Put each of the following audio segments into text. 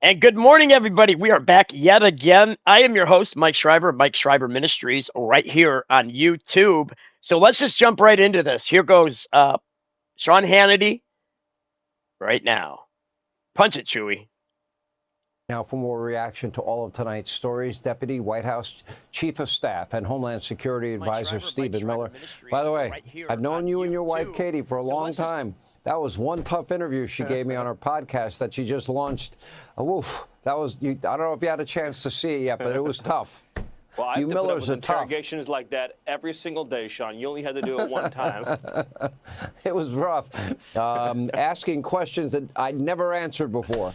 And good morning, everybody. We are back yet again. I am your host, Mike Schreiber, Mike Schreiber Ministries, right here on YouTube. So let's just jump right into this. Here goes Sean Hannity right now. Punch it, Chewy. Now, for more reaction to all of tonight's stories, Deputy White House Chief of Staff and Homeland Security Advisor Stephen Miller. By the way, I've known you and your wife, Katie, for a long time. That was one tough interview she gave me on her podcast that she just launched. Woof. That was, I don't know if you had a chance to see it yet, but it was tough. Well, I have you to Millers put up with are tough. interrogations like that every single day, Sean. You only had to do it one time. It was rough. Asking questions that I'd never answered before.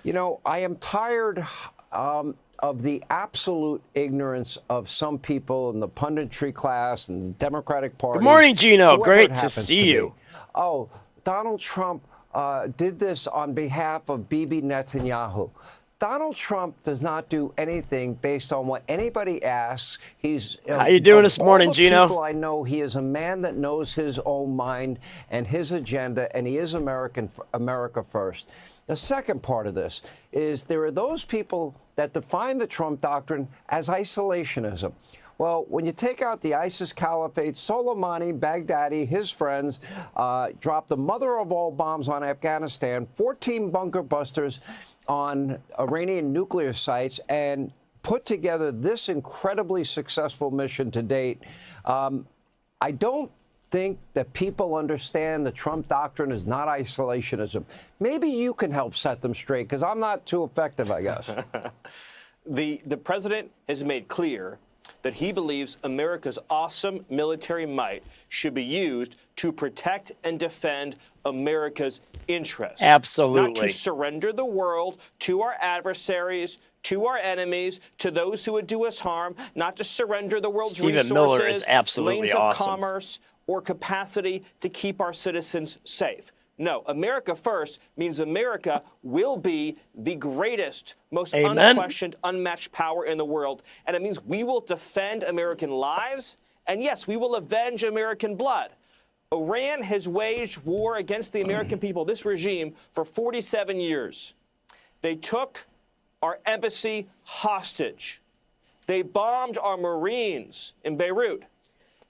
You know, I am tired of the absolute ignorance of some people in the punditry class and the Democratic Party. Good morning, Gino. Great to see you. Oh, Donald Trump did this on behalf of Bibi Netanyahu. Donald Trump does not do anything based on what anybody asks. He's how you doing this morning, Gino? People I know, he is a man that knows his own mind and his agenda, and he is America first. The second part of this is there are those people that define the Trump doctrine as isolationism. Well, when you take out the ISIS caliphate, Soleimani, Baghdadi, his friends dropped the mother of all bombs on Afghanistan, 14 bunker busters on Iranian nuclear sites, and put together this incredibly successful mission to date. I don't think that people understand the Trump doctrine is not isolationism. Maybe you can help set them straight, because I'm not too effective, I guess. The president has made clear that he believes America's awesome military might should be used to protect and defend America's interests. Absolutely. Not to surrender the world to our adversaries, to our enemies, to those who would do us harm, not to surrender the world's resources, Miller is absolutely lanes awesome. of commerce, or capacity to keep our citizens safe. No, America first means America will be the greatest, most unquestioned, unmatched power in the world. And it means we will defend American lives. And yes, we will avenge American blood. Iran has waged war against the American people, this regime, for 47 years. They took our embassy hostage. They bombed our Marines in Beirut.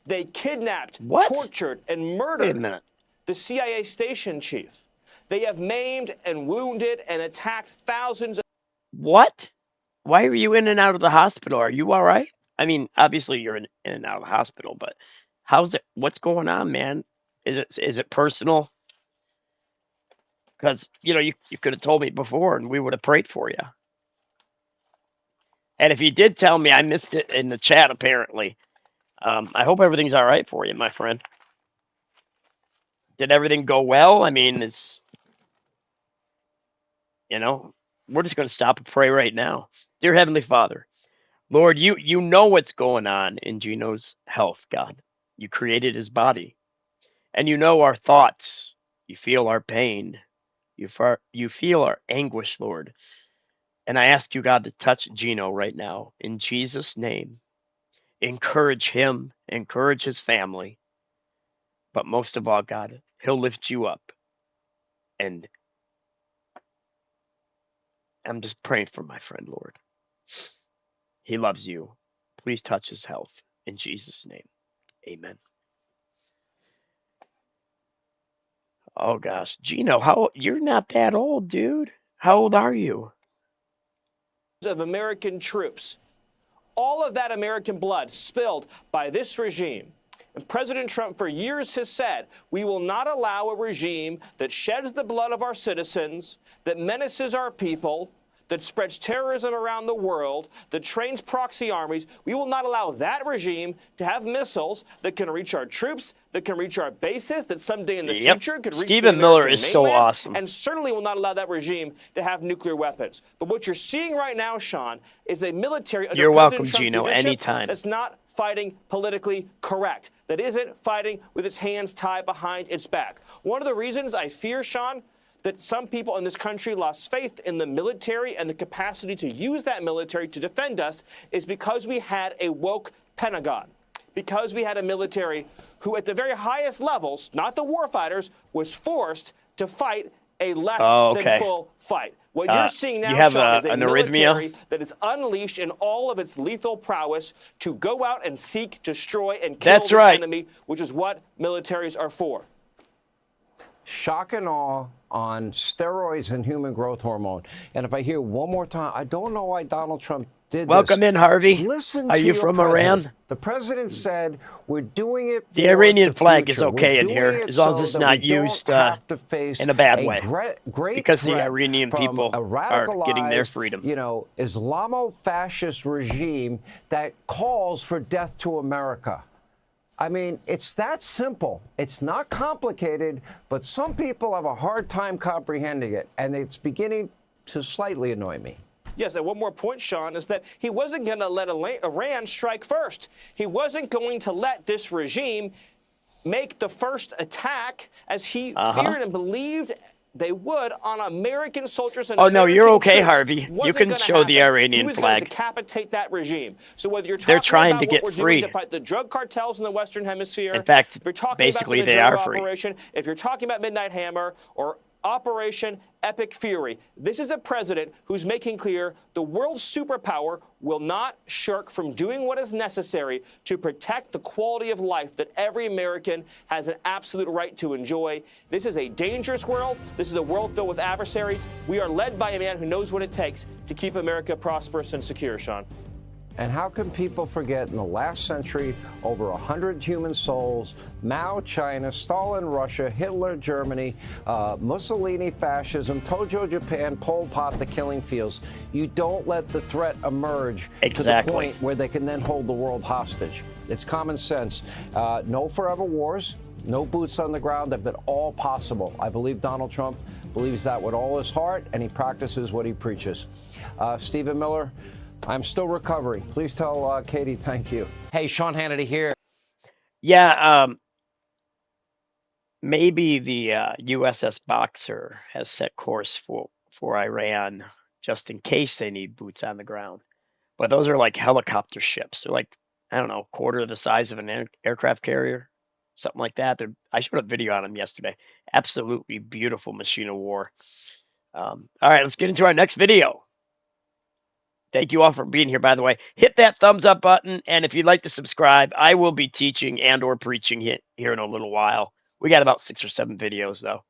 They kidnapped, tortured, and murdered the CIA station chief. They have maimed and wounded and attacked thousands of... What? Why are you in and out of the hospital? Are you all right? I mean, obviously you're in and out of the hospital, but how's it? What's going on, man? Is it personal? Because, you know, you could have told me before and we would have prayed for you. And if you did tell me, I missed it in the chat, apparently. I hope everything's all right for you, my friend. Did everything go well? I mean, you know, we're just going to stop and pray right now. Dear Heavenly Father, Lord, you know what's going on in Gino's health, God. You created his body. And you know our thoughts. You feel our pain. You feel our anguish, Lord. And I ask you, God, to touch Gino right now. In Jesus' name. Encourage him. Encourage his family. But most of all, God, he'll lift you up. And I'm just praying for my friend, Lord. He loves you. Please touch his health. In Jesus' name. Amen. Oh, gosh. Gino, you're not that old, dude. How old are you? Of American troops. All of that American blood spilled by this regime. And President Trump for years has said, we will not allow a regime that sheds the blood of our citizens, that menaces our people, that spreads terrorism around the world, that trains proxy armies. We will not allow that regime to have missiles that can reach our troops, that can reach our bases, that someday in the future could reach Stephen Miller is so awesome. And certainly will not allow that regime to have nuclear weapons. But what you're seeing right now, Sean, is a military under You're welcome, President Gino, Trump's anytime. That's not fighting politically correct, that isn't fighting with its hands tied behind its back. One of the reasons I fear, Sean, that some people in this country lost faith in the military and the capacity to use that military to defend us is because we had a woke Pentagon, because we had a military who at the very highest levels, not the warfighters, was forced to fight a less than okay. full fight. What you're seeing now, you have Sean, is a an military arrhythmia? that is unleashed in all of its lethal prowess to go out and seek, destroy, and kill the enemy, which is what militaries are for. Shock and awe on steroids and human growth hormone. And if I hear one more time, I don't know why Donald Trump did Welcome this. in, Harvey. Listen Are to you your from president. Iran? The president said, we're doing it for the Iranian the flag future. is okay in here, as long as it's not used in a bad way. Because the Iranian people are getting their freedom. You know, Islamo-fascist regime that calls for death to America. I mean, it's that simple. It's not complicated, but some people have a hard time comprehending it, and it's beginning to slightly annoy me. Yes, and one more point, Sean, is that he wasn't going to let Iran strike first. He wasn't going to let this regime make the first attack, as he feared and believed they would, on American soldiers and American no, you're okay, troops. Harvey. You can show the Iranian He was flag. going to decapitate that regime. So whether you're They're talking trying about to get what we're free. doing to fight the drug cartels in the Western Hemisphere, In fact, if you're talking basically about the they are Maduro free. operation, if you're talking about Midnight Hammer or Operation Epic Fury, this is a president who's making clear the world's superpower will not shirk from doing what is necessary to protect the quality of life that every American has an absolute right to enjoy. This is a dangerous world. This is a world filled with adversaries. We are led by a man who knows what it takes to keep America prosperous and secure, Sean. And how can people forget in the last century, over 100 human souls, Mao, China, Stalin, Russia, Hitler, Germany, Mussolini, fascism, Tojo, Japan, Pol Pot, the killing fields. You don't let the threat emerge to the point where they can then hold the world hostage. It's common sense. No forever wars, no boots on the ground, if at all possible. I believe Donald Trump believes that with all his heart, and he practices what he preaches. Stephen Miller, I'm still recovering. Please tell Katie thank you. Hey, Sean Hannity here. Yeah, maybe the USS Boxer has set course for Iran just in case they need boots on the ground. But those are like helicopter ships. They're like, I don't know, quarter of the size of an aircraft carrier, something like that. I showed a video on them yesterday. Absolutely beautiful machine of war. All right, let's get into our next video. Thank you all for being here, by the way. Hit that thumbs up button, and if you'd like to subscribe, I will be teaching and or preaching here in a little while. We got about 6 or 7 videos, though.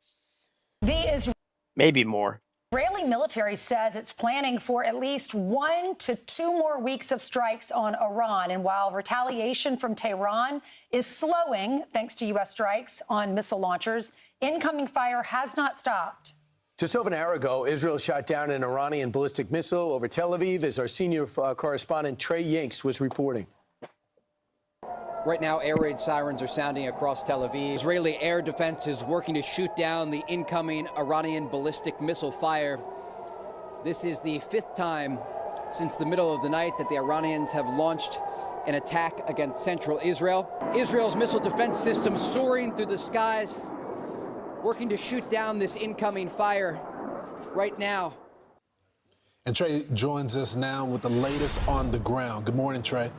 Maybe more. Israeli military says it's planning for at least 1 to 2 more weeks of strikes on Iran. And while retaliation from Tehran is slowing, thanks to U.S. strikes on missile launchers, incoming fire has not stopped. Just over an hour ago, Israel shot down an Iranian ballistic missile over Tel Aviv, as our senior correspondent Trey Yinks was reporting. Right now, air raid sirens are sounding across Tel Aviv. Israeli air defense is working to shoot down the incoming Iranian ballistic missile fire. This is the 5th time since the middle of the night that the Iranians have launched an attack against central Israel. Israel's missile defense system soaring through the skies, working to shoot down this incoming fire right now. And Trey joins us now with the latest on the ground. Good morning, Trey.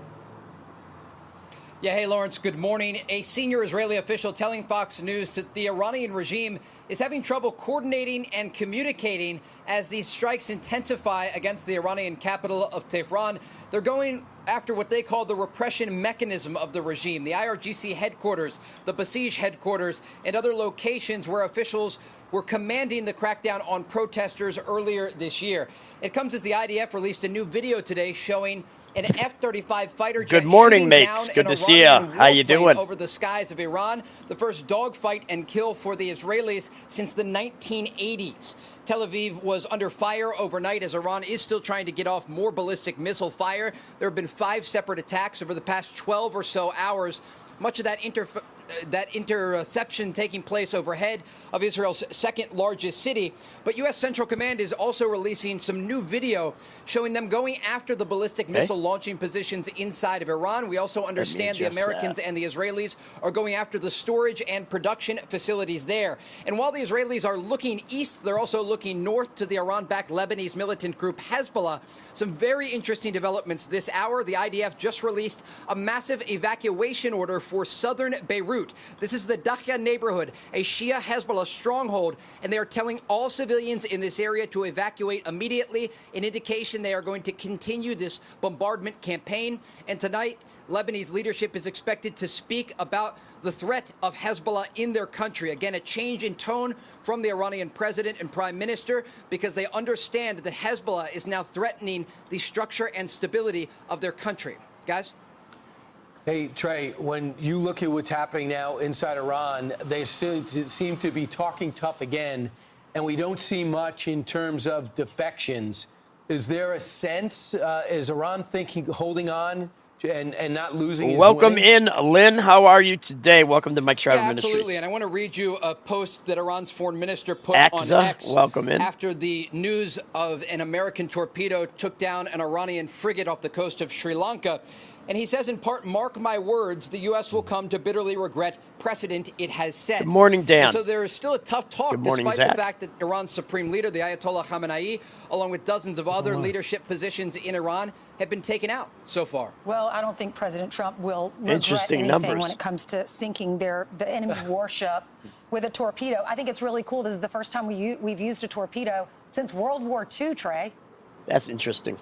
Yeah, hey, Lawrence, good morning. A senior Israeli official telling Fox News that the Iranian regime is having trouble coordinating and communicating as these strikes intensify against the Iranian capital of Tehran. They're going after what they call the repression mechanism of the regime, the IRGC headquarters, the Basij headquarters, and other locations where officials were commanding the crackdown on protesters earlier this year. It comes as the IDF released a new video today showing an F-35 fighter jet Good morning, shooting mates. down Good an to see ya. Iranian How you warplane doing? over the skies of Iran, the first dogfight and kill for the Israelis since the 1980s. Tel Aviv was under fire overnight as Iran is still trying to get off more ballistic missile fire. There have been 5 separate attacks over the past 12 or so hours. Much of that interception taking place overhead of Israel's second largest city. But U.S. Central Command is also releasing some new video showing them going after the ballistic missile launching positions inside of Iran. We also understand the Americans and the Israelis are going after the storage and production facilities there. And while the Israelis are looking east, they're also looking north to the Iran-backed Lebanese militant group Hezbollah. Some very interesting developments this hour. The IDF just released a massive evacuation order for southern Beirut. Beirut. This is the Dakhya neighborhood, a Shia Hezbollah stronghold, and they are telling all civilians in this area to evacuate immediately, an indication they are going to continue this bombardment campaign. And tonight, Lebanese leadership is expected to speak about the threat of Hezbollah in their country. Again, a change in tone from the Iranian president and prime minister, because they understand that Hezbollah is now threatening the structure and stability of their country. Guys? Hey, Trey, when you look at what's happening now inside Iran, they seem to be talking tough again, and we don't see much in terms of defections. Is there a sense, is Iran thinking, holding on and not losing? Welcome in, Lynn. How are you today? Welcome to Mike Shriver Ministries. Absolutely, and I want to read you a post that Iran's foreign minister put on X. Welcome in. After the news of an American torpedo took down an Iranian frigate off the coast of Sri Lanka. And he says, in part, mark my words, the U.S. will come to bitterly regret precedent it has set. Good morning, Dan. And so there is still a tough talk, despite the fact that Iran's supreme leader, the Ayatollah Khamenei, along with dozens of other leadership positions in Iran, have been taken out so far. Well, I don't think President Trump will regret anything when it comes to sinking the enemy warship with a torpedo. I think it's really cool. This is the first time we've used a torpedo since World War II, Trey. That's interesting.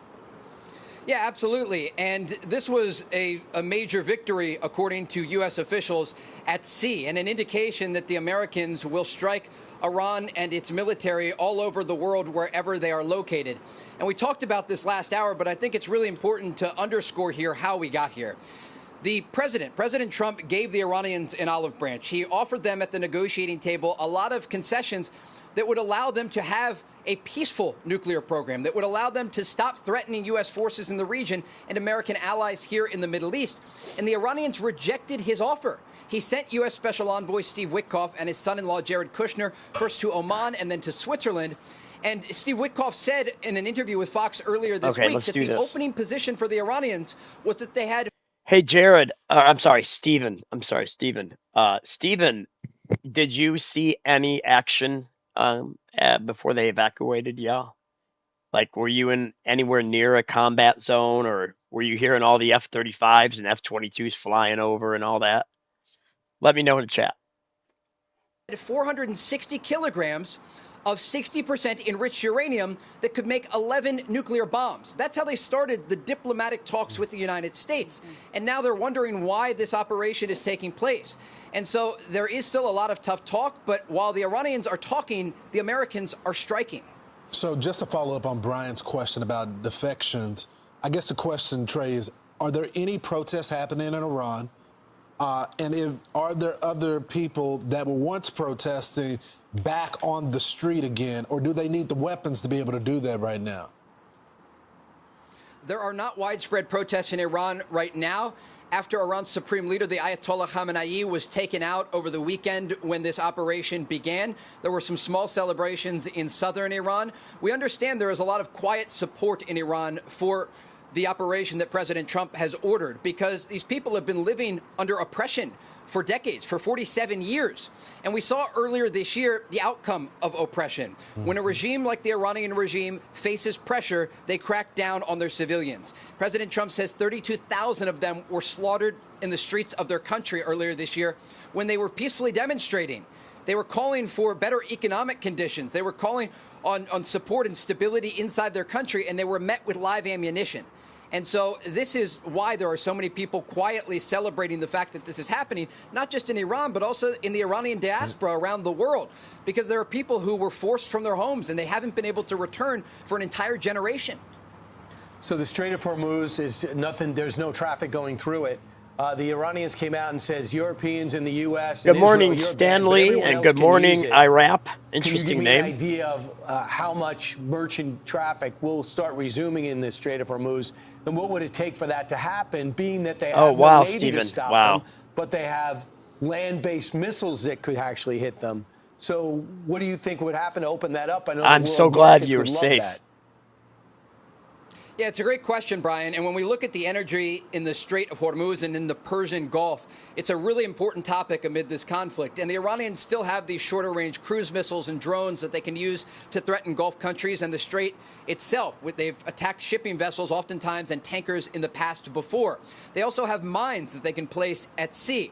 Yeah, absolutely. And this was a major victory, according to U.S. officials, at sea, and an indication that the Americans will strike Iran and its military all over the world, wherever they are located. And we talked about this last hour, but I think it's really important to underscore here how we got here. The President Trump, gave the Iranians an olive branch. He offered them at the negotiating table a lot of concessions that would allow them to have a peaceful nuclear program, that would allow them to stop threatening U.S. forces in the region and American allies here in the Middle East. And the Iranians rejected his offer. He sent U.S. Special Envoy Steve Witkoff and his son-in-law Jared Kushner first to Oman and then to Switzerland. And Steve Witkoff said in an interview with Fox earlier this week that the opening position for the Iranians was that they had... Hey, Jared. Stephen. Stephen, did you see any action before they evacuated y'all? Like, were you anywhere near a combat zone, or were you hearing all the F-35s and F-22s flying over and all that? Let me know in the chat. 460 kilograms of 60% enriched uranium that could make 11 nuclear bombs. That's how they started the diplomatic talks with the United States. And now they're wondering why this operation is taking place. And so there is still a lot of tough talk, but while the Iranians are talking, the Americans are striking. So just to follow up on Brian's question about defections, I guess the question, Trey, is, are there any protests happening in Iran? And are there other people that were once protesting back on the street again, or do they need the weapons to be able to do that right now? There are not widespread protests in Iran right now. After Iran's supreme leader, the Ayatollah Khamenei, was taken out over the weekend when this operation began, there were some small celebrations in southern Iran. We understand there is a lot of quiet support in Iran for the operation that President Trump has ordered, because these people have been living under oppression for decades, for 47 years. And we saw earlier this year the outcome of oppression. When a regime like the Iranian regime faces pressure, they crack down on their civilians. President Trump says 32,000 of them were slaughtered in the streets of their country earlier this year when they were peacefully demonstrating. They were calling for better economic conditions. They were calling on support and stability inside their country, and they were met with live ammunition. And so this is why there are so many people quietly celebrating the fact that this is happening, not just in Iran, but also in the Iranian diaspora around the world, because there are people who were forced from their homes and they haven't been able to return for an entire generation. So the Strait of Hormuz is nothing. There's no traffic going through it. The Iranians came out and says Europeans in the U.S. Good morning, Stanley, and good morning, Irap. Interesting name. Can you give me an idea of how much merchant traffic will start resuming in the Strait of Hormuz, and what would it take for that to happen, being that they have no Navy to stop them, but they have land-based missiles that could actually hit them? So what do you think would happen to open that up? I know I'm so glad you're safe. Yeah, it's a great question, Brian. And when we look at the energy in the Strait of Hormuz and in the Persian Gulf, it's a really important topic amid this conflict. And the Iranians still have these shorter-range cruise missiles and drones that they can use to threaten Gulf countries and the Strait itself. They've attacked shipping vessels oftentimes and tankers in the past before. They also have mines that they can place at sea.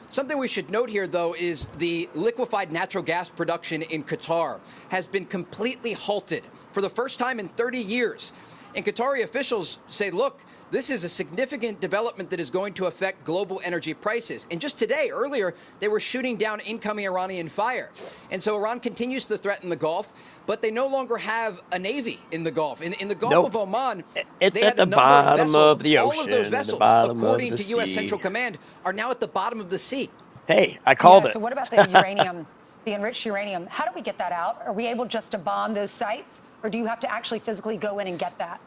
Something we should note here, though, is the liquefied natural gas production in Qatar has been completely halted for the first time in 30 years. And Qatari officials say, look, this is a significant development that is going to affect global energy prices. And just today, earlier, they were shooting down incoming Iranian fire. And so Iran continues to threaten the Gulf, but they no longer have a navy in the Gulf. In the Gulf of Oman, it's they at had a the number of bottom vessels. of the ocean. All of those vessels, according to U.S. Central Command, are now at the bottom of the sea. Hey, I called it. So what about the uranium, the enriched uranium? How do we get that out? Are we able just to bomb those sites, or do you have to actually physically go in and get that?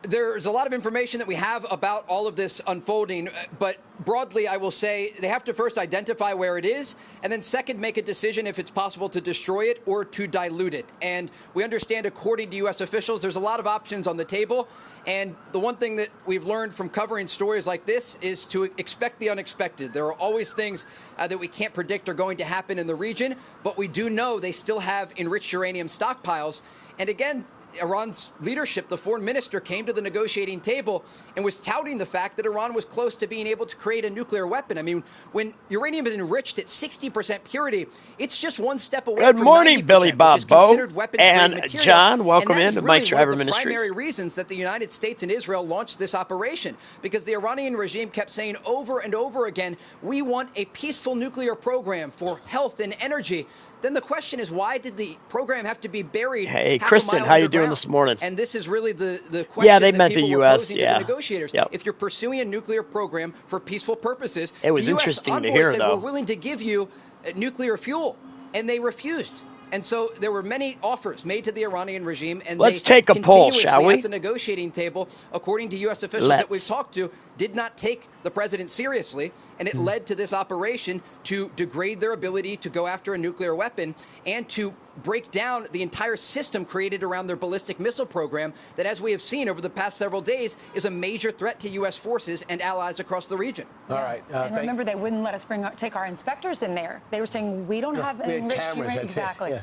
There's a lot of information that we have about all of this unfolding, but broadly, I will say they have to first identify where it is, and then second, make a decision if it's possible to destroy it or to dilute it. And we understand, according to U.S. officials, there's a lot of options on the table. And the one thing that we've learned from covering stories like this is to expect the unexpected. There are always things that we can't predict are going to happen in the region, but we do know they still have enriched uranium stockpiles. And again, Iran's leadership, the foreign minister, came to the negotiating table and was touting the fact that Iran was close to being able to create a nuclear weapon. I mean, when uranium is enriched at 60% purity, it's just one step away Good from morning, 90%, Billy Bob which is Bo. considered weapons-grade And material. John, welcome and that in is to really Mike Shriver one of the Ministries. primary reasons that the United States and Israel launched this operation, because the Iranian regime kept saying over and over again, we want a peaceful nuclear program for health and energy. Then the question is, why did the program have to be buried? Hey, half a Kristen, mile how you doing underground? this morning? And this is really the question Yeah, they that meant the people were US, posing yeah. to the negotiators. Yep. If you're pursuing a nuclear program for peaceful purposes, It was the US interesting to envoy hear, said, though. we're willing to give you nuclear fuel, and they refused. And so there were many offers made to the Iranian regime, and Let's they take a poll, continuously shall we? at the negotiating table, according to U.S. officials that we've talked to, did not take the president seriously, and it led to this operation to degrade their ability to go after a nuclear weapon and to break down the entire system created around their ballistic missile program that, as we have seen over the past several days, is a major threat to U.S. forces and allies across the region. All right. And remember, they wouldn't let us take our inspectors in there. They were saying, we don't have enriched uranium. Exactly. Yeah.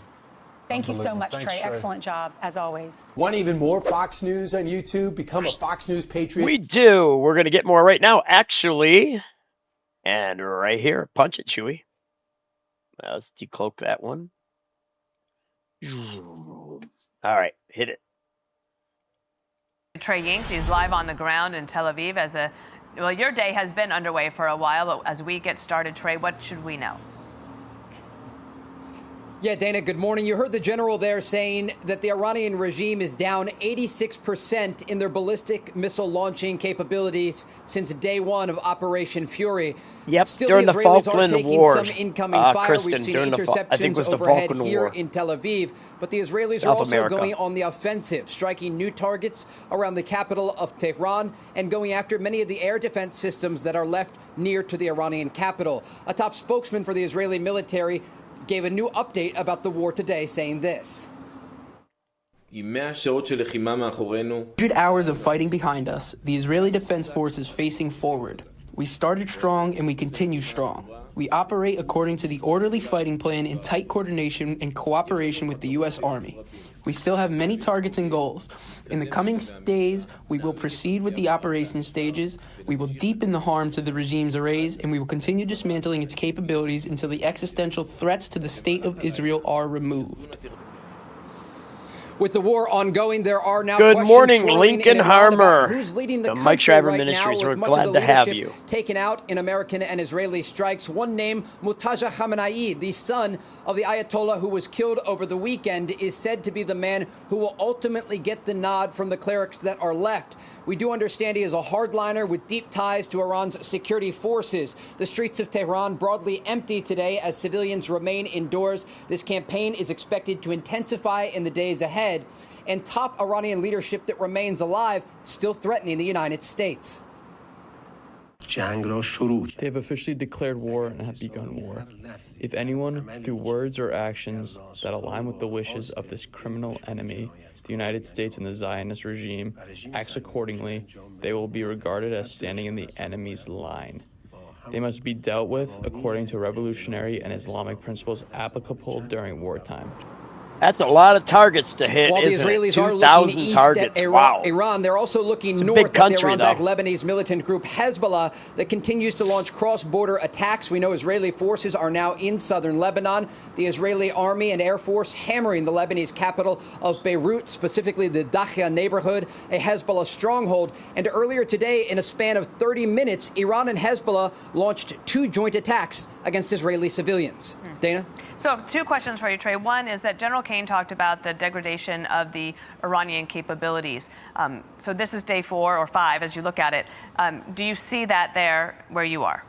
Thank you so much, Thanks, Trey. Trey. Excellent job, as always. Want even more Fox News on YouTube? Become a Fox News Patriot. We do. We're going to get more right now, actually. And right here. Punch it, Chewy. Let's decloak that one. All right. Hit it. Trey Yingst is live on the ground in Tel Aviv well, your day has been underway for a while, but as we get started, Trey, what should we know? Yeah, Dana, good morning. You heard the general there saying that the Iranian regime is down 86% in their ballistic missile launching capabilities since day one of Operation Fury. Yep, Still, during the Israelis Falkland are taking War, some incoming fire. Kristen, We've seen during interceptions I think it was the overhead Falkland here War. in Tel Aviv, but the Israelis South are also America. going on the offensive, striking new targets around the capital of Tehran and going after many of the air defense systems that are left near to the Iranian capital. A top spokesman for the Israeli military gave a new update about the war today, saying this. 100 hours of fighting behind us, the Israeli Defense Force is facing forward. We started strong and we continue strong. We operate according to the orderly fighting plan in tight coordination and cooperation with the U.S. Army. We still have many targets and goals. In the coming days, we will proceed with the operation stages. We will deepen the harm to the regime's arrays, and we will continue dismantling its capabilities until the existential threats to the state of Israel are removed. With the war ongoing, there are now Good questions morning, swirling Lincoln in Iran about Harmer. who's leading The the country Mike Shriver right Ministries, now, we're with much glad of the to have leadership you. taken out in American and Israeli strikes. One name, Murtaza Khamenei, the son of the Ayatollah who was killed over the weekend, is said to be the man who will ultimately get the nod from the clerics that are left. We do understand he is a hardliner with deep ties to Iran's security forces. The streets of Tehran broadly empty today as civilians remain indoors. This campaign is expected to intensify in the days ahead. And top Iranian leadership that remains alive still threatening the United States. They have officially declared war and have begun war. If anyone, through words or actions that align with the wishes of this criminal enemy, the United States and the Zionist regime, acts accordingly, they will be regarded as standing in the enemy's line. They must be dealt with according to revolutionary and Islamic principles applicable during wartime. That's a lot of targets to hit, While the isn't Israelis it? are looking 2,000 east targets. at Wow. Iran, they're also looking It's a north big at country, the Iran-backed though. Lebanese militant group Hezbollah that continues to launch cross-border attacks. We know Israeli forces are now in southern Lebanon. The Israeli army and air force hammering the Lebanese capital of Beirut, specifically the Dakhia neighborhood, a Hezbollah stronghold. And earlier today, in a span of 30 minutes, Iran and Hezbollah launched 2 joint attacks against Israeli civilians. Dana? So 2 questions for you, Trey. One is that General Kane talked about the degradation of the Iranian capabilities. So this is day 4 or 5 as you look at it. Do you see that there where you are?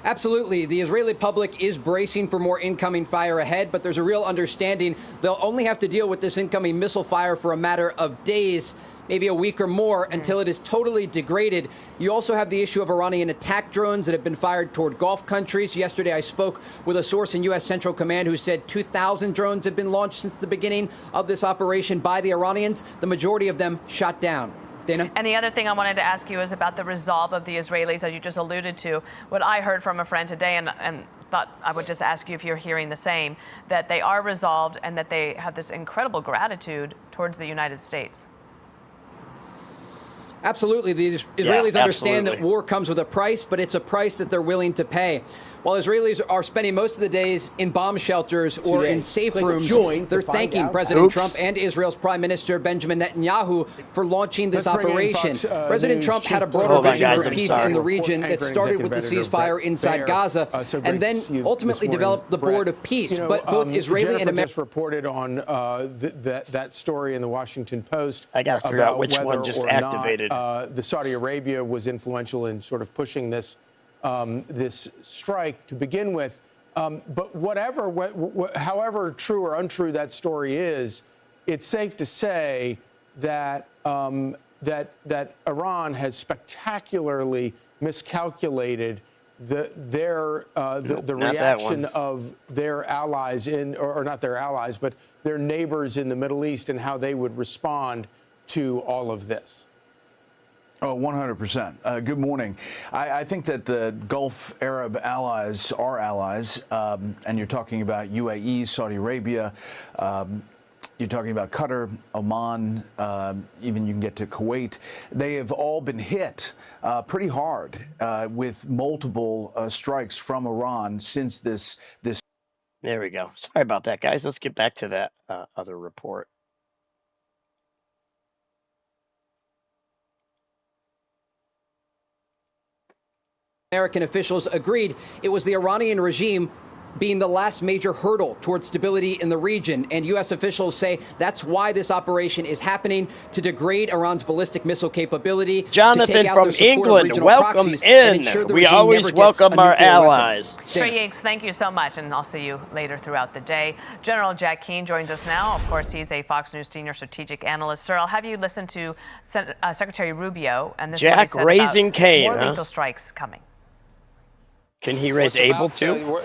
Absolutely. The Israeli public is bracing for more incoming fire ahead, but there's a real understanding they'll only have to deal with this incoming missile fire for a matter of days, maybe a week or more, until it is totally degraded. You also have the issue of Iranian attack drones that have been fired toward Gulf countries. Yesterday, I spoke with a source in U.S. Central Command who said 2,000 drones have been launched since the beginning of this operation by the Iranians, the majority of them shot down. Dana? And the other thing I wanted to ask you is about the resolve of the Israelis, as you just alluded to. What I heard from a friend today, and thought I would just ask you if you're hearing the same, that they are resolved and that they have this incredible gratitude towards the United States. Absolutely. The Israelis understand that war comes with a price, but it's a price that they're willing to pay. While Israelis are spending most of the days in bomb shelters or in safe rooms, they're thanking President Trump and Israel's Prime Minister Benjamin Netanyahu for launching this operation. President Trump had a broader vision for peace in the region that started with the ceasefire inside Gaza and then ultimately developed the board of peace. But both Israeli and American just reported on that story in the Washington Post. I got to figure out which one just activated. The Saudi Arabia was influential in sort of pushing this this strike to begin with. But however true or untrue that story is, it's safe to say that that Iran has spectacularly miscalculated the reaction of their allies or not their allies, but their neighbors in the Middle East and how they would respond to all of this. Oh, 100%. Good morning. I think that the Gulf Arab allies are allies, and you're talking about UAE, Saudi Arabia, you're talking about Qatar, Oman, even you can get to Kuwait. They have all been hit pretty hard with multiple strikes from Iran since this. There we go. Sorry about that, guys. Let's get back to that other report. American officials agreed it was the Iranian regime being the last major hurdle towards stability in the region. And U.S. officials say that's why this operation is happening, to degrade Iran's ballistic missile capability. Jonathan to take out from their support of England, regional welcome proxies in. and ensure the We regime always never gets welcome a our nuclear allies. Trey Yates, thank you so much, and I'll see you later throughout the day. General Jack Keane joins us now. Of course, he's a Fox News senior strategic analyst. Sir, I'll have you listen to Secretary Rubio, and this Jack is what he said raising about Cain, more huh? lethal strikes coming. Can he raise able to?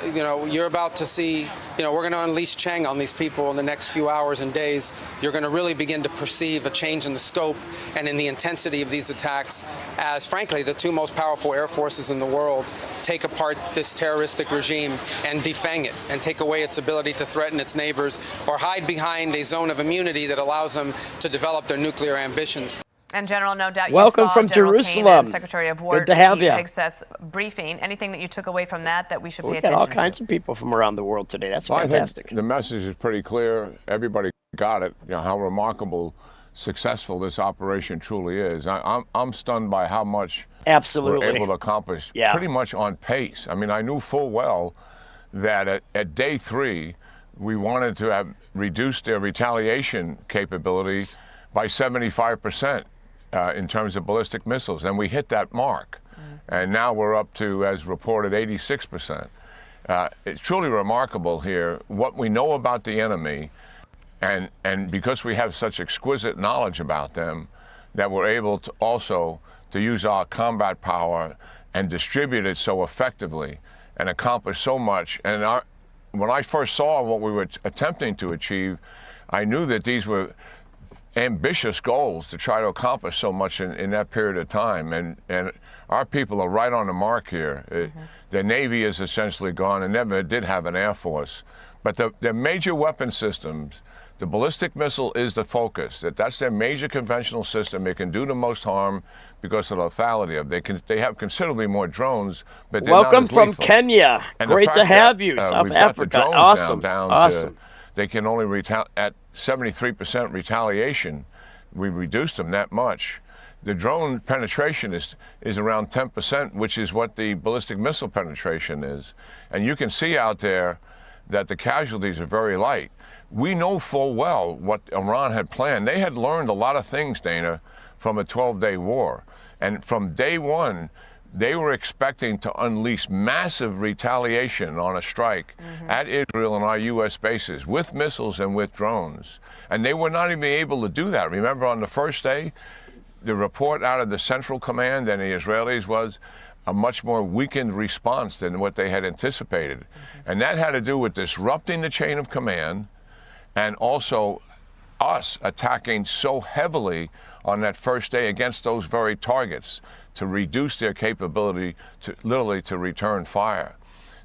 You're about to see, we're going to unleash Chang on these people in the next few hours and days. You're going to really begin to perceive a change in the scope and in the intensity of these attacks as, frankly, the 2 most powerful air forces in the world take apart this terroristic regime and defang it and take away its ability to threaten its neighbors or hide behind a zone of immunity that allows them to develop their nuclear ambitions. And General, no doubt Welcome you saw from General Jerusalem. Cain and Secretary of War Good to have Pete you. Hegseth's briefing. Anything that you took away from that we should pay We got attention all to? kinds of people from around the world today. That's Well, fantastic. I think the message is pretty clear. Everybody got it. How remarkable, successful this operation truly is. I'm stunned by how much Absolutely we're able to accomplish. Yeah. Pretty much on pace. I mean, I knew full well that at day 3, we wanted to have reduced their retaliation capability by 75%. In terms of ballistic missiles, and we hit that mark. And now we're up to, as reported, 86%. It's truly remarkable here what we know about the enemy, and because we have such exquisite knowledge about them, that we're able to also to use our combat power and distribute it so effectively and accomplish so much. And when I first saw what we were attempting to achieve, I knew that these were ambitious goals to try to accomplish so much in that period of time, and our people are right on the mark here. The Navy is essentially gone and never did have an Air Force, But their major weapon systems, the ballistic missile is the focus. That's their major conventional system. It can do the most harm because of the lethality of it. They have considerably more drones, but they're Welcome not as from lethal. Kenya. And Great to have you, South we've got Africa. the drones Awesome. now down Awesome. to, they can only at 73% retaliation. We reduced them that much. The drone penetration is around 10%, which is what the ballistic missile penetration is. And you can see out there that the casualties are very light. We know full well what Iran had planned. They had learned a lot of things, Dana, from a 12-day war. And from day one, they were expecting to unleash massive retaliation on a strike at Israel and our U.S. bases with missiles and with drones. And they were not even able to do that. Remember, on the first day, the report out of the Central Command and the Israelis was a much more weakened response than what they had anticipated. And that had to do with disrupting the chain of command and also us attacking so heavily on that first day against those very targets to reduce their capability to literally to return fire.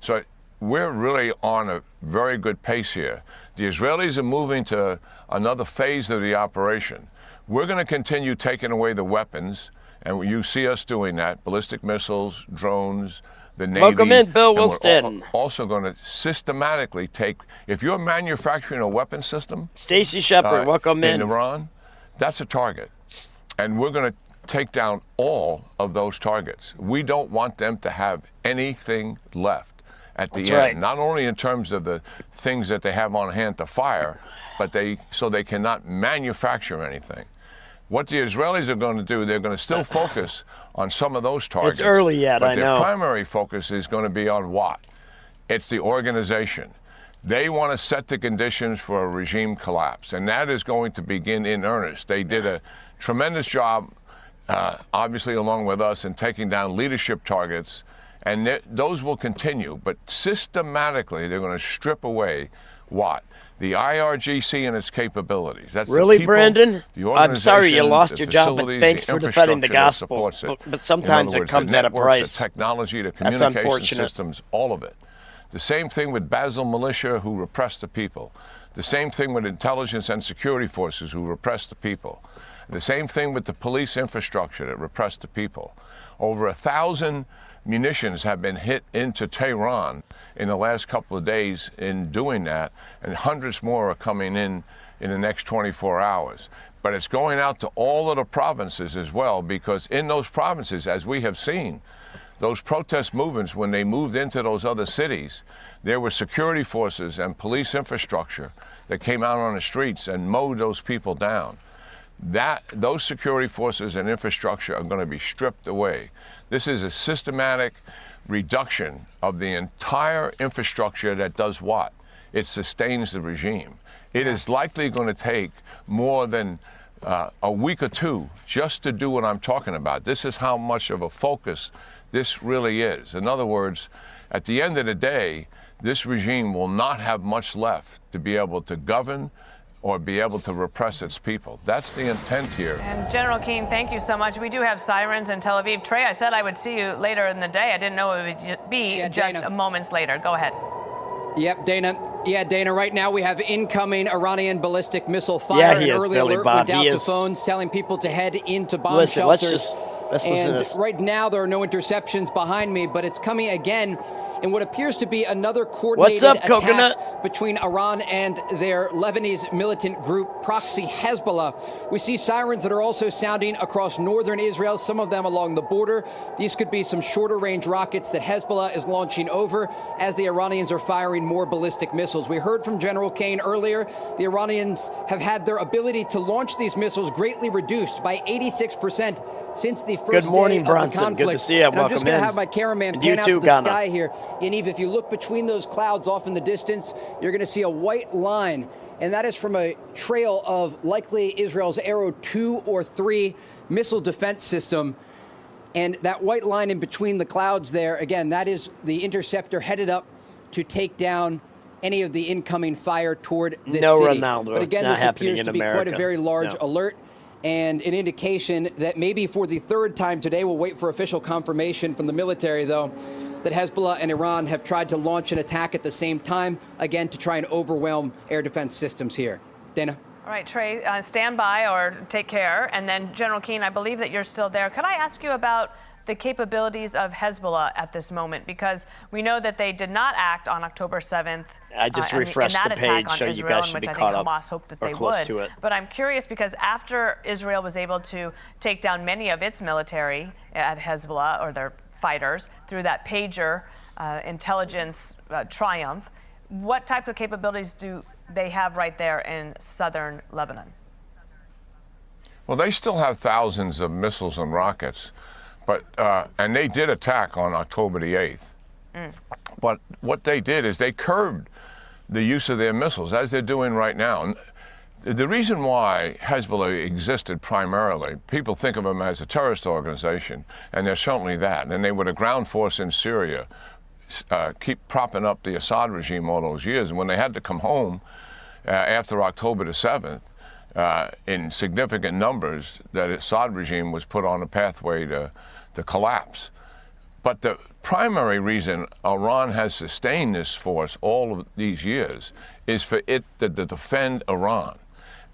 So we're really on a very good pace here. The Israelis are moving to another phase of the operation. We're going to continue taking away the weapons, and you see us doing that, ballistic missiles, drones, the Navy. Welcome in, Bill and Wilson. We're also going to systematically take, if you're manufacturing a weapon system, Stacy Shepard, welcome in. Iran, that's a target. And we're going to take down all of those targets. We don't want them to have anything left at the That's end, right. not only in terms of the things that they have on hand to fire, but so they cannot manufacture anything. What the Israelis are going to do, they're going to still focus on some of those targets. It's early yet, but I their know. primary focus is going to be on what? It's the organization. They want to set the conditions for a regime collapse, and that is going to begin in earnest. They did a tremendous job, obviously along with us, in taking down leadership targets, and those will continue. But systematically, they're going to strip away what? The IRGC and its capabilities. That's really, the people, Brandon? the I'm sorry you organization, lost the your job, but facilities, thanks the for defending the infrastructure that gospel. supports it. But sometimes In other it words, comes the at a networks, price. the technology, the That's communication unfortunate. systems, all of it. The same thing with Basel militia who repressed the people. The same thing with intelligence and security forces who repressed the people. The same thing with the police infrastructure that repressed the people. Over 1,000 munitions have been hit into Tehran in the last couple of days in doing that, and hundreds more are coming in the next 24 hours. But it's going out to all of the provinces as well, because in those provinces, as we have seen, those protest movements, when they moved into those other cities, there were security forces and police infrastructure that came out on the streets and mowed those people down. Those security forces and infrastructure are going to be stripped away. This is a systematic reduction of the entire infrastructure that does what? It sustains the regime. It is likely going to take more than a week or two just to do what I'm talking about. This is how much of a focus this really is. In other words, at the end of the day, this regime will not have much left to be able to govern or be able to repress its people. That's the intent here. And General Keane, thank you so much. We do have sirens in Tel Aviv. Trey, I said I would see you later in the day. I didn't know it would be just moments later. Go ahead. Yep, Dana. Yeah, Dana, right now we have incoming Iranian ballistic missile fire. Yeah, he An is, early Billy alert Bob. went out He to is. phones telling people to head into bomb Listen, shelters. let's listen to this. Right now there are no interceptions behind me, but it's coming again in what appears to be another coordinated What's up, attack Coconut? between Iran and their Lebanese militant group proxy Hezbollah. We see sirens that are also sounding across northern Israel, some of them along the border. These could be some shorter range rockets that Hezbollah is launching over as the Iranians are firing more ballistic missiles. We heard from General Kane earlier. The Iranians have had their ability to launch these missiles greatly reduced by 86% since the first Good morning, day of the Bronson. conflict. Good to see you. And I'm just Welcome going to in. have my cameraman And pan you out too, to the Ghana. sky here. And Eve, if you look between those clouds off in the distance, you're going to see a white line. And that is from a trail of likely Israel's Arrow 2 or 3 missile defense system. And that white line in between the clouds there, again, that is the interceptor headed up to take down any of the incoming fire toward this No, city. Ronaldo. But again, It's not this happening appears in to be quite a America. very large No. alert and an indication that maybe for the third time today, we'll wait for official confirmation from the military, though, that Hezbollah and Iran have tried to launch an attack at the same time, again, to try and overwhelm air defense systems here. Dana? All right, Trey, stand by or take care. And then, General Keane, I believe that you're still there. Could I ask you about the capabilities of Hezbollah at this moment? Because we know that they did not act on October 7th. I just refreshed the page, so you guys should be caught up Hamas hoped that or they close would. to it. But I'm curious because after Israel was able to take down many of its military at Hezbollah, or their fighters, through that pager intelligence triumph, what type of capabilities do they have right there in southern Lebanon? Well, they still have thousands of missiles and rockets, but and they did attack on October the 8th. But what they did is they curbed the use of their missiles, as they're doing right now. And the reason why Hezbollah existed primarily, people think of them as a terrorist organization, and they're certainly that. And they were the ground force in Syria, keep propping up the Assad regime all those years. And when they had to come home after October the 7th, in significant numbers, that Assad regime was put on a pathway to collapse. But the primary reason Iran has sustained this force all of these years is for it to defend Iran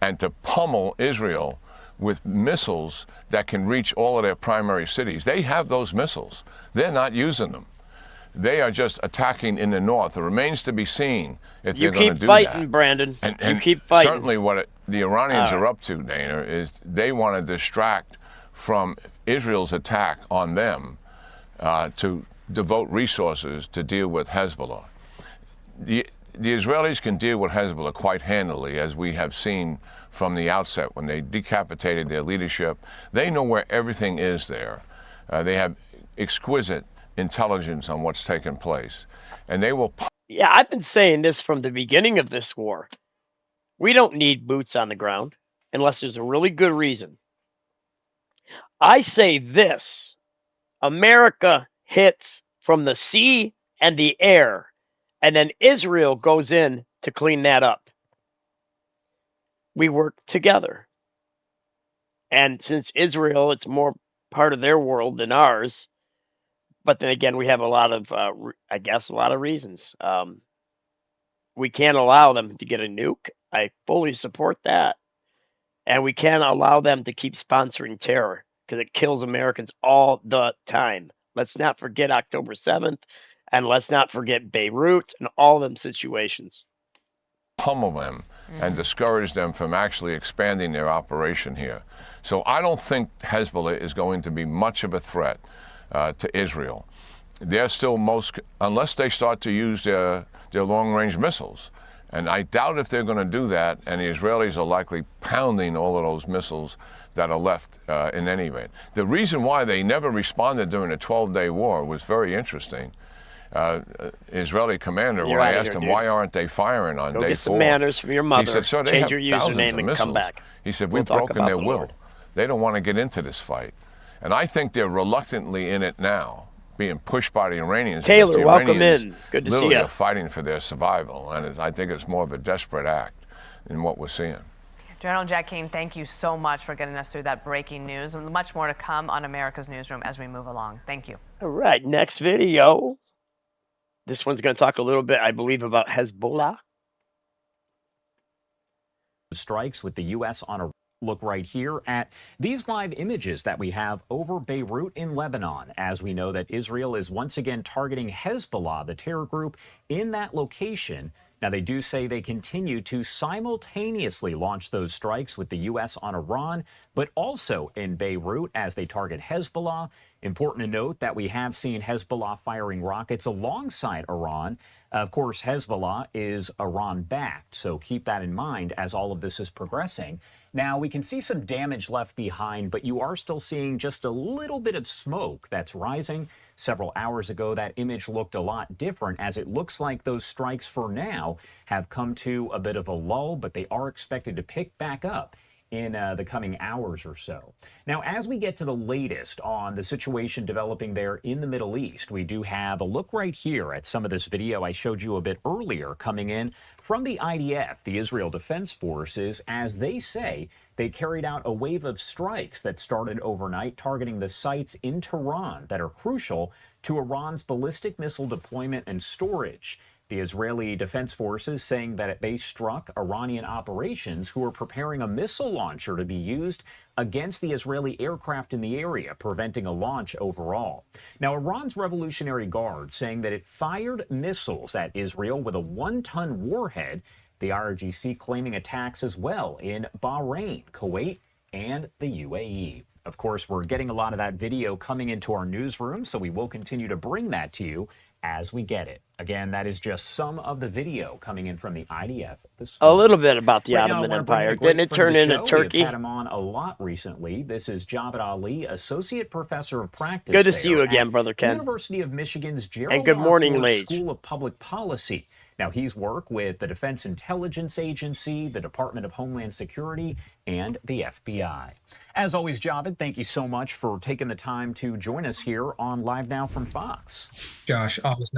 and to pummel Israel with missiles that can reach all of their primary cities. They have those missiles. They're not using them. They are just attacking in the north. It remains to be seen if they're going to do that. You keep fighting, Brandon. And you keep fighting. Certainly what the Iranians are up to, Dana, is they want to distract from Israel's attack on them to devote resources to deal with Hezbollah. The Israelis can deal with Hezbollah quite handily, as we have seen from the outset when they decapitated their leadership. They know where everything is there. They have exquisite intelligence on what's taken place. And they will... Yeah, I've been saying this from the beginning of this war. We don't need boots on the ground unless there's a really good reason. I say this: America hits from the sea and the air, and then Israel goes in to clean that up. We work together. And since Israel, it's more part of their world than ours, but then again, we have a lot of, I guess, a lot of reasons. We can't allow them to get a nuke. I fully support that. And we can't allow them to keep sponsoring terror, because it kills Americans all the time. Let's not forget October 7th, and let's not forget Beirut and all them situations. Pummel them and discourage them from actually expanding their operation here. So I don't think Hezbollah is going to be much of a threat to Israel. They're still unless they start to use their long-range missiles. And I doubt if they're going to do that, and the Israelis are likely pounding all of those missiles that are left in any event. The reason why they never responded during the 12-day war was very interesting. Israeli commander, when I asked him, why aren't they firing on day 4? Go get some manners from your mother. He said, sir, they change have your thousands username of and missiles. come back. He said, we've broken their will. They don't want to get into this fight. And I think they're reluctantly in it now, being pushed by the Iranians. Taylor, the welcome Iranians in. Good to see literally you. are fighting for their survival. And I think it's more of a desperate act in what we're seeing. General Jack Keane, thank you so much for getting us through that breaking news, and much more to come on America's Newsroom as we move along. Thank you. All right, next video. This one's going to talk a little bit, I believe, about Hezbollah. Strikes with the U.S. on a look right here at these live images that we have over Beirut in Lebanon, as we know that Israel is once again targeting Hezbollah, the terror group, in that location. Now, they do say they continue to simultaneously launch those strikes with the U.S. on Iran, but also in Beirut as they target Hezbollah. Important to note that we have seen Hezbollah firing rockets alongside Iran. Of course, Hezbollah is Iran-backed, so keep that in mind as all of this is progressing. Now, we can see some damage left behind, but you are still seeing just a little bit of smoke that's rising. Several hours ago, that image looked a lot different, as it looks like those strikes for now have come to a bit of a lull, but they are expected to pick back up in the coming hours or so. Now, as we get to the latest on the situation developing there in the Middle East, we do have a look right here at some of this video I showed you a bit earlier coming in from the IDF, the Israel Defense Forces, as they say they carried out a wave of strikes that started overnight targeting the sites in Tehran that are crucial to Iran's ballistic missile deployment and storage. The Israeli Defense Forces saying that they struck Iranian operations who were preparing a missile launcher to be used against the Israeli aircraft in the area, preventing a launch overall. Now, Iran's Revolutionary Guard saying that it fired missiles at Israel with a 1-ton warhead. The IRGC claiming attacks as well in Bahrain, Kuwait, and the UAE. Of course, we're getting a lot of that video coming into our newsroom, so we will continue to bring that to you as we get it. Again, that is just some of the video coming in from the IDF this morning. A little bit about the Right now, Ottoman I wanna bring in Empire. a great Didn't it friend turn of the into show. Turkey? We've had him on a lot recently. This is Javad Ali, Associate Professor of Practice. Good to see you there again, at Brother Ken. the University of Michigan's Gerald And good morning, Ford Lage. School of Public Policy. Now, he's worked with the Defense Intelligence Agency, the Department of Homeland Security, and the FBI. As always, Javed, thank you so much for taking the time to join us here on Live Now from Fox. Josh, always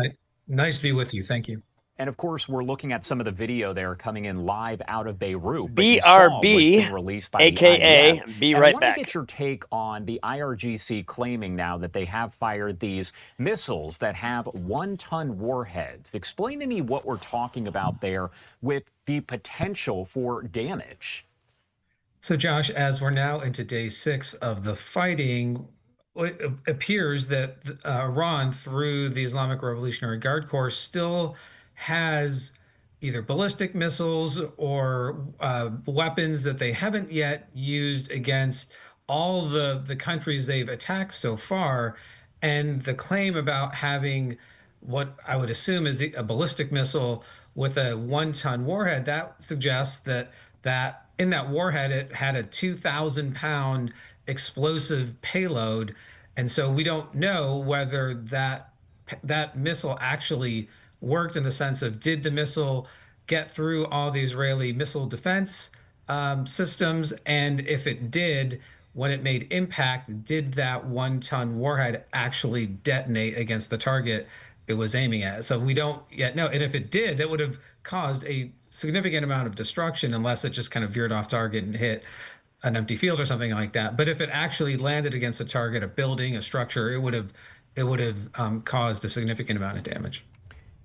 nice to be with you. Thank you. And of course, we're looking at some of the video there coming in live out of Beirut. But you saw what's BRB, been released by aka the IDF. be And right I want back. to get your take on the IRGC claiming now that they have fired these missiles that have 1-ton warheads. Explain to me what we're talking about there with the potential for damage. So, Josh, as we're now into day 6 of the fighting, it appears that Iran, through the Islamic Revolutionary Guard Corps, still has either ballistic missiles or weapons that they haven't yet used against all the countries they've attacked so far. And the claim about having what I would assume is a ballistic missile with a 1-ton warhead, that suggests that in that warhead, it had a 2,000-pound explosive payload. And so we don't know whether that missile actually worked, in the sense of, did the missile get through all the Israeli missile defense systems? And if it did, when it made impact, did that 1-ton warhead actually detonate against the target it was aiming at? So we don't yet know. And if it did, that would have caused a significant amount of destruction, unless it just kind of veered off target and hit an empty field or something like that. But if it actually landed against a target, a building, a structure, it would have caused a significant amount of damage.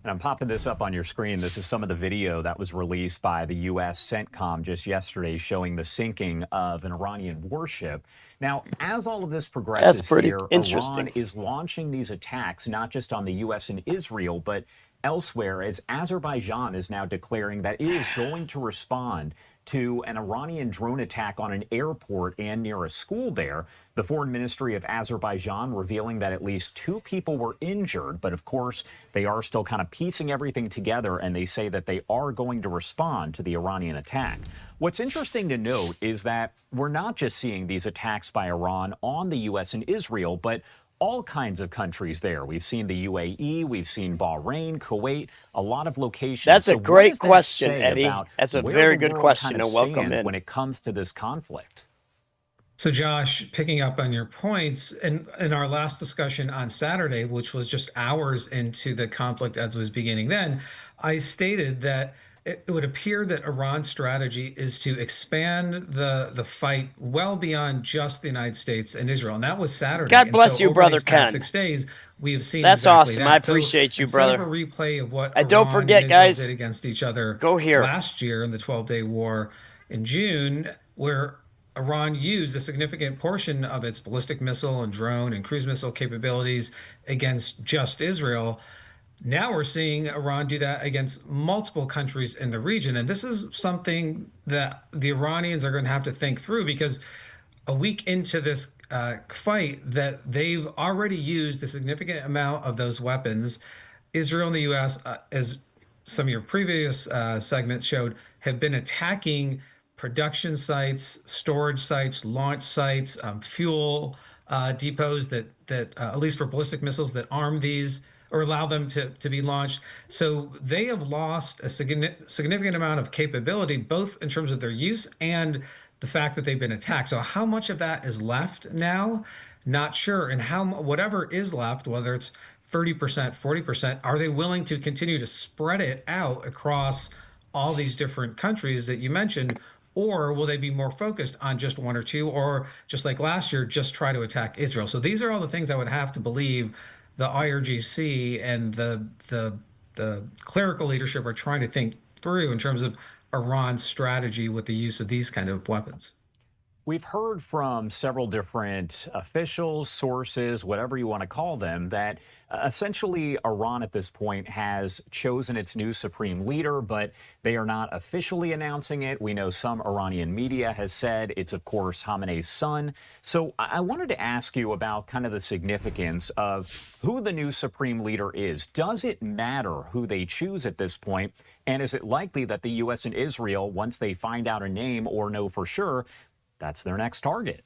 And I'm popping this up on your screen. This is some of the video that was released by the U.S. CENTCOM just yesterday, showing the sinking of an Iranian warship. Now, as all of this progresses here, Iran is launching these attacks not just on the U.S. and Israel, but elsewhere, as Azerbaijan is now declaring that it is going to respond to an Iranian drone attack on an airport and near a school there. The Foreign Ministry of Azerbaijan revealing that at least 2 people were injured, but of course, they are still kind of piecing everything together, and they say that they are going to respond to the Iranian attack. What's interesting to note is that we're not just seeing these attacks by Iran on the U.S. and Israel, but all kinds of countries there. We've seen the UAE, we've seen Bahrain, Kuwait, a lot of locations. That's a So great what does that question, say Eddie. about That's a where very the good world question, kind of and welcome stands in. when it comes to this conflict? So, Josh, picking up on your points, in our last discussion on Saturday, which was just hours into the conflict as it was beginning then, I stated that it would appear that Iran's strategy is to expand the fight well beyond just the United States and Israel. And that was Saturday. God bless and so you, over Brother these past Ken. 6 days, we have seen That's exactly awesome. that. I appreciate you, instead brother. of a replay of what And don't Iran forget, and Israel guys, did against each other go here. last year in the 12-day war in June, where Iran used a significant portion of its ballistic missile and drone and cruise missile capabilities against just Israel. Now we're seeing Iran do that against multiple countries in the region. And this is something that the Iranians are going to have to think through, because a week into this fight, that they've already used a significant amount of those weapons. Israel and the U.S., as some of your previous segments showed, have been attacking production sites, storage sites, launch sites, fuel depots that at least for ballistic missiles, that arm these or allow them to be launched. So they have lost a significant amount of capability, both in terms of their use and the fact that they've been attacked. So how much of that is left now? Not sure. And whatever is left, whether it's 30%, 40%, are they willing to continue to spread it out across all these different countries that you mentioned? Or will they be more focused on just 1 or 2, or just like last year, just try to attack Israel? So these are all the things I would have to believe the IRGC and the clerical leadership are trying to think through in terms of Iran's strategy with the use of these kind of weapons. We've heard from several different officials, sources, whatever you want to call them, that essentially Iran at this point has chosen its new supreme leader, but they are not officially announcing it. We know some Iranian media has said it's, of course, Khamenei's son. So I wanted to ask you about kind of the significance of who the new supreme leader is. Does it matter who they choose at this point? And is it likely that the U.S. and Israel, once they find out a name or know for sure, that's their next target?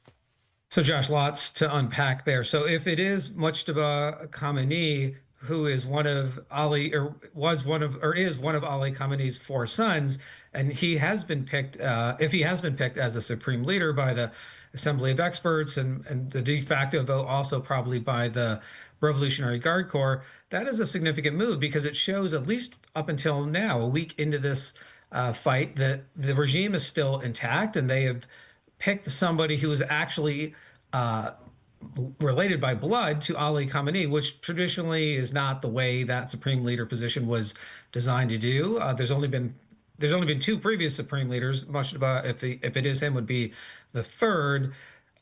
So, Josh, lots to unpack there. So, if it is Mujtaba Khamenei, who is one of Ali, or was one of, or is one of Ali Khamenei's four sons, and he has been picked, if he has been picked as a supreme leader by the Assembly of Experts and the de facto vote also probably by the Revolutionary Guard Corps, that is a significant move because it shows, at least up until now, a week into this fight, that the regime is still intact, and they have picked somebody who is actually related by blood to Ali Khamenei, which traditionally is not the way that supreme leader position was designed to do. There's only been two previous supreme leaders. Mujtaba, if it is him, would be the third.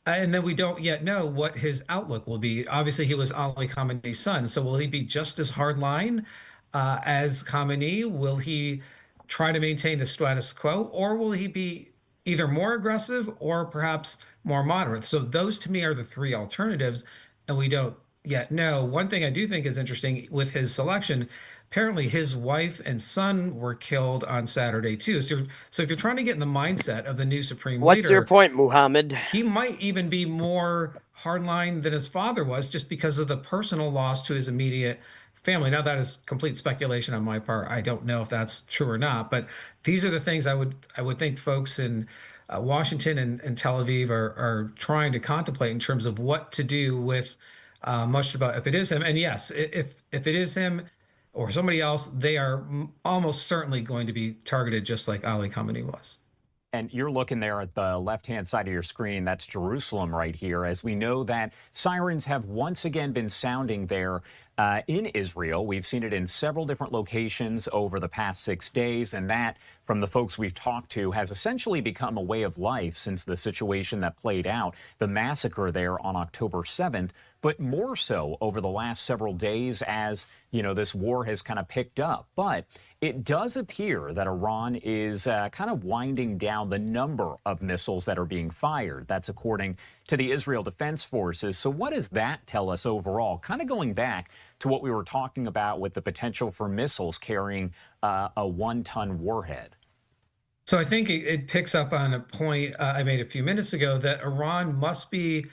And then we don't yet know what his outlook will be. Obviously, he was Ali Khamenei's son. So will he be just as hardline as Khamenei? Will he try to maintain the status quo, or will he be either more aggressive or perhaps more moderate? So those to me are the three alternatives, and we don't yet know. One thing I do think is interesting with his selection, apparently his wife and son were killed on Saturday too. So if you're trying to get in the mindset of the new supreme leader, what's your point, Muhammad? He might even be more hardline than his father was, just because of the personal loss to his immediate family. Now, that is complete speculation on my part. I don't know if that's true or not, but these are the things I would think folks in Washington and Tel Aviv are trying to contemplate in terms of what to do with Mujtaba if it is him. And yes, if it is him or somebody else, they are almost certainly going to be targeted just like Ali Khamenei was. And you're looking there at the left-hand side of your screen. That's Jerusalem right here, as we know that sirens have once again been sounding there in Israel. We've seen it in several different locations over the past 6 days, and that, from the folks we've talked to, has essentially become a way of life since the situation that played out, the massacre there on October 7th, but more so over the last several days as, you know, this war has kind of picked up. But it does appear that Iran is kind of winding down the number of missiles that are being fired. That's according to the Israel Defense Forces. So what does that tell us overall? Kind of going back to what we were talking about with the potential for missiles carrying a 1-ton warhead. So I think it picks up on a point I made a few minutes ago, that Iran must be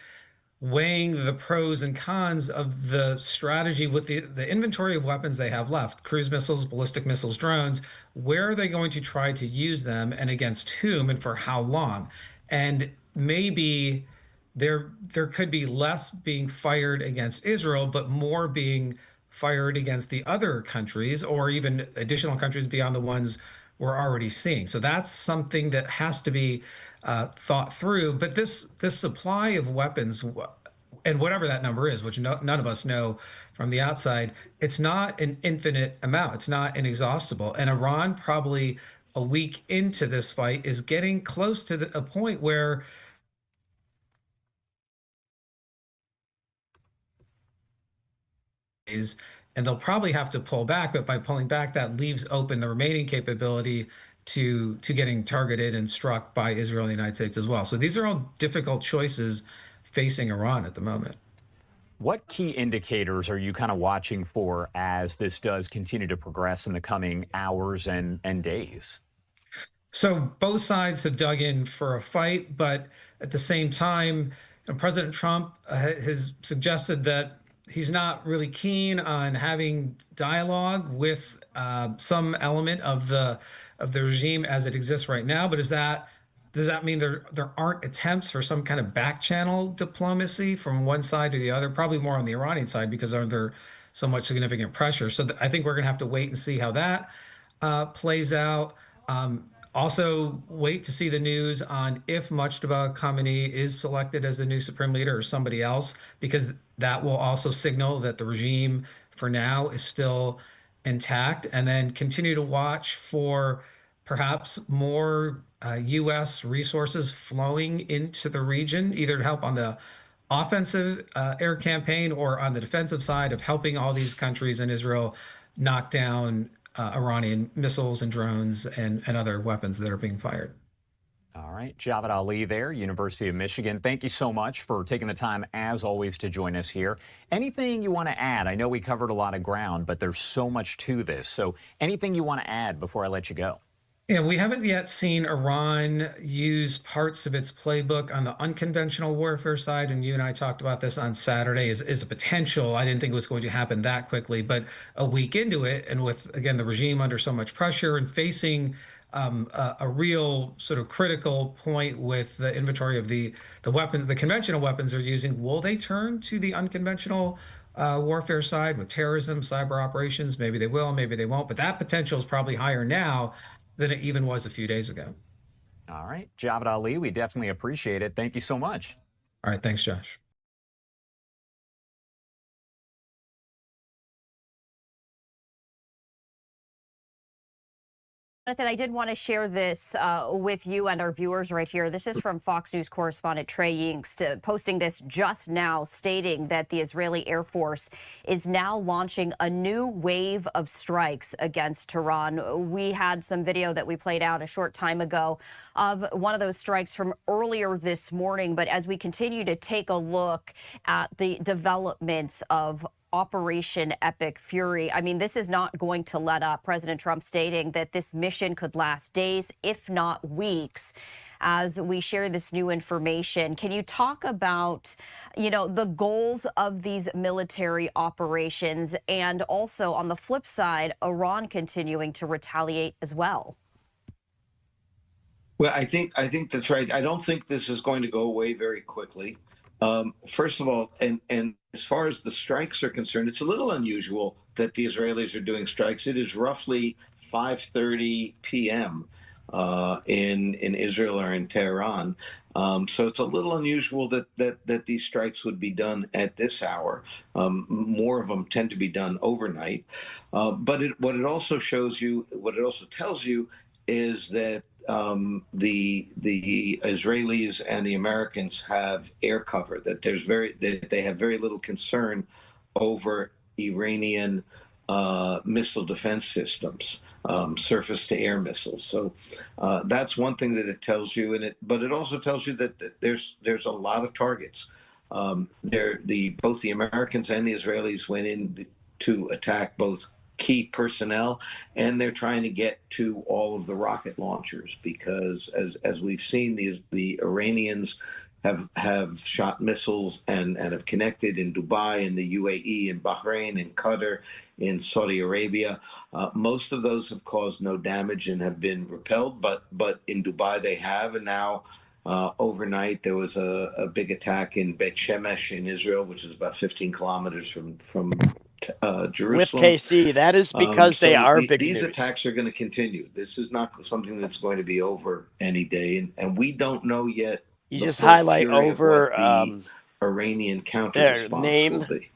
weighing the pros and cons of the strategy with the inventory of weapons they have left: cruise missiles, ballistic missiles, drones. Where are they going to try to use them, and against whom, and for how long? And maybe there could be less being fired against Israel, but more being fired against the other countries, or even additional countries beyond the ones we're already seeing. So that's something that has to be thought through. But this supply of weapons, and whatever that number is, which none of us know from the outside, it's not an infinite amount. It's not inexhaustible. And Iran, probably a week into this fight, is getting close to a point where and they'll probably have to pull back, but by pulling back, that leaves open the remaining capability to getting targeted and struck by Israel and the United States as well. So these are all difficult choices facing Iran at the moment. What key indicators are you kind of watching for as this does continue to progress in the coming hours and days? So both sides have dug in for a fight, but at the same time, President Trump has suggested that he's not really keen on having dialogue with some element of the regime as it exists right now. But does that mean there aren't attempts for some kind of back channel diplomacy from one side to the other? Probably more on the Iranian side, because there's so much significant pressure. So I think we're going to have to wait and see how that plays out. Also, wait to see the news on if Mujtaba Khamenei is selected as the new supreme leader or somebody else, because that will also signal that the regime for now is still intact. And then continue to watch for perhaps more U.S. resources flowing into the region, either to help on the offensive air campaign or on the defensive side of helping all these countries and Israel knock down Iranian missiles and drones and other weapons that are being fired. All right, Javed Ali there, University of Michigan. Thank you so much for taking the time, as always, to join us here. Anything you want to add? I know we covered a lot of ground, but there's so much to this. So anything you want to add before I let you go? Yeah, we haven't yet seen Iran use parts of its playbook on the unconventional warfare side, and you and I talked about this on Saturday is a potential. I didn't think it was going to happen that quickly, but a week into it, and with, again, the regime under so much pressure and facing a real sort of critical point with the inventory of the weapons, the conventional weapons they're using, will they turn to the unconventional warfare side with terrorism, cyber operations? Maybe they will, maybe they won't, but that potential is probably higher now than it even was a few days ago. All right, Javed Ali, we definitely appreciate it. Thank you so much. All right, thanks, Josh. Jonathan, I did want to share this with you and our viewers right here. This is from Fox News correspondent Trey Yingst, posting this just now, stating that the Israeli Air Force is now launching a new wave of strikes against Tehran. We had some video that we played out a short time ago of one of those strikes from earlier this morning. But as we continue to take a look at the developments of Operation Epic Fury, I mean, this is not going to let up. President Trump stating that this mission could last days, if not weeks, as we share this new information. Can you talk about, the goals of these military operations, and also on the flip side, Iran continuing to retaliate as well? Well, I think that's right. I don't think this is going to go away very quickly. First of all, and as far as the strikes are concerned, it's a little unusual that the Israelis are doing strikes. It is roughly 5:30 p.m. In Israel or in Tehran, so it's a little unusual that these strikes would be done at this hour. More of them tend to be done overnight. But what it also tells you is that the Israelis and the Americans have air cover, that they have very little concern over Iranian missile defense systems, surface to air missiles. So that's one thing that it tells you, but it also tells you that there's a lot of targets. Both the Americans and the Israelis went in to attack both key personnel, and they're trying to get to all of the rocket launchers, because as we've seen, the Iranians have shot missiles and have connected in Dubai, in the UAE, in Bahrain, in Qatar, in Saudi Arabia. Most of those have caused no damage and have been repelled, but in Dubai they have. And now overnight there was a big attack in Beit Shemesh in Israel, which is about 15 kilometers from Jerusalem. With KC, that is because they are big These news. attacks are going to continue. This is not something that's going to be over any day, and we don't know yet. You just highlight over the Iranian counter response will be.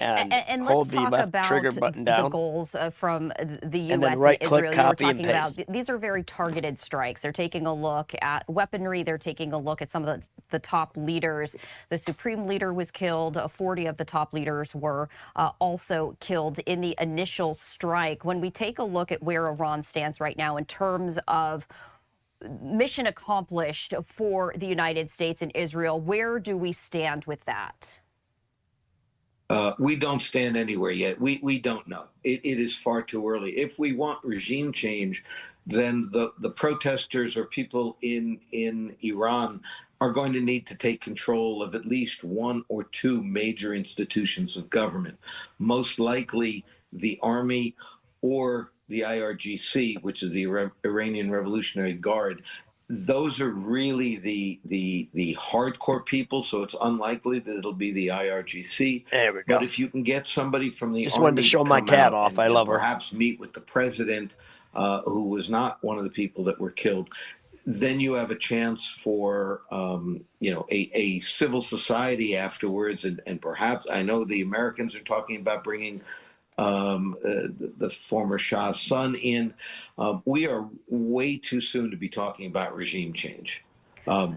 And let's talk about the goals from the U.S. and Israel. You were talking about these are very targeted strikes. They're taking a look at weaponry. They're taking a look at some of the top leaders. The supreme leader was killed. 40 of the top leaders were also killed in the initial strike. When we take a look at where Iran stands right now in terms of mission accomplished for the United States and Israel, where do we stand with that? We don't stand anywhere yet. We don't know. It is far too early. If we want regime change, then the protesters or people in Iran are going to need to take control of at least one or two major institutions of government, most likely the army or the IRGC, which is the Iranian Revolutionary Guard. Those are really the hardcore people, so it's unlikely that it'll be the IRGC. There we go. But if you can get somebody from the just army wanted to show my cat off. I love her. Perhaps meet with the president who was not one of the people that were killed, then you have a chance for a civil society afterwards, and perhaps I know the Americans are talking about bringing the former Shah's son in. We are way too soon to be talking about regime change.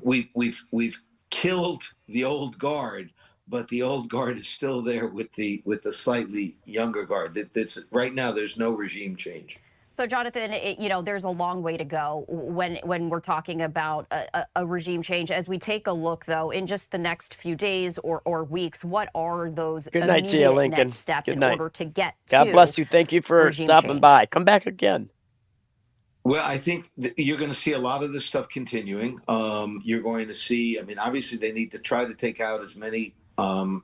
We've killed the old guard, but the old guard is still there with the slightly younger guard. It's right now. There's no regime change. So, Jonathan, there's a long way to go when we're talking about a regime change. As we take a look, though, in just the next few days or weeks, what are those Good night to you, immediate Lincoln. next steps Good in night. order to get God to bless you. Thank you for regime stopping change? by. Come back again. Well, I think you're going to see a lot of this stuff continuing. You're going to see, I mean, obviously they need to try to take out as many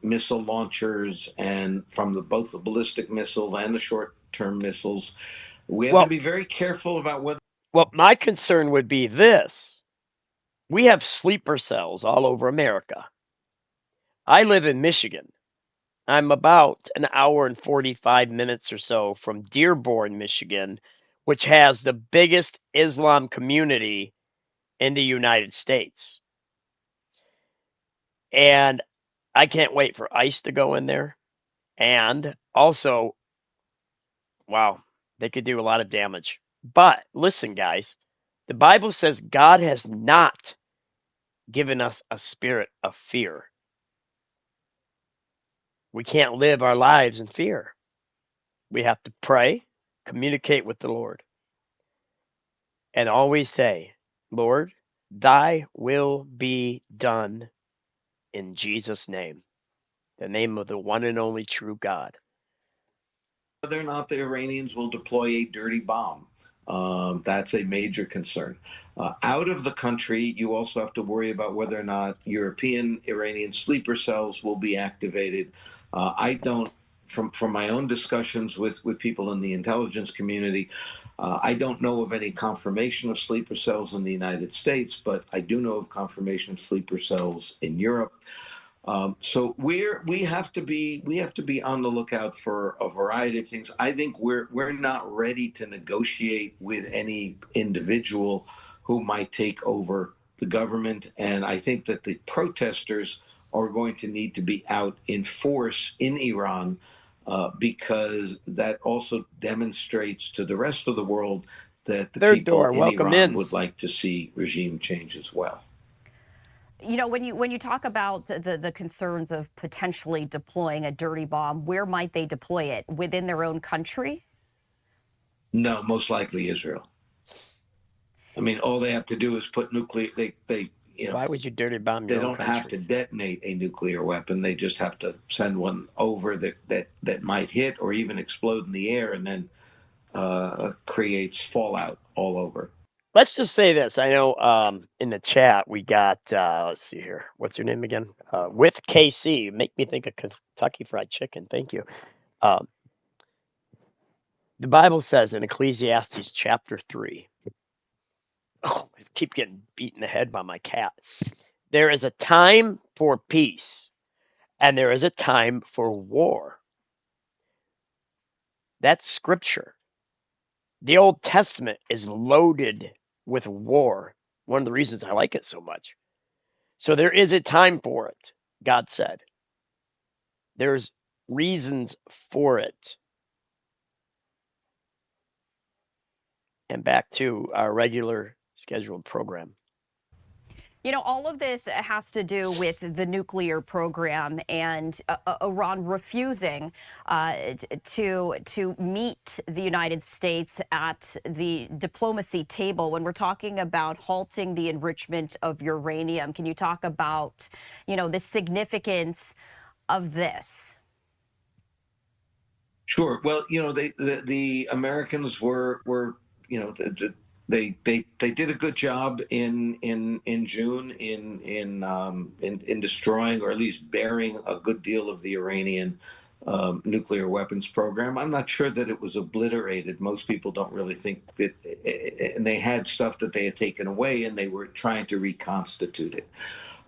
missile launchers and from both the ballistic missile and the short-term missiles. We have to be very careful about whether. Well, my concern would be this. We have sleeper cells all over America. I live in Michigan. I'm about an hour and 45 minutes or so from Dearborn, Michigan, which has the biggest Islam community in the United States. And I can't wait for ICE to go in there. And also, wow, they could do a lot of damage. But listen, guys, the Bible says God has not given us a spirit of fear. We can't live our lives in fear. We have to pray, communicate with the Lord, and always say, Lord, thy will be done in Jesus' name, the name of the one and only true God. Whether or not the Iranians will deploy a dirty bomb. That's a major concern. Out of the country, you also have to worry about whether or not European Iranian sleeper cells will be activated. I don't, from my own discussions with people in the intelligence community, I don't know of any confirmation of sleeper cells in the United States, but I do know of confirmation of sleeper cells in Europe. So we have to be on the lookout for a variety of things. I think we're not ready to negotiate with any individual who might take over the government, and I think that the protesters are going to need to be out in force in Iran because that also demonstrates to the rest of the world that the Third people door, in welcome Iran in. would like to see regime change as well. When you talk about the concerns of potentially deploying a dirty bomb, where might they deploy it? Within their own country? No, most likely Israel. I mean, all they have to do is put nuclear. Why would you dirty bomb They your own don't have country? to detonate a nuclear weapon. They just have to send one over that might hit or even explode in the air, and then creates fallout all over. Let's just say this. I know in the chat we got, let's see here. What's your name again? With KC. Make me think of Kentucky Fried Chicken. Thank you. The Bible says in Ecclesiastes chapter 3. Oh, I keep getting beaten in the head by my cat. There is a time for peace and there is a time for war. That's scripture. The Old Testament is loaded with war. One of the reasons I like it so much. So there is a time for it, God said. There's reasons for it. And back to our regular scheduled program. All of this has to do with the nuclear program and Iran refusing to meet the United States at the diplomacy table when we're talking about halting the enrichment of uranium. Can you talk about, the significance of this? Sure. Well, the Americans were they did a good job in June in destroying or at least bearing a good deal of the Iranian nuclear weapons program. I'm not sure that it was obliterated. Most people don't really think that, and they had stuff that they had taken away, and they were trying to reconstitute it.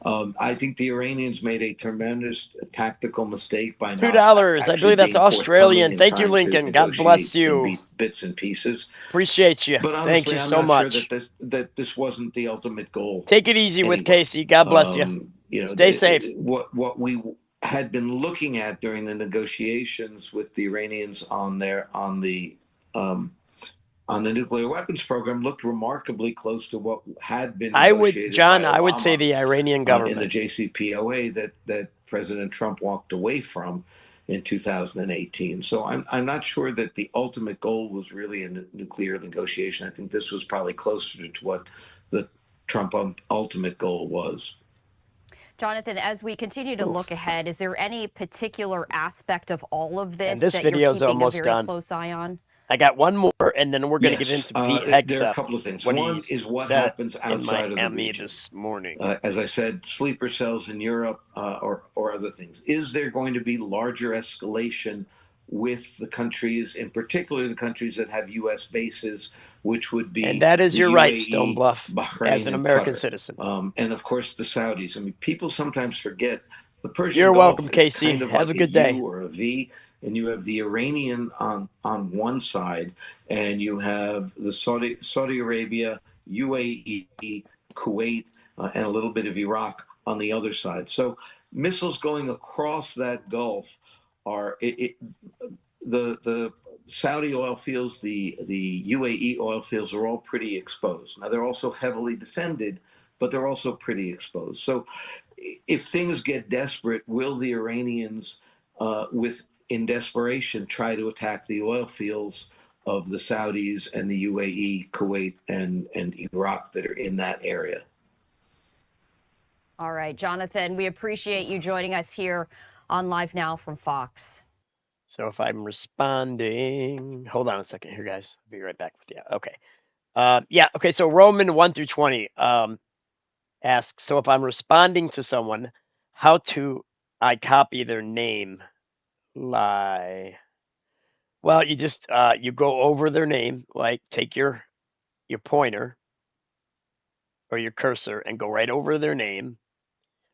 I think the Iranians made a tremendous tactical mistake by not $2. I believe that's being Australian. forthcoming and Thank you, trying to Lincoln. God bless negotiate in you. bits and pieces. Appreciate you. But Thank honestly, you I'm so not much. sure that this wasn't the ultimate goal. Take it easy with anyway. Casey. God bless you. You know, Stay safe. What we had been looking at during the negotiations with the Iranians on the nuclear weapons program looked remarkably close to what had been negotiated by Obama, I would say the Iranian government in the JCPOA that President Trump walked away from in 2018. So I'm not sure that the ultimate goal was really a nuclear negotiation. I think this was probably closer to what the Trump ultimate goal was. Jonathan, as we continue to look ahead, is there any particular aspect of all of this, this that you're video's keeping almost a very done. close eye on? I got one more, and then we're going to get into Pete Hegseth. There are a couple of things. One is what happens outside of the region. This morning. As I said, sleeper cells in Europe or other things. Is there going to be larger escalation with the countries, in particular the countries that have U.S. bases, which would be and that is the your UAE, right, Stone Bluff, Bahrain, as an and American Qatar. citizen. And of course the Saudis. I mean, people sometimes forget the Persian You're Gulf welcome, is Casey. kind of Have like a good day. U or a V, and you have the Iranian on one side, and you have the Saudi Arabia, UAE, Kuwait, and a little bit of Iraq on the other side. So missiles going across that Gulf are the Saudi oil fields, the UAE oil fields are all pretty exposed. Now they're also heavily defended, but they're also pretty exposed. So if things get desperate, will the Iranians, in desperation, try to attack the oil fields of the Saudis and the UAE, Kuwait, and Iraq that are in that area? All right, Jonathan, we appreciate you joining us here on Live Now from Fox. So if I'm responding, hold on a second here, guys. I'll be right back with you. Okay. Okay. So Roman 1-20 asks, so if I'm responding to someone, how do I copy their name? Lie. Well, you just you go over their name, like take your pointer or your cursor and go right over their name,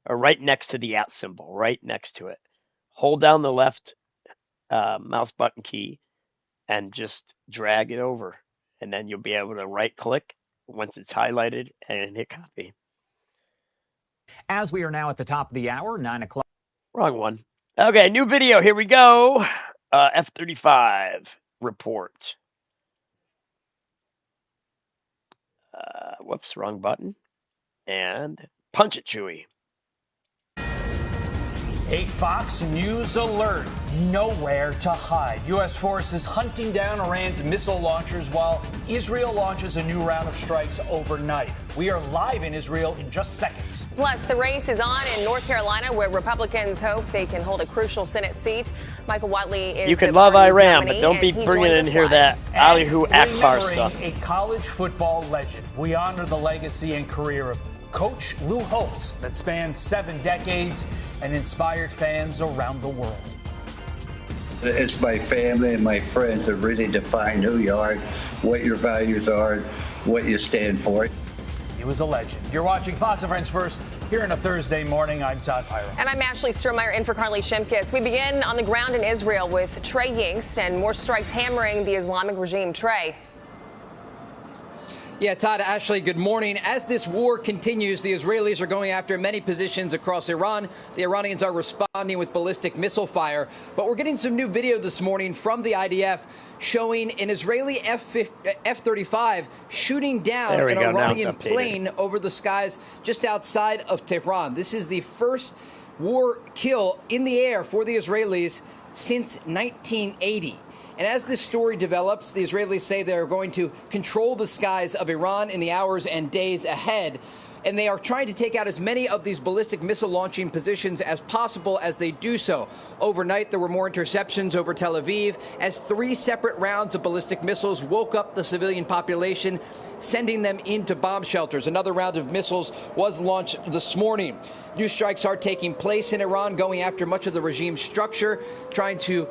or right next to the @ symbol, right next to it. Hold down the left mouse button key and just drag it over, and then you'll be able to right click once it's highlighted and hit copy. As we are now at the top of the hour, 9 o'clock. Wrong one. Okay, new video. Here we go. F-35 report. Whoops, wrong button. And punch it, Chewie. A Fox News alert. Nowhere to hide. U.S. forces hunting down Iran's missile launchers while Israel launches a new round of strikes overnight. We are live in Israel in just seconds. Plus, the race is on in North Carolina, where Republicans hope they can hold a crucial Senate seat. Michael Watley is You can love Iran, but don't be nominee, bringing in here that Alihu Akbar stuff. A college football legend. We honor the legacy and career of Coach Lou Holtz that spans 7 decades and inspired fans around the world. It's my family and my friends that really define who you are, what your values are, what you stand for. He was a legend. You're watching Fox and Friends First here on a Thursday morning. I'm Todd Pyro. And I'm Ashley Strohmeyer in for Carly Shimkus. We begin on the ground in Israel with Trey Yingst and more strikes hammering the Islamic regime. Trey. Yeah, Todd, Ashley, good morning. As this war continues, the Israelis are going after many positions across Iran. The Iranians are responding with ballistic missile fire. But we're getting some new video this morning from the IDF showing an Israeli F-35 shooting down an Iranian plane over the skies just outside of Tehran. This is the first war kill in the air for the Israelis since 1980. And as this story develops, the Israelis say they're going to control the skies of Iran in the hours and days ahead. and they are trying to take out as many of these ballistic missile launching positions as possible as they do so. Overnight, there were more interceptions over Tel Aviv as 3 separate rounds of ballistic missiles woke up the civilian population, sending them into bomb shelters. Another round of missiles was launched this morning. New strikes are taking place in Iran, going after much of the regime's structure, trying to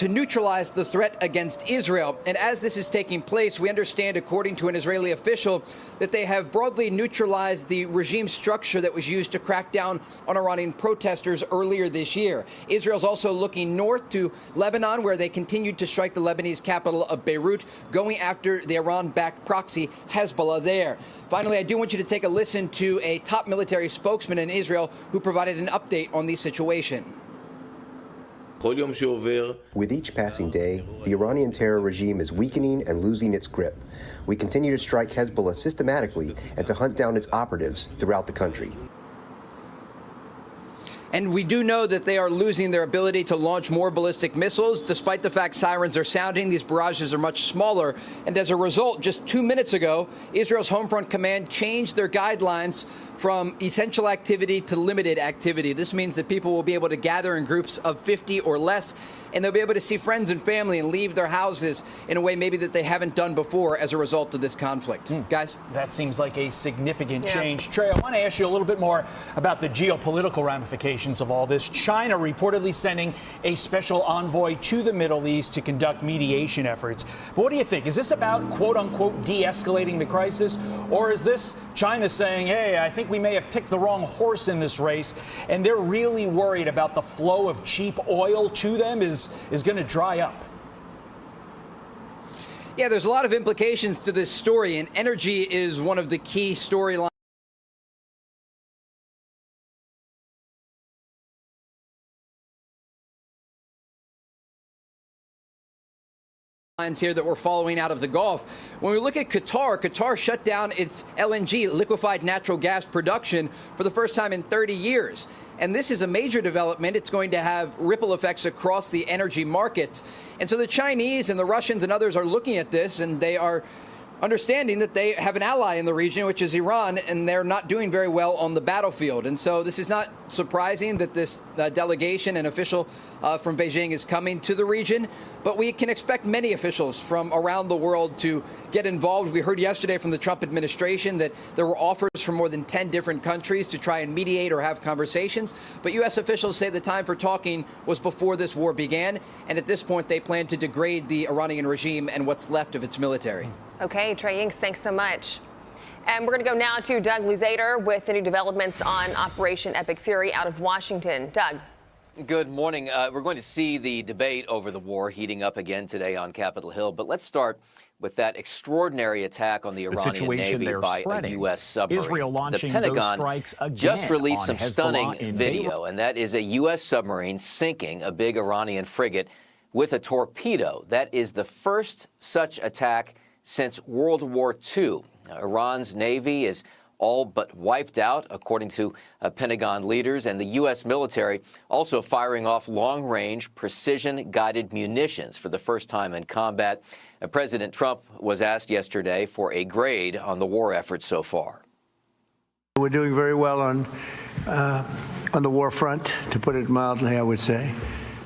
neutralize the threat against Israel. And as this is taking place, we understand, according to an Israeli official, that they have broadly neutralized the regime structure that was used to crack down on Iranian protesters earlier this year. Israel's also looking north to Lebanon, where they continued to strike the Lebanese capital of Beirut, going after the Iran-backed proxy Hezbollah there. Finally, I do want you to take a listen to a top military spokesman in Israel who provided an update on the situation. With each passing day, the Iranian terror regime is weakening and losing its grip. We continue to strike Hezbollah systematically and to hunt down its operatives throughout the country. And we do know that they are losing their ability to launch more ballistic missiles. Despite the fact sirens are sounding, these barrages are much smaller. And as a result, just 2 minutes ago, Israel's Homefront Command changed their guidelines from essential activity to limited activity. This means that people will be able to gather in groups of 50 or less, and they'll be able to see friends and family and leave their houses in a way maybe that they haven't done before as a result of this conflict. Guys? That seems like a significant change. Trey, I want to ask you a little bit more about the geopolitical ramifications of all this. China reportedly sending a special envoy to the Middle East to conduct mediation efforts. But what do you think? Is this about, quote unquote, de-escalating the crisis? Or is this China saying, hey, I think we may have picked the wrong horse in this race, and they're really worried about the flow of cheap oil to them is going to dry up? Yeah, there's a lot of implications to this story, and energy is one of the key storylines here that we're following out of the Gulf. When we look at Qatar shut down its LNG, liquefied natural gas production, for the first time in 30 years. And this is a major development. It's going to have ripple effects across the energy markets. And so the Chinese and the Russians and others are looking at this, and they are understanding that they have an ally in the region, which is Iran, and they're not doing very well on the battlefield. And so this is not surprising that this delegation and official from Beijing is coming to the region, but we can expect many officials from around the world to get involved. We heard yesterday from the Trump administration that there were offers from more than 10 different countries to try and mediate or have conversations, but U.S. officials say the time for talking was before this war began, and at this point they plan to degrade the Iranian regime and what's left of its military. Okay, Trey Inks, thanks so much. And we're going to go now to Doug Luzader with the new developments on Operation Epic Fury out of Washington. Doug. Good morning. We're going to see the debate over the war heating up again today on Capitol Hill. But let's start with that extraordinary attack on the Iranian Navy by a U.S. submarine. Israel launching the Pentagon those strikes again just released some on stunning Hezbollah in video, Beirut. and that is a U.S. submarine sinking a big Iranian frigate with a torpedo. That is the first such attack since World War II. Iran's Navy is all but wiped out, according to Pentagon leaders, and the U.S. military also firing off long-range, precision-guided munitions for the first time in combat. President Trump was asked yesterday for a grade on the war effort so far. We're doing very well on the war front, to put it mildly, I would say.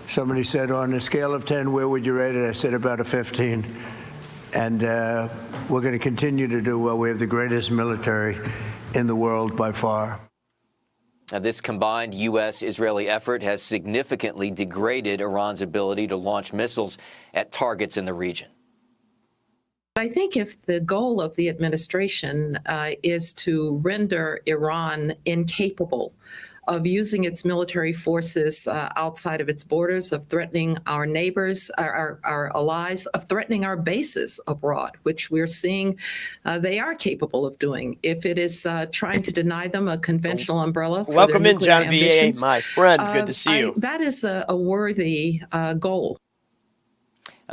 Somebody said, on a scale of 10, where would you rate it? I said about a 15. And we're going to continue to do well. We have the greatest military in the world by far. Now, this combined U.S.-Israeli effort has significantly degraded Iran's ability to launch missiles at targets in the region. I think if the goal of the administration is to render Iran incapable of using its military forces outside of its borders, of threatening our neighbors, our allies, of threatening our bases abroad, which we're seeing they are capable of doing. If it is trying to deny them a conventional umbrella for Welcome their in, nuclear John V.A., ambitions, my friend. Good to see you. That is a worthy goal.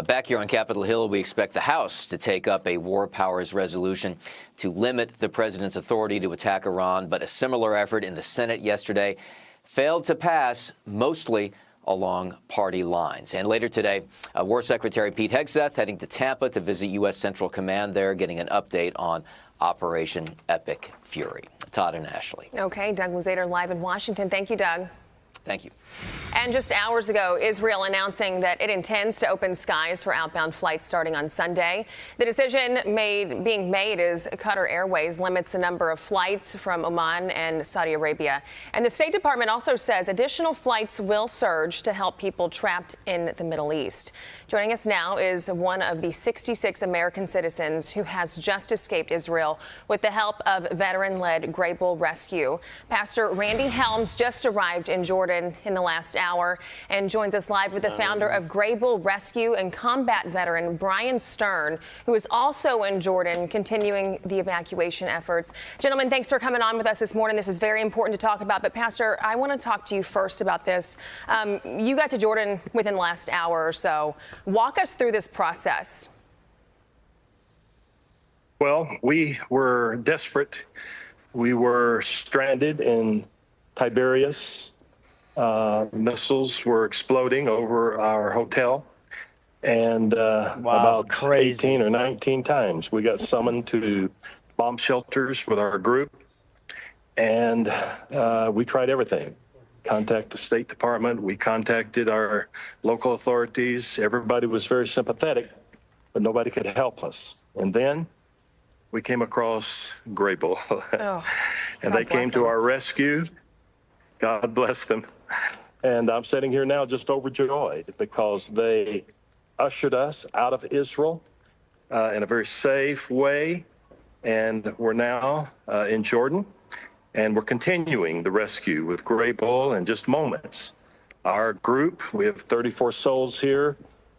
Back here on Capitol Hill, we expect the House to take up a war powers resolution to limit the president's authority to attack Iran, but a similar effort in the Senate yesterday failed to pass, mostly along party lines. And later today, War Secretary Pete Hegseth heading to Tampa to visit U.S. Central Command there, getting an update on Operation Epic Fury. Todd and Ashley. Okay, Doug Luzader live in Washington. Thank you, Doug. Thank you. And just hours ago, Israel announcing that it intends to open skies for outbound flights starting on Sunday. The decision being made as Qatar Airways limits the number of flights from Oman and Saudi Arabia. And the State Department also says additional flights will surge to help people trapped in the Middle East. Joining us now is one of the 66 American citizens who has just escaped Israel with the help of veteran-led Grable Rescue. Pastor Randy Helms just arrived in Jordan in the last hour and joins us live with the founder of Grable Rescue and combat veteran Brian Stern, who is also in Jordan continuing the evacuation efforts. Gentlemen, thanks for coming on with us this morning. This is very important to talk about. But Pastor, I want to talk to you first about this. You got to Jordan within the last hour or so. Walk us through this process. Well, we were desperate. We were stranded in Tiberias. Missiles were exploding over our hotel, and about 18 or 19 times we got summoned to bomb shelters with our group, and we tried everything. Contact the State Department. We contacted our local authorities. Everybody was very sympathetic, but nobody could help us. And then we came across Grable, and they came to our rescue. God bless them. And I'm sitting here now just overjoyed because they ushered us out of Israel in a very safe way. And we're now in Jordan, and we're continuing the rescue with Grable in just moments. Our group, we have 34 souls here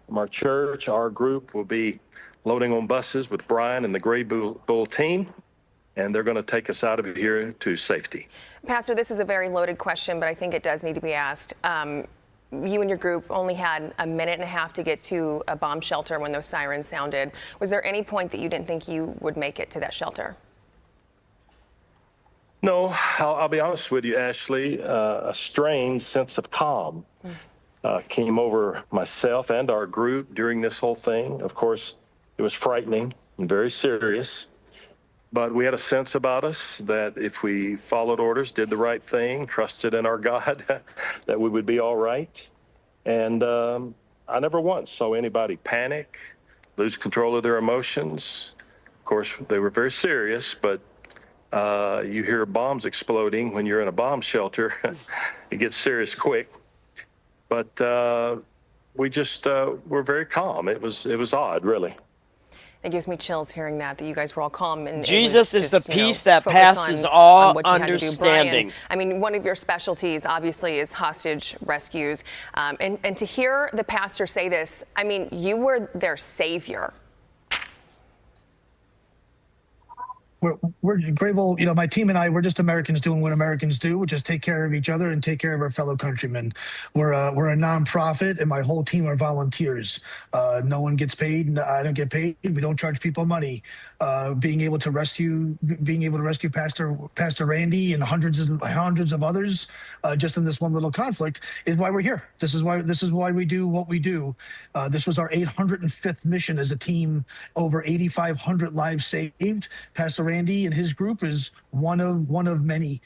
from our church. Our group will be loading on buses with Brian and the Grable team, and they're going to take us out of here to safety. Pastor, this is a very loaded question, but I think it does need to be asked. You and your group only had a minute and a half to get to a bomb shelter when those sirens sounded. Was there any point that you didn't think you would make it to that shelter? No, I'll be honest with you, Ashley. A strange sense of calm came over myself and our group during this whole thing. Of course, it was frightening and very serious. But we had a sense about us that if we followed orders, did the right thing, trusted in our God, that we would be all right. And I never once saw anybody panic, lose control of their emotions. Of course, they were very serious, but you hear bombs exploding when you're in a bomb shelter. It gets serious quick. But we just were very calm. It was odd, really. It gives me chills hearing that you guys were all calm. And Jesus is just, the peace you know, that passes all understanding. Brian, I mean, one of your specialties, obviously, is hostage rescues. And to hear the pastor say this, I mean, you were their savior. We're Grable, you know, my team and I, we're just Americans doing what Americans do, which is take care of each other and take care of our fellow countrymen. We're a nonprofit, and my whole team are volunteers. No one gets paid. I don't get paid. We don't charge people money. Being able to rescue Pastor Randy and hundreds of others, just in this one little conflict, is why we're here. This is why we do what we do. This was our 805th mission as a team. Over 8,500 lives saved. Pastor Randy and his group is one of many,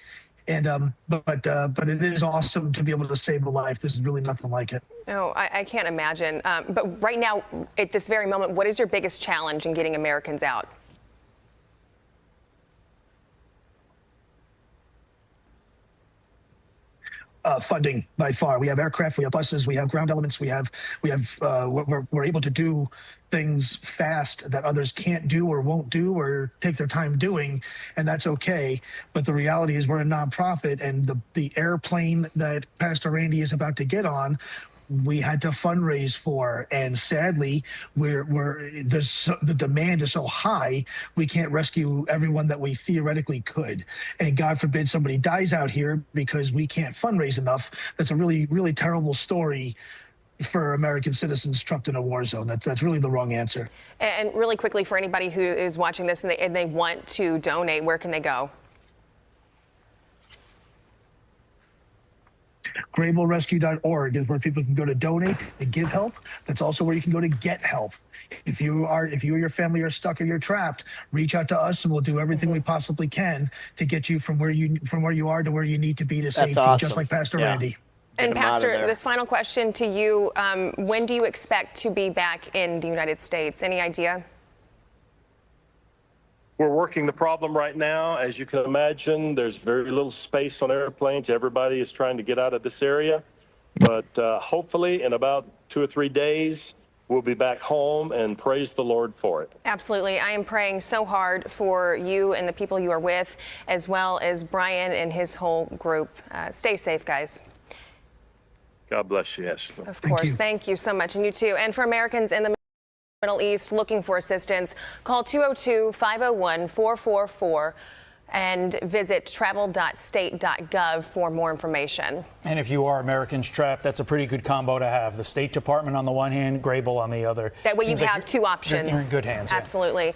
and but it is awesome to be able to save a life. This is really nothing like it. Oh, I can't imagine. But right now, at this very moment, what is your biggest challenge in getting Americans out? Funding by far. We have aircraft, we have buses, we have ground elements, we're able to do things fast that others can't do or won't do or take their time doing, and that's okay. But the reality is we're a nonprofit, and the airplane that Pastor Randy is about to get on, we had to fundraise for, and sadly, the demand is so high, we can't rescue everyone that we theoretically could. And God forbid somebody dies out here because we can't fundraise enough. That's a really, really terrible story for American citizens trapped in a war zone. That's really the wrong answer. And really quickly, for anybody who is watching this and they want to donate, where can they go? GrableRescue.org is where people can go to donate, to give help. That's also where you can go to get help. If you or your family are stuck or you're trapped, reach out to us and we'll do everything we possibly can to get you from where you are to where you need to be to safety, awesome. just like Pastor Yeah. Randy. And Pastor, this final question to you, when do you expect to be back in the United States? Any idea? We're working the problem right now. As you can imagine, there's very little space on airplanes. Everybody is trying to get out of this area. But hopefully in about 2 or 3 days, we'll be back home, and praise the Lord for it. Absolutely. I am praying so hard for you and the people you are with, as well as Brian and his whole group. Stay safe, guys. God bless you, Esther. Of course. Thank you so much. And you too. And for Americans in the Middle East looking for assistance, call 202-501-444 and visit travel.state.gov for more information. And if you are Americans trapped, that's a pretty good combo to have. The State Department on the one hand, Grable on the other. That way Seems you like have two options. You're in good hands. Yeah. Absolutely.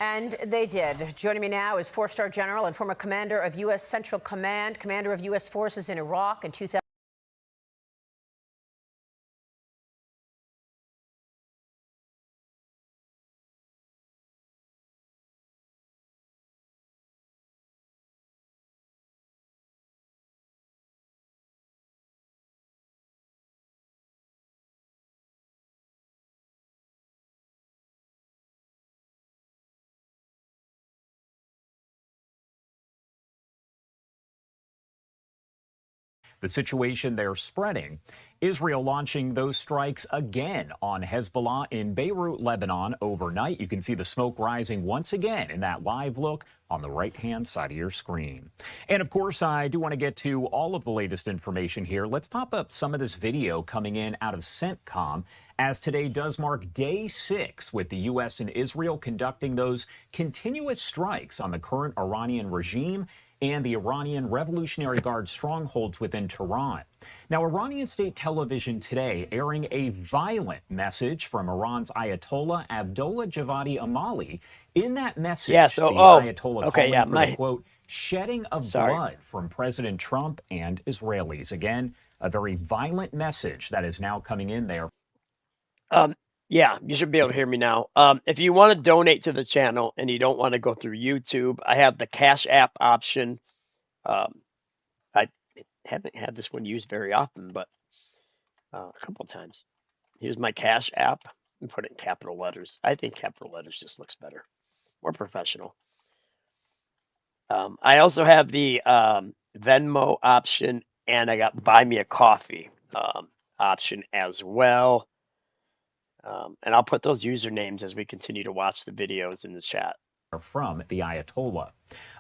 And they did. Joining me now is four-star general and former commander of U.S. Central Command, commander of U.S. forces in Iraq in 2000. The situation they're spreading. Israel launching those strikes again on Hezbollah in Beirut, Lebanon overnight. You can see the smoke rising once again in that live look on the right-hand side of your screen. And of course, I do want to get to all of the latest information here. Let's pop up some of this video coming in out of CENTCOM, as today does mark day 6 with the U.S. and Israel conducting those continuous strikes on the current Iranian regime and the Iranian Revolutionary Guard strongholds within Tehran. Now, Iranian state television today airing a violent message from Iran's Ayatollah Abdullah Javadi Amali. In that message, the Ayatollah calling for the, quote, shedding of blood from President Trump and Israelis. Again, a very violent message that is now coming in there. Yeah, you should be able to hear me now. If you want to donate to the channel and you don't want to go through YouTube, I have the Cash App option. I haven't had this one used very often, but a couple times. Here's my Cash App. And put it in capital letters. I think capital letters just looks better, more professional. I also have the Venmo option, and I got Buy Me a Coffee option as well. And I'll put those usernames as we continue to watch the videos in the chat. From the Ayatollah.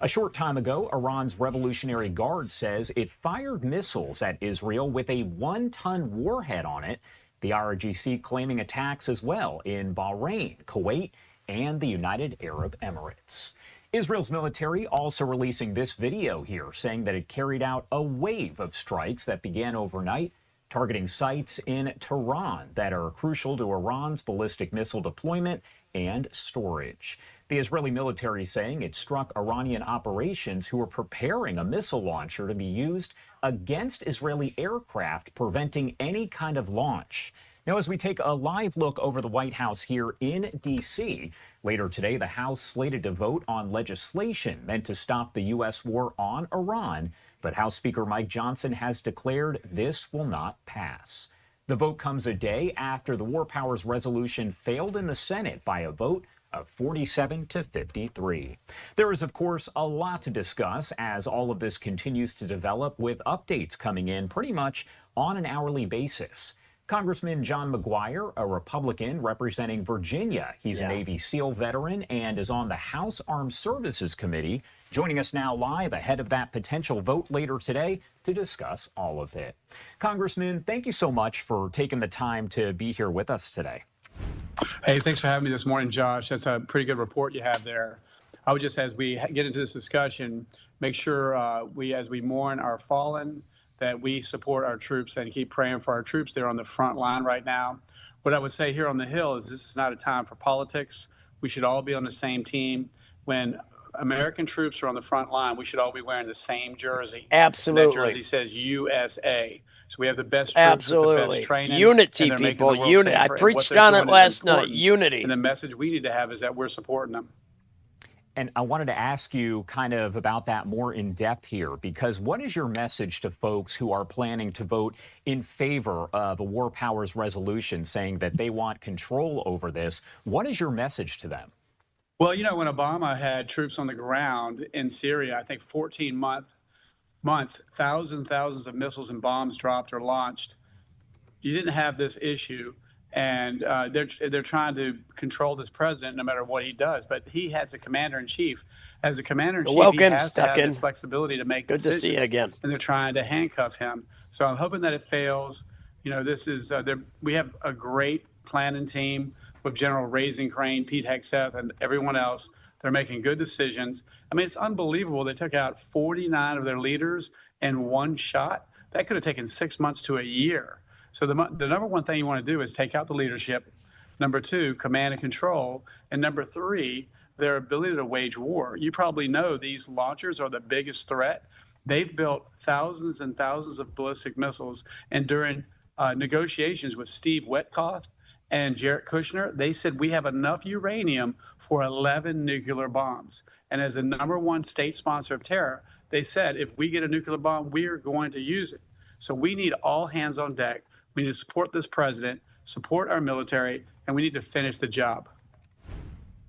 A short time ago, Iran's Revolutionary Guard says it fired missiles at Israel with a 1-ton warhead on it. The IRGC claiming attacks as well in Bahrain, Kuwait, and the United Arab Emirates. Israel's military also releasing this video here, saying that it carried out a wave of strikes that began overnight, targeting sites in Tehran that are crucial to Iran's ballistic missile deployment and storage. The Israeli military saying it struck Iranian operations who were preparing a missile launcher to be used against Israeli aircraft, preventing any kind of launch. Now, as we take a live look over the White House here in D.C., later today, the House slated to vote on legislation meant to stop the U.S. war on Iran, but House Speaker Mike Johnson has declared this will not pass. The vote comes a day after the War Powers resolution failed in the Senate by a vote of 47 to 53. There is, of course, a lot to discuss as all of this continues to develop, with updates coming in pretty much on an hourly basis. Congressman John McGuire, a Republican representing Virginia. He's a Navy SEAL veteran and is on the House Armed Services Committee, joining us now live ahead of that potential vote later today to discuss all of it. Congressman, thank you so much for taking the time to be here with us today. Hey, thanks for having me this morning, Josh. That's a pretty good report you have there. I would just, as we get into this discussion, make sure as we mourn our fallen, that we support our troops and keep praying for our troops. They're on the front line right now. What I would say here on the Hill is this is not a time for politics. We should all be on the same team. When American troops are on the front line, we should all be wearing the same jersey. Absolutely. And that jersey says USA. So we have the best troops with the best training. Unity, and they're making people. the world Unity. I safer, and what preached they're on doing it is last night. important. Unity. And the message we need to have is that we're supporting them. And I wanted to ask you kind of about that more in depth here, because what is your message to folks who are planning to vote in favor of a war powers resolution saying that they want control over this? What is your message to them? Well, you know, when Obama had troops on the ground in Syria, I think 14 months, thousands of missiles and bombs dropped or launched. You didn't have this issue. And they're trying to control this president no matter what he does. But he has a commander-in-chief. As a commander-in-chief, he has to have the flexibility to make decisions. Good to see you again. And they're trying to handcuff him. So I'm hoping that it fails. You know, this is we have a great planning team with General Raising Crane, Pete Hegseth, and everyone else. They're making good decisions. I mean, it's unbelievable. They took out 49 of their leaders in one shot. That could have taken 6 months to a year. So the number one thing you want to do is take out the leadership. Number two, command and control. And number three, their ability to wage war. You probably know these launchers are the biggest threat. They've built thousands and thousands of ballistic missiles. And during negotiations with Steve Witkoff and Jared Kushner, they said we have enough uranium for 11 nuclear bombs. And as the number one state sponsor of terror, they said if we get a nuclear bomb, we are going to use it. So we need all hands on deck. We need to support this president, support our military, and we need to finish the job.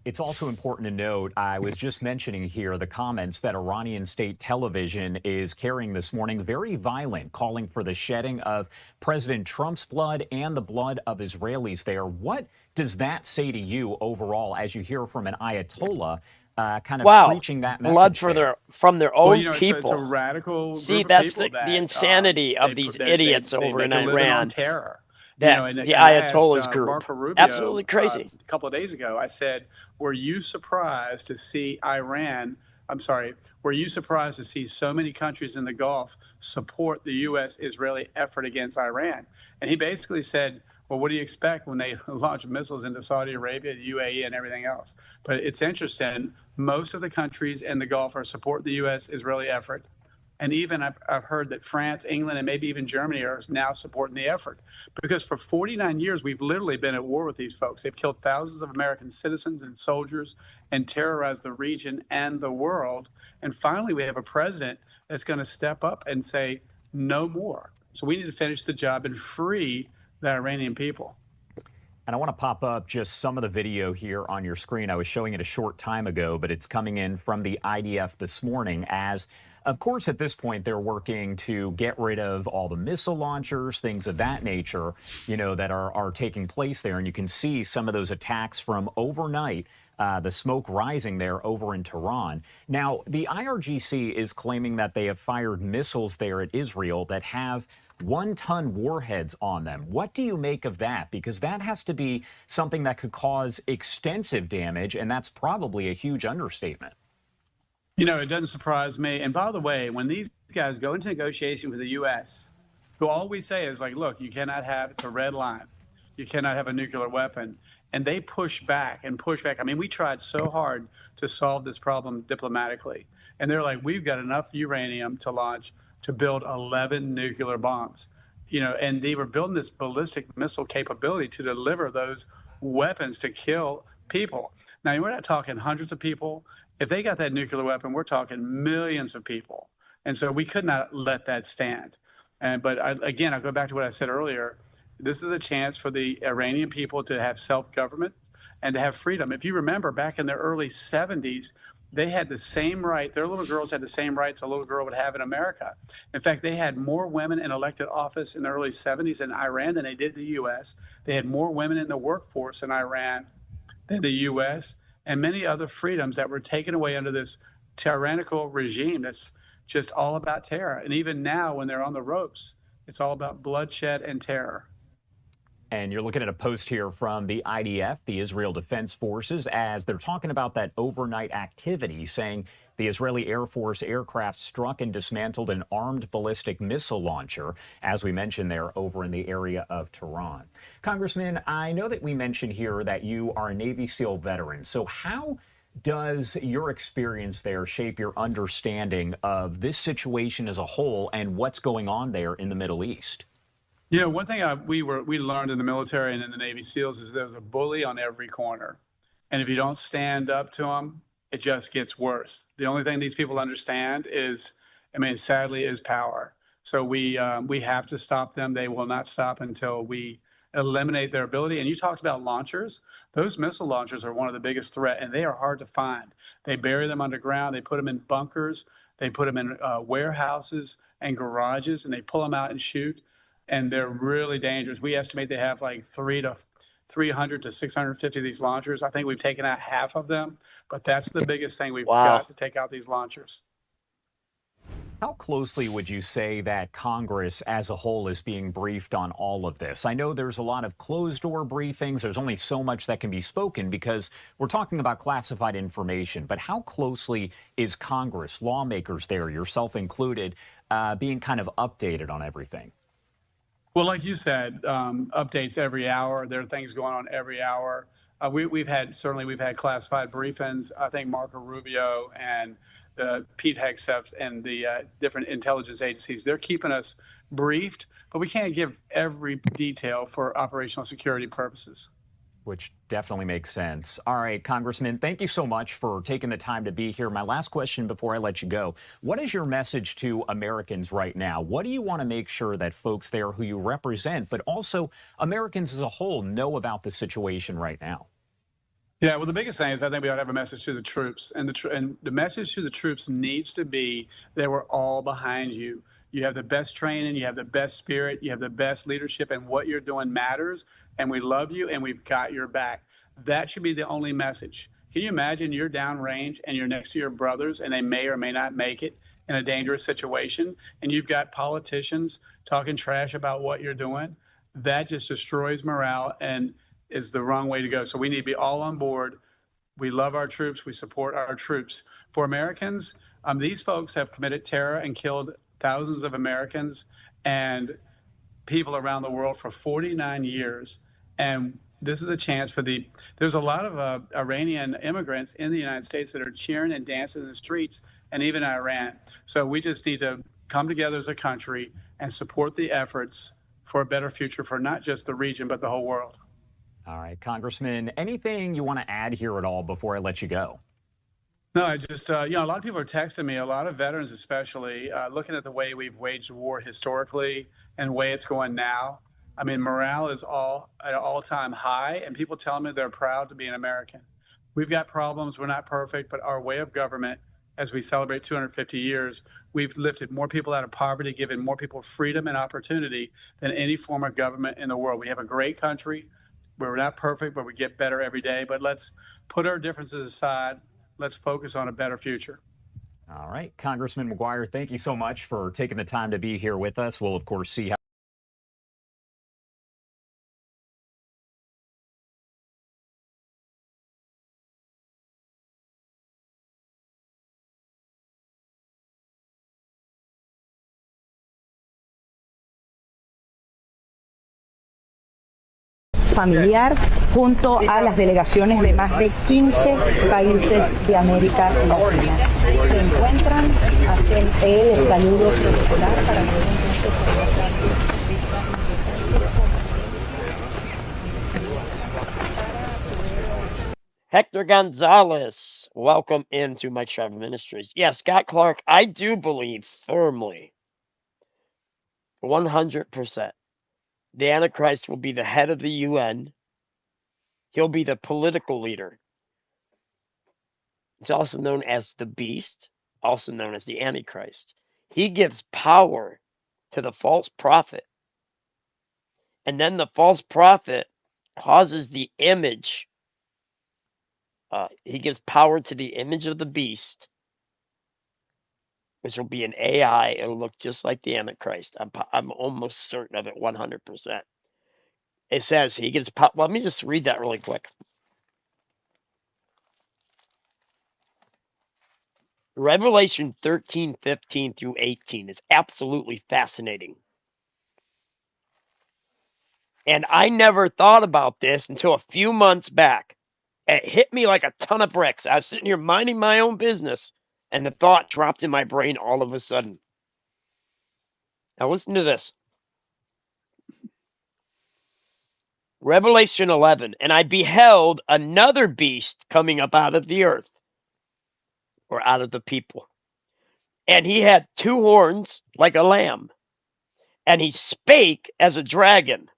It's also important to note, I was just mentioning here the comments that Iranian state television is carrying this morning, very violent, calling for the shedding of President Trump's blood and the blood of Israelis there. What does that say to you overall as you hear from an Ayatollah kind of preaching that message? Blood from their own people. It's a radical See, group that's of people the insanity of these idiots over in Iran. Terror. That the Ayatollahs group. Marco Rubio, absolutely crazy. A couple of days ago, I said, were you surprised to see were you surprised to see so many countries in the Gulf support the U.S.-Israeli effort against Iran? And he basically said, well, what do you expect when they launch missiles into Saudi Arabia, the UAE, and everything else? But it's interesting. Most of the countries in the Gulf are support the U.S.-Israeli effort. And even I've heard that France, England, and maybe even Germany are now supporting the effort. Because for 49 years, we've literally been at war with these folks. They've killed thousands of American citizens and soldiers and terrorized the region and the world. And finally, we have a president that's going to step up and say, no more. So we need to finish the job and free the Iranian people. And I want to pop up just some of the video here on your screen. I was showing it a short time ago, but it's coming in from the IDF this morning as, of course, at this point, they're working to get rid of all the missile launchers, things of that nature, you know, that are taking place there. And you can see some of those attacks from overnight, the smoke rising there over in Tehran. Now, the IRGC is claiming that they have fired missiles there at Israel that have one-ton warheads on them. What do you make of that? Because that has to be something that could cause extensive damage, and that's probably a huge understatement. You know, it doesn't surprise me. And by the way, when these guys go into negotiation with the U.S., who all we say is like, look, you cannot have, it's a red line. You cannot have a nuclear weapon. And they push back and push back. I mean, we tried so hard to solve this problem diplomatically. And they're like, we've got enough uranium to launch to build 11 nuclear bombs, you know, and they were building this ballistic missile capability to deliver those weapons to kill people. Now, we're not talking hundreds of people. If they got that nuclear weapon, we're talking millions of people. And so we could not let that stand. But again, I'll go back to what I said earlier. This is a chance for the Iranian people to have self-government and to have freedom. If you remember, back in the early 70s, they had the same right. Their little girls had the same rights a little girl would have in America. In fact, they had more women in elected office in the early 70s in Iran than they did the U.S. They had more women in the workforce in Iran than the U.S. and many other freedoms that were taken away under this tyrannical regime that's just all about terror. And even now, when they're on the ropes, it's all about bloodshed and terror. And you're looking at a post here from the IDF, the Israel Defense Forces, as they're talking about that overnight activity, saying the Israeli Air Force aircraft struck and dismantled an armed ballistic missile launcher, as we mentioned there, over in the area of Tehran. Congressman, I know that we mentioned here that you are a Navy SEAL veteran. So how Does your experience there shape your understanding of this situation as a whole and what's going on there in the Middle East? You know, one thing we learned in the military and in the Navy SEALs is there's a bully on every corner. And if you don't stand up to them, it just gets worse. The only thing these people understand is, I mean, sadly, is power. So we have to stop them. They will not stop until we eliminate their ability. And you talked about launchers. Those missile launchers are one of the biggest threat, and they are hard to find. They bury them underground. They put them in bunkers. They put them in warehouses and garages, and they pull them out and shoot. And they're really dangerous. We estimate they have like 300 to 650 of these launchers. I think we've taken out half of them, but that's the biggest thing. We've got to take out these launchers. How closely would you say that Congress as a whole is being briefed on all of this? I know there's a lot of closed-door briefings. There's only so much that can be spoken because we're talking about classified information. But how closely is Congress, lawmakers there, yourself included, being kind of updated on everything? Well, like you said, updates every hour. There are things going on every hour. We've had classified briefings. I think Marco Rubio and Pete Hegseth and the different intelligence agencies, they're keeping us briefed, but we can't give every detail for operational security purposes. Which definitely makes sense. All right, Congressman, thank you so much for taking the time to be here. My last question before I let you go, what is your message to Americans right now? What do you want to make sure that folks there who you represent, but also Americans as a whole, know about the situation right now? Yeah, well, the biggest thing is I think we ought to have a message to the troops. And the message to the troops needs to be that we're all behind you. You have the best training, you have the best spirit, you have the best leadership, and what you're doing matters. And we love you, and we've got your back. That should be the only message. Can you imagine you're downrange and you're next to your brothers, and they may or may not make it in a dangerous situation, and you've got politicians talking trash about what you're doing? That just destroys morale and is the wrong way to go. So we need to be all on board. We love our troops. We support our troops. For Americans, these folks have committed terror and killed thousands of Americans and people around the world for 49 years. And this is a chance for there's a lot of Iranian immigrants in the United States that are cheering and dancing in the streets, and even Iran. So we just need to come together as a country and support the efforts for a better future for not just the region, but the whole world. All right, Congressman, anything you want to add here at all before I let you go? No, I just, a lot of people are texting me, a lot of veterans especially, looking at the way we've waged war historically and the way it's going now. I mean, morale is at an all-time high, and people tell me they're proud to be an American. We've got problems. We're not perfect, but our way of government, as we celebrate 250 years, we've lifted more people out of poverty, given more people freedom and opportunity than any form of government in the world. We have a great country. We're not perfect, but we get better every day. But let's put our differences aside. Let's focus on a better future. All right, Congressman McGuire, thank you so much for taking the time to be here with us. We'll, of course, see how familiar junto a las delegaciones de más de 15 países de América Latina. Se encuentran, hacen el saludo protocolar para luego Hector Gonzalez, welcome into Mike Shriver Ministries. Yeah, Scott Clark, I do believe firmly, 100%, the Antichrist will be the head of the UN. He'll be the political leader. It's also known as the beast, also known as the Antichrist. He gives power to the false prophet. And then the false prophet causes the image. He gives power to the image of the beast, which will be an AI. It'll look just like the Antichrist. I'm almost certain of it, 100%. It says he gives power. Let me just read that really quick. Revelation 13:15 through 18 is absolutely fascinating. And I never thought about this until a few months back. It hit me like a ton of bricks. I was sitting here minding my own business, and the thought dropped in my brain all of a sudden. Now listen to this. Revelation 11, and I beheld another beast coming up out of the earth, or out of the people. And he had 2 horns like a lamb, and he spake as a dragon.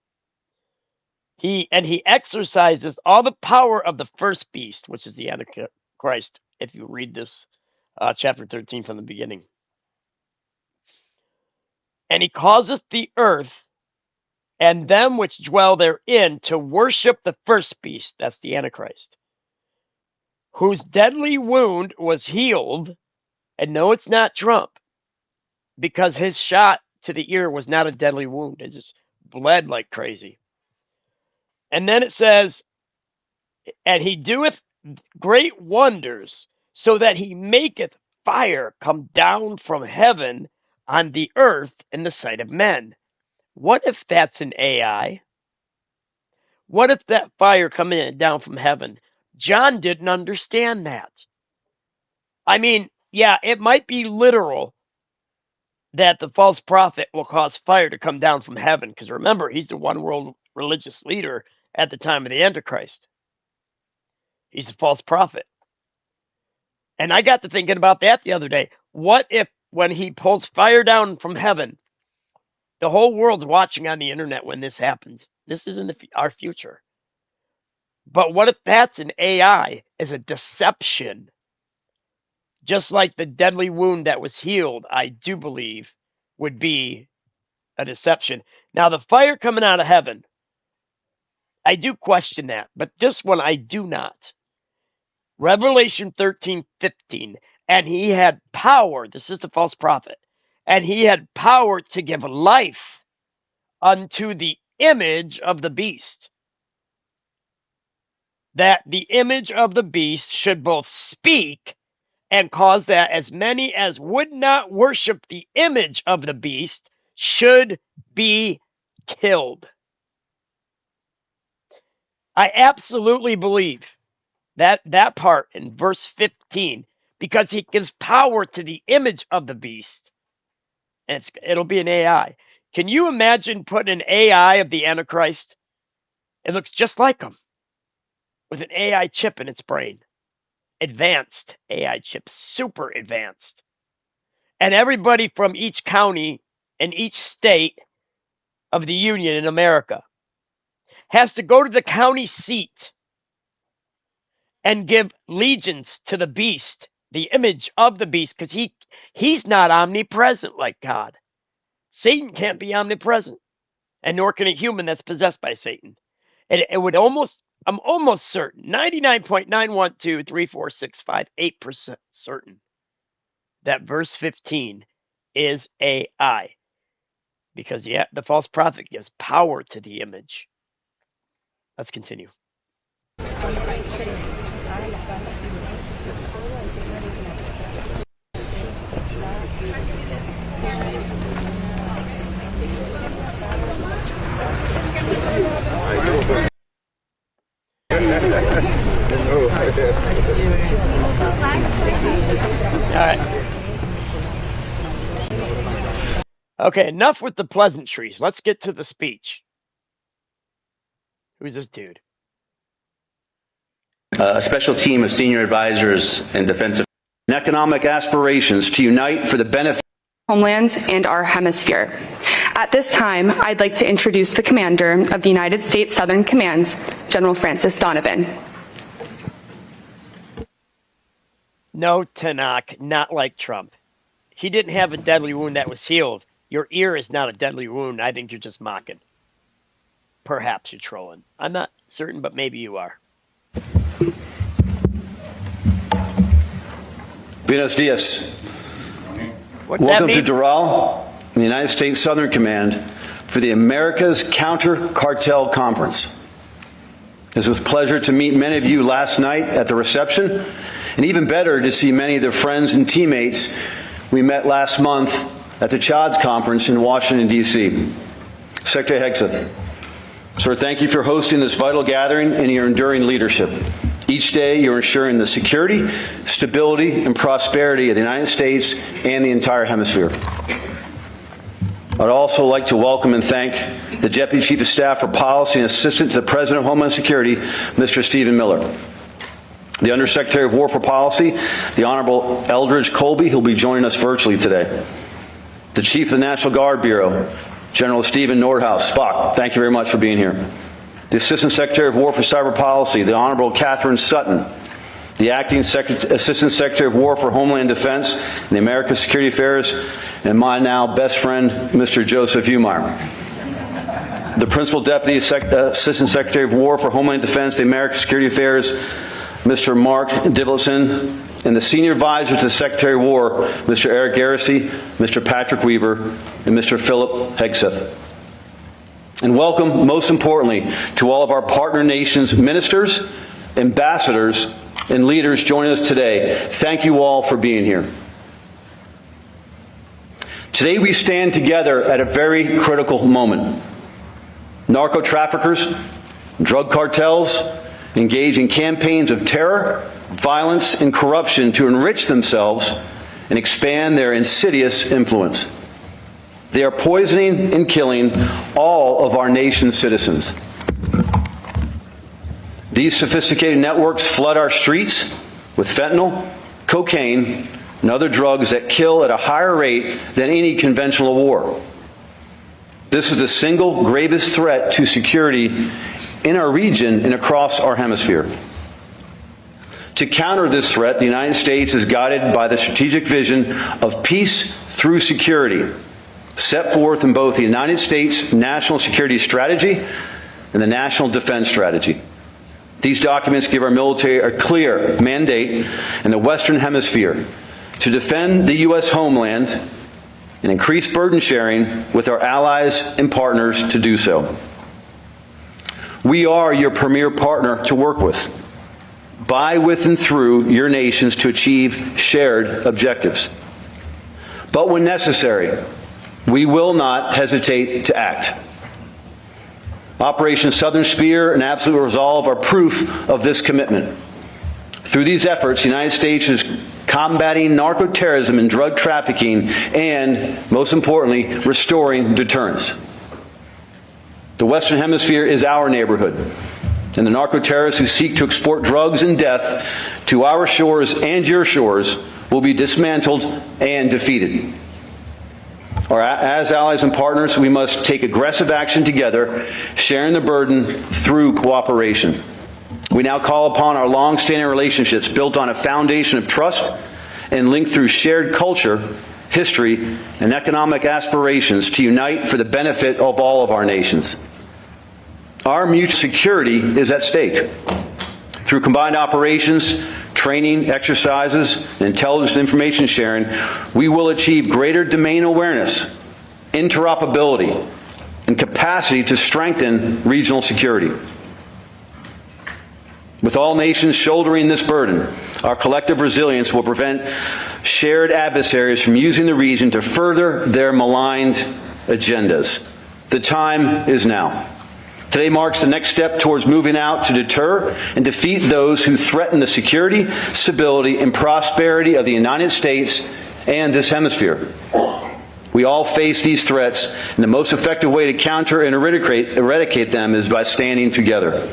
He exercises all the power of the first beast, which is the Antichrist, if you read this chapter 13 from the beginning. And he causeth the earth and them which dwell therein to worship the first beast, that's the Antichrist, whose deadly wound was healed. And no, it's not Trump, because his shot to the ear was not a deadly wound. It just bled like crazy. And then it says, and he doeth great wonders, so that he maketh fire come down from heaven on the earth in the sight of men. What if that's an AI? What if that fire coming down from heaven? John didn't understand that. I mean, yeah, it might be literal that the false prophet will cause fire to come down from heaven, because remember, he's the one world religious leader at the time of the Antichrist. He's the false prophet. And I got to thinking about that the other day. What if when he pulls fire down from heaven, the whole world's watching on the internet when this happens? This is in our future. But what if that's an AI, as a deception? Just like the deadly wound that was healed, I do believe, would be a deception. Now, the fire coming out of heaven, I do question that, but this one I do not. Revelation 13:15, and he had power, this is the false prophet, and he had power to give life unto the image of the beast, that the image of the beast should both speak and cause that as many as would not worship the image of the beast should be killed. I absolutely believe that part in verse 15, because he gives power to the image of the beast, and it'll be an AI. Can you imagine putting an AI of the Antichrist? It looks just like him, with an AI chip in its brain. Advanced AI chip, super advanced. And everybody from each county and each state of the Union in America has to go to the county seat and give allegiance to the beast, the image of the beast, because he's not omnipresent like God. Satan can't be omnipresent, and nor can a human that's possessed by Satan. It would almost, I'm almost certain, 99.9123465 8% certain that verse 15 is AI, because the false prophet gives power to the image. Let's continue. All right. Okay, enough with the pleasantries. Let's get to the speech. Who's this dude? A special team of senior advisors and defensive and economic aspirations to unite for the benefit of homelands and our hemisphere. At this time, I'd like to introduce the commander of the United States Southern Command, General Francis Donovan. No, Tanakh, not like Trump. He didn't have a deadly wound that was healed. Your ear is not a deadly wound. I think you're just mocking. Perhaps you're trolling. I'm not certain, but maybe you are. Buenos dias. What's Welcome that to mean? Doral, the United States Southern Command, for the America's Counter Cartel Conference. It was a pleasure to meet many of you last night at the reception, and even better to see many of the friends and teammates we met last month at the CHODS conference in Washington, D.C. Secretary Hegseth, sir, thank you for hosting this vital gathering and your enduring leadership. Each day, you're ensuring the security, stability, and prosperity of the United States and the entire hemisphere. I'd also like to welcome and thank the Deputy Chief of Staff for Policy and Assistant to the President of Homeland Security, Mr. Stephen Miller. The Undersecretary of War for Policy, the Honorable Eldridge Colby, who'll be joining us virtually today. The Chief of the National Guard Bureau, General Stephen Nordhaus. Spock, thank you very much for being here. The Assistant Secretary of War for Cyber Policy, the Honorable Catherine Sutton. The Acting Assistant Secretary of War for Homeland Defense and the American Security Affairs, and my now best friend, Mr. Joseph Humeyer. The Principal Deputy Assistant Secretary of War for Homeland Defense, the American Security Affairs, Mr. Mark Dibleson, and the Senior Advisor to the Secretary of War, Mr. Eric Garrissey, Mr. Patrick Weaver, and Mr. Philip Hegseth. And welcome, most importantly, to all of our partner nations' ministers, ambassadors, and leaders joining us today. Thank you all for being here. Today we stand together at a very critical moment. Narco-traffickers, drug cartels engage in campaigns of terror, violence, and corruption to enrich themselves and expand their insidious influence. They are poisoning and killing all of our nation's citizens. These sophisticated networks flood our streets with fentanyl, cocaine, and other drugs that kill at a higher rate than any conventional war. This is the single gravest threat to security in our region and across our hemisphere. To counter this threat, the United States is guided by the strategic vision of peace through security, set forth in both the United States National Security Strategy and the National Defense Strategy. These documents give our military a clear mandate in the Western Hemisphere to defend the U.S. homeland and increase burden sharing with our allies and partners to do so. We are your premier partner to work with, by, with, and through your nations to achieve shared objectives. But when necessary, we will not hesitate to act. Operation Southern Spear and Absolute Resolve are proof of this commitment. Through these efforts, the United States is combating narco-terrorism and drug trafficking and, most importantly, restoring deterrence. The Western Hemisphere is our neighborhood, and the narco-terrorists who seek to export drugs and death to our shores and your shores will be dismantled and defeated. As allies and partners, we must take aggressive action together, sharing the burden through cooperation. We now call upon our long-standing relationships built on a foundation of trust and linked through shared culture, history, and economic aspirations to unite for the benefit of all of our nations. Our mutual security is at stake. Through combined operations, training, exercises, and intelligence and information sharing, we will achieve greater domain awareness, interoperability, and capacity to strengthen regional security. With all nations shouldering this burden, our collective resilience will prevent shared adversaries from using the region to further their maligned agendas. The time is now. Today marks the next step towards moving out to deter and defeat those who threaten the security, stability, and prosperity of the United States and this hemisphere. We all face these threats, and the most effective way to counter and eradicate them is by standing together.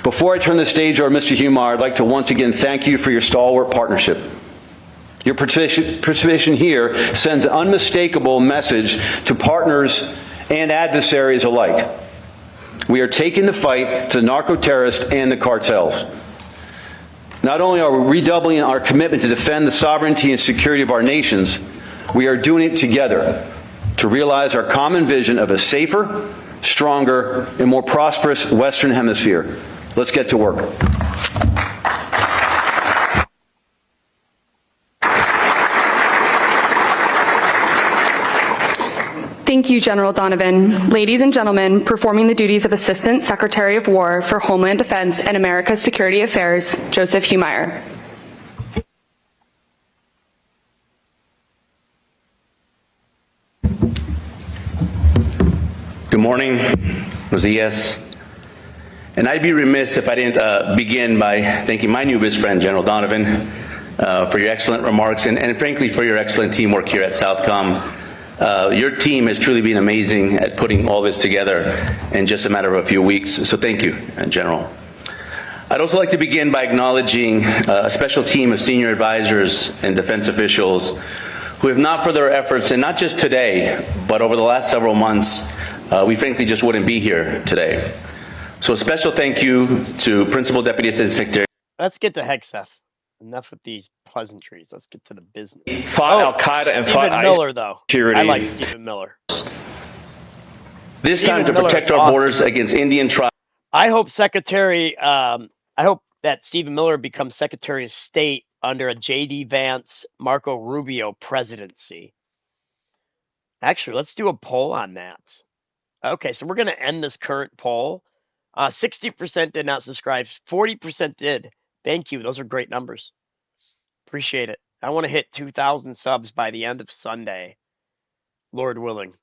Before I turn the stage over to Mr. Humeyer, I'd like to once again thank you for your stalwart partnership. Your participation here sends an unmistakable message to partners and adversaries alike. We are taking the fight to the narco-terrorists and the cartels. Not only are we redoubling our commitment to defend the sovereignty and security of our nations, we are doing it together to realize our common vision of a safer, stronger, and more prosperous Western Hemisphere. Let's get to work. Thank you, General Donovan. Ladies and gentlemen, performing the duties of Assistant Secretary of War for Homeland Defense and America's Security Affairs, Joseph Humeyer. Good morning, buenos días. And I'd be remiss if I didn't begin by thanking my new best friend, General Donovan, for your excellent remarks and frankly for your excellent teamwork here at Southcom. Your team has truly been amazing at putting all this together in just a matter of a few weeks. So thank you, General. I'd also like to begin by acknowledging a special team of senior advisors and defense officials who, if not for their efforts, and not just today, but over the last several months, we frankly just wouldn't be here today. So a special thank you to Principal Deputy Assistant Secretary. Let's get to Hegseth. Enough with these pleasantries. Let's get to the business. Fought Al-Qaeda and fought Stephen Miller, though. Security. I like Stephen Miller. This Stephen time to Miller protect is our awesome. borders against Indian tribes. I hope I hope that Stephen Miller becomes Secretary of State under a J.D. Vance, Marco Rubio presidency. Actually, let's do a poll on that. Okay, so we're going to end this current poll. 60% did not subscribe. 40% did. Thank you. Those are great numbers. Appreciate it. I want to hit 2,000 subs by the end of Sunday, Lord willing.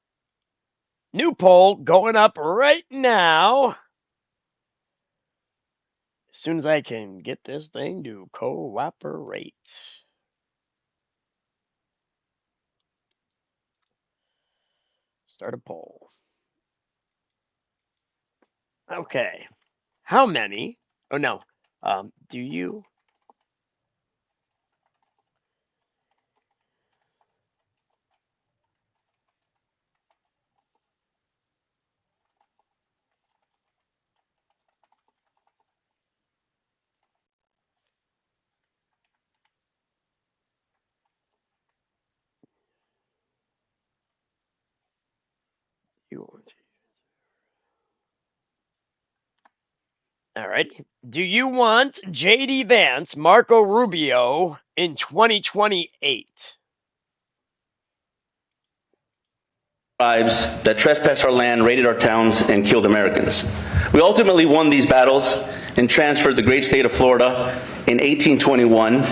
New poll going up right now. As soon as I can get this thing to cooperate. Start a poll. Okay. How many? Oh, no. Do you? All right. Do you want J.D. Vance, Marco Rubio in 2028? Tribes that trespassed our land, raided our towns, and killed Americans. We ultimately won these battles and transferred the great state of Florida in 1821.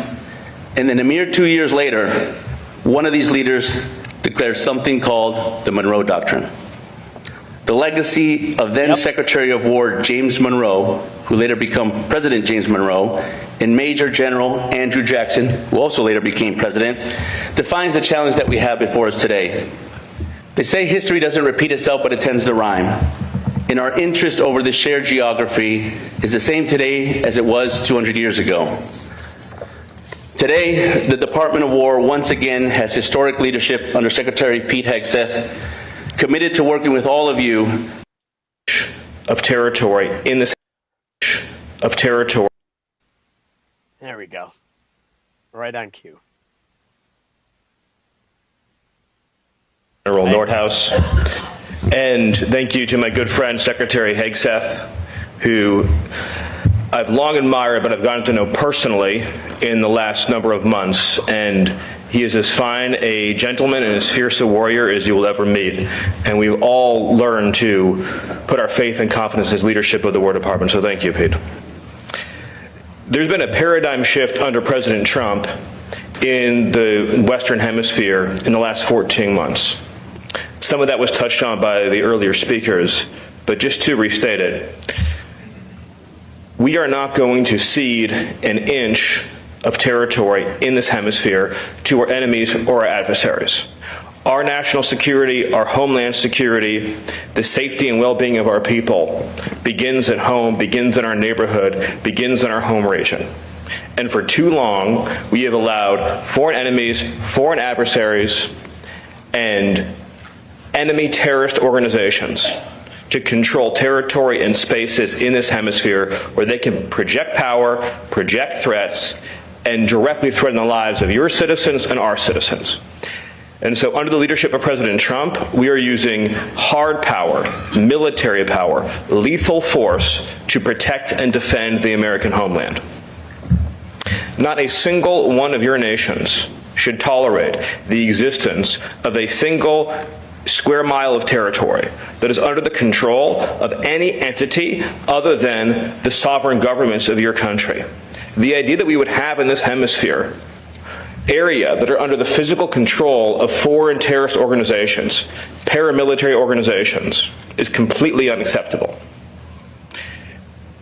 And then a mere 2 years later, one of these leaders declared something called the Monroe Doctrine. The legacy of then Secretary of War James Monroe, who later became President James Monroe, and Major General Andrew Jackson, who also later became president, defines the challenge that we have before us today. They say history doesn't repeat itself, but it tends to rhyme. And our interest over this shared geography is the same today as it was 200 years ago. Today, the Department of War once again has historic leadership under Secretary Pete Hegseth, committed to working with all of you of territory in this of territory. There we go. Right on cue. General Nordhaus. And thank you to my good friend, Secretary Hegseth, who I've long admired, but I've gotten to know personally in the last number of months. And he is as fine a gentleman and as fierce a warrior as you will ever meet. And we've all learned to put our faith and confidence in his leadership of the War Department. So thank you, Pete. There's been a paradigm shift under President Trump in the Western Hemisphere in the last 14 months. Some of that was touched on by the earlier speakers, but just to restate it, we are not going to cede an inch of territory in this hemisphere to our enemies or our adversaries. Our national security, our homeland security, the safety and well-being of our people begins at home, begins in our neighborhood, begins in our home region. And for too long, we have allowed foreign enemies, foreign adversaries, and enemy terrorist organizations to control territory and spaces in this hemisphere where they can project power, project threats, and directly threaten the lives of your citizens and our citizens. And so under the leadership of President Trump, we are using hard power, military power, lethal force to protect and defend the American homeland. Not a single one of your nations should tolerate the existence of a single square mile of territory that is under the control of any entity other than the sovereign governments of your country. The idea that we would have in this hemisphere area that are under the physical control of foreign terrorist organizations, paramilitary organizations, is completely unacceptable.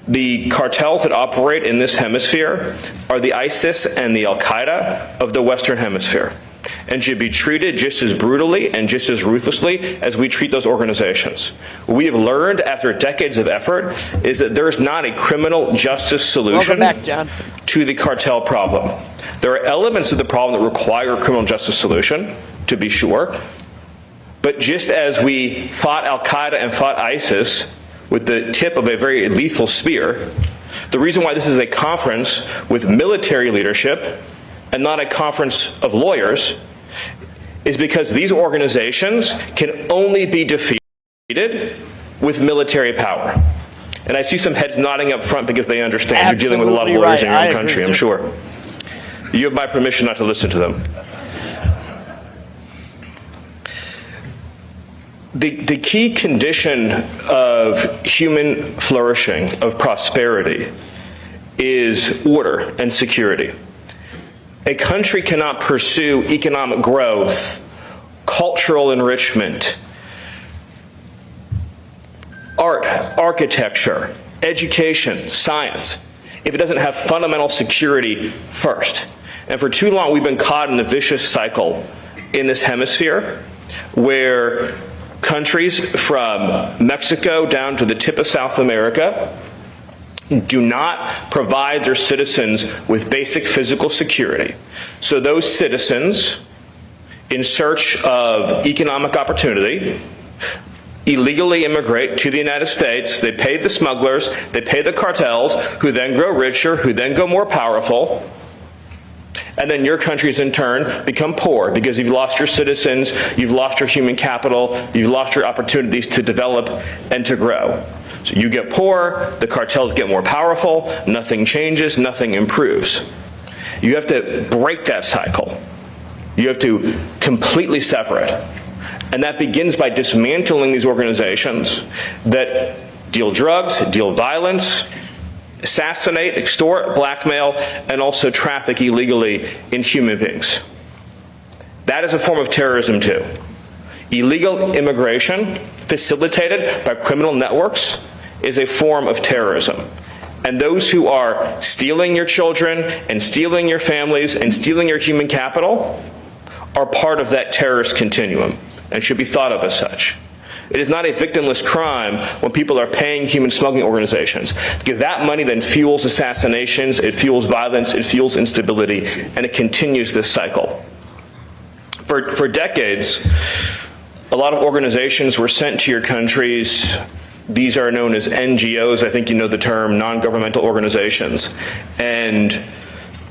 The cartels that operate in this hemisphere are the ISIS and the Al-Qaeda of the Western Hemisphere, and should be treated just as brutally and just as ruthlessly as we treat those organizations. What we have learned after decades of effort is that there is not a criminal justice solution to the cartel problem. There are elements of the problem that require a criminal justice solution, to be sure, but just as we fought Al-Qaeda and fought ISIS with the tip of a very lethal spear, the reason why this is a conference with military leadership and not a conference of lawyers is because these organizations can only be defeated with military power. And I see some heads nodding up front because they understand. You're dealing with a lot of lawyers in your own country, I'm sure. You have my permission not to listen to them. The key condition of human flourishing, of prosperity, is order and security. A country cannot pursue economic growth, cultural enrichment, art, architecture, education, science, if it doesn't have fundamental security first. And for too long, we've been caught in a vicious cycle in this hemisphere where countries from Mexico down to the tip of South America do not provide their citizens with basic physical security. So those citizens, in search of economic opportunity, illegally immigrate to the United States. They pay the smugglers, they pay the cartels, who then grow richer, who then go more powerful. And then your countries in turn become poor because you've lost your citizens, you've lost your human capital, you've lost your opportunities to develop and to grow. So you get poor, the cartels get more powerful, nothing changes, nothing improves. You have to break that cycle. You have to completely sever it. And that begins by dismantling these organizations that deal drugs, deal violence, assassinate, extort, blackmail, and also traffic illegally in human beings. That is a form of terrorism too. Illegal immigration facilitated by criminal networks is a form of terrorism. And those who are stealing your children and stealing your families and stealing your human capital are part of that terrorist continuum and should be thought of as such. It is not a victimless crime when people are paying human smuggling organizations, because that money then fuels assassinations, it fuels violence, it fuels instability, and it continues this cycle. For decades, a lot of organizations were sent to your countries. These are known as NGOs, I think you know the term, non-governmental organizations. And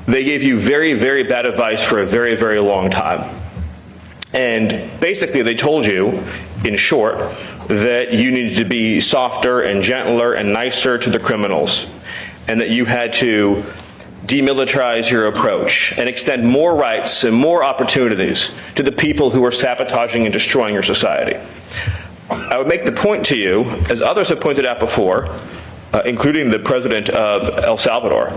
they gave you very, very bad advice for a very, very long time. And basically they told you, in short, that you needed to be softer and gentler and nicer to the criminals, and that you had to demilitarize your approach and extend more rights and more opportunities to the people who are sabotaging and destroying your society. I would make the point to you, as others have pointed out before, including the president of El Salvador,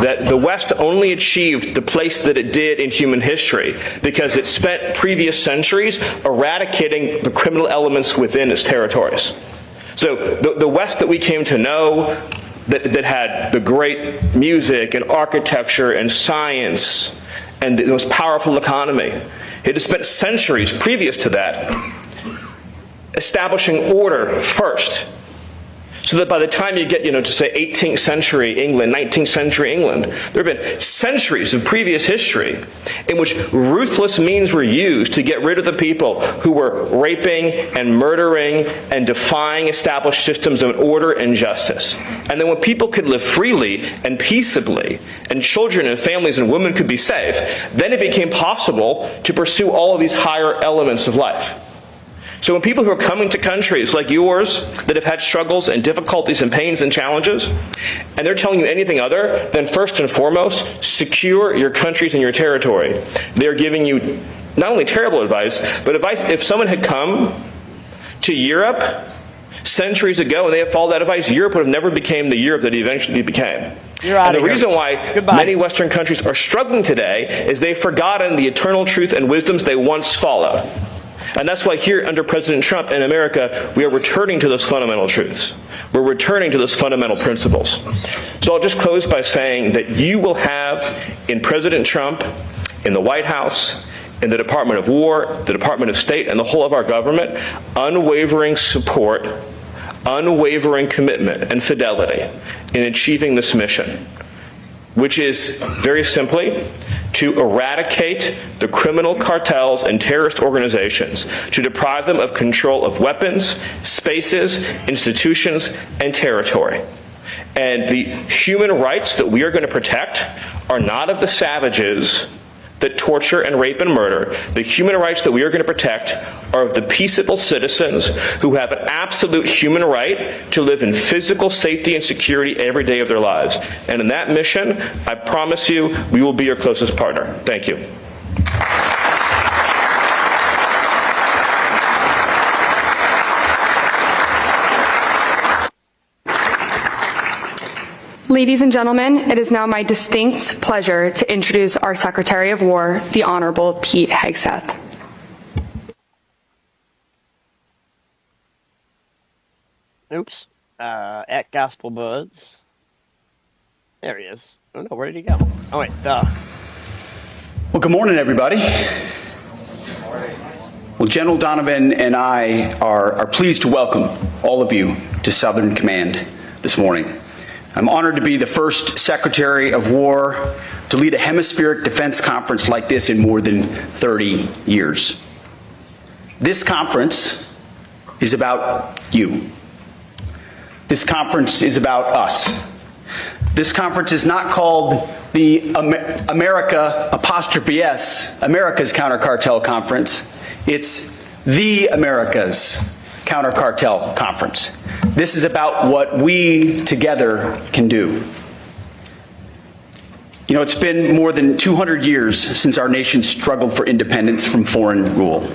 that the West only achieved the place that it did in human history because it spent previous centuries eradicating the criminal elements within its territories. So the West that we came to know, that had the great music and architecture and science and the most powerful economy, it has spent centuries previous to that establishing order first, so that by the time you get, to say 18th century England, 19th century England, there have been centuries of previous history in which ruthless means were used to get rid of the people who were raping and murdering and defying established systems of order and justice. And then when people could live freely and peaceably, and children and families and women could be safe, then it became possible to pursue all of these higher elements of life. So when people who are coming to countries like yours that have had struggles and difficulties and pains and challenges, and they're telling you anything other than first and foremost, secure your countries and your territory, they're giving you not only terrible advice, but advice if someone had come to Europe centuries ago and they had followed that advice, Europe would have never become the Europe that it eventually became. And the reason why many Western countries are struggling today is they've forgotten the eternal truth and wisdoms they once followed. And that's why here under President Trump in America, we are returning to those fundamental truths. We're returning to those fundamental principles. So I'll just close by saying that you will have in President Trump, in the White House, in the Department of War, the Department of State, and the whole of our government, unwavering support, unwavering commitment and fidelity in achieving this mission, which is very simply to eradicate the criminal cartels and terrorist organizations, to deprive them of control of weapons, spaces, institutions, and territory. And the human rights that we are going to protect are not of the savages that torture and rape and murder. The human rights that we are going to protect are of the peaceable citizens who have an absolute human right to live in physical safety and security every day of their lives. And in that mission, I promise you, we will be your closest partner. Thank you. Ladies and gentlemen, it is now my distinct pleasure to introduce our Secretary of War, the Honorable Pete Hegseth. Oops. At Gospel Buds. There he is. Oh no, where did he go? Oh wait, duh. Well, good morning, everybody. Well, General Donovan and I are pleased to welcome all of you to Southern Command this morning. I'm honored to be the first Secretary of War to lead a hemispheric defense conference like this in more than 30 years. This conference is about you. This conference is about us. This conference is not called the America apostrophe S, America's Counter Cartel Conference. It's the America's Counter Cartel Conference. This is about what we together can do. You know, it's been more than 200 years since our nation struggled for independence from foreign rule.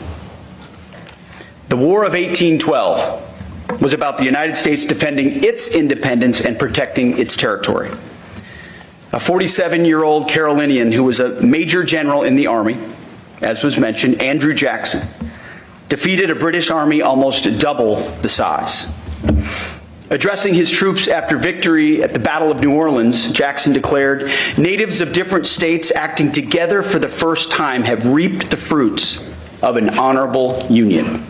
The War of 1812 was about the United States defending its independence and protecting its territory. A 47-year-old Carolinian who was a major general in the Army, as was mentioned, Andrew Jackson, defeated a British army almost double the size. Addressing his troops after victory at the Battle of New Orleans, Jackson declared, "Natives of different states acting together for the first time have reaped the fruits of an honorable union."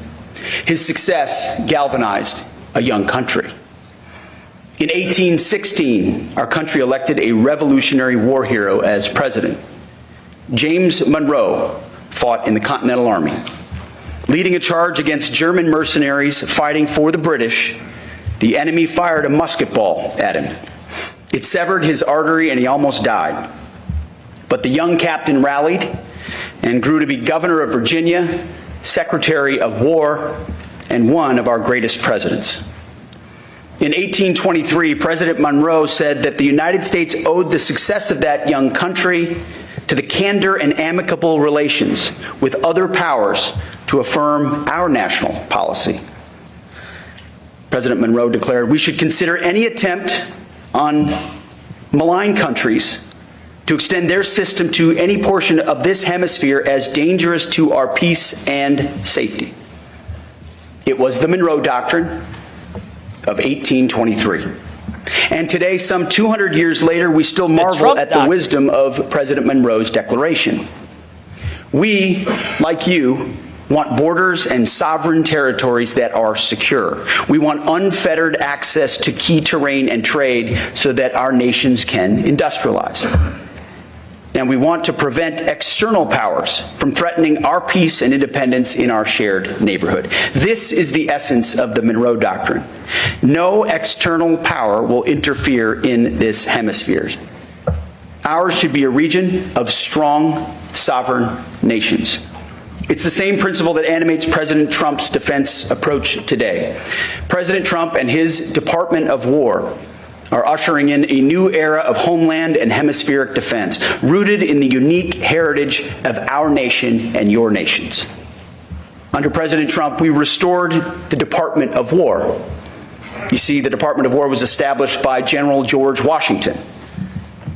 His success galvanized a young country. In 1816, our country elected a Revolutionary War hero as president. James Monroe fought in the Continental Army. Leading a charge against German mercenaries fighting for the British, the enemy fired a musket ball at him. It severed his artery and he almost died. But the young captain rallied and grew to be governor of Virginia, Secretary of War, and one of our greatest presidents. In 1823, President Monroe said that the United States owed the success of that young country to the candor and amicable relations with other powers to affirm our national policy. President Monroe declared, "We should consider any attempt on malign countries to extend their system to any portion of this hemisphere as dangerous to our peace and safety." It was the Monroe Doctrine of 1823. And today, some 200 years later, we still marvel at the wisdom of President Monroe's declaration. We, like you, want borders and sovereign territories that are secure. We want unfettered access to key terrain and trade so that our nations can industrialize. And we want to prevent external powers from threatening our peace and independence in our shared neighborhood. This is the essence of the Monroe Doctrine. No external power will interfere in this hemisphere. Ours should be a region of strong, sovereign nations. It's the same principle that animates President Trump's defense approach today. President Trump and his Department of War are ushering in a new era of homeland and hemispheric defense, rooted in the unique heritage of our nation and your nations. Under President Trump, we restored the Department of War. You see, the Department of War was established by General George Washington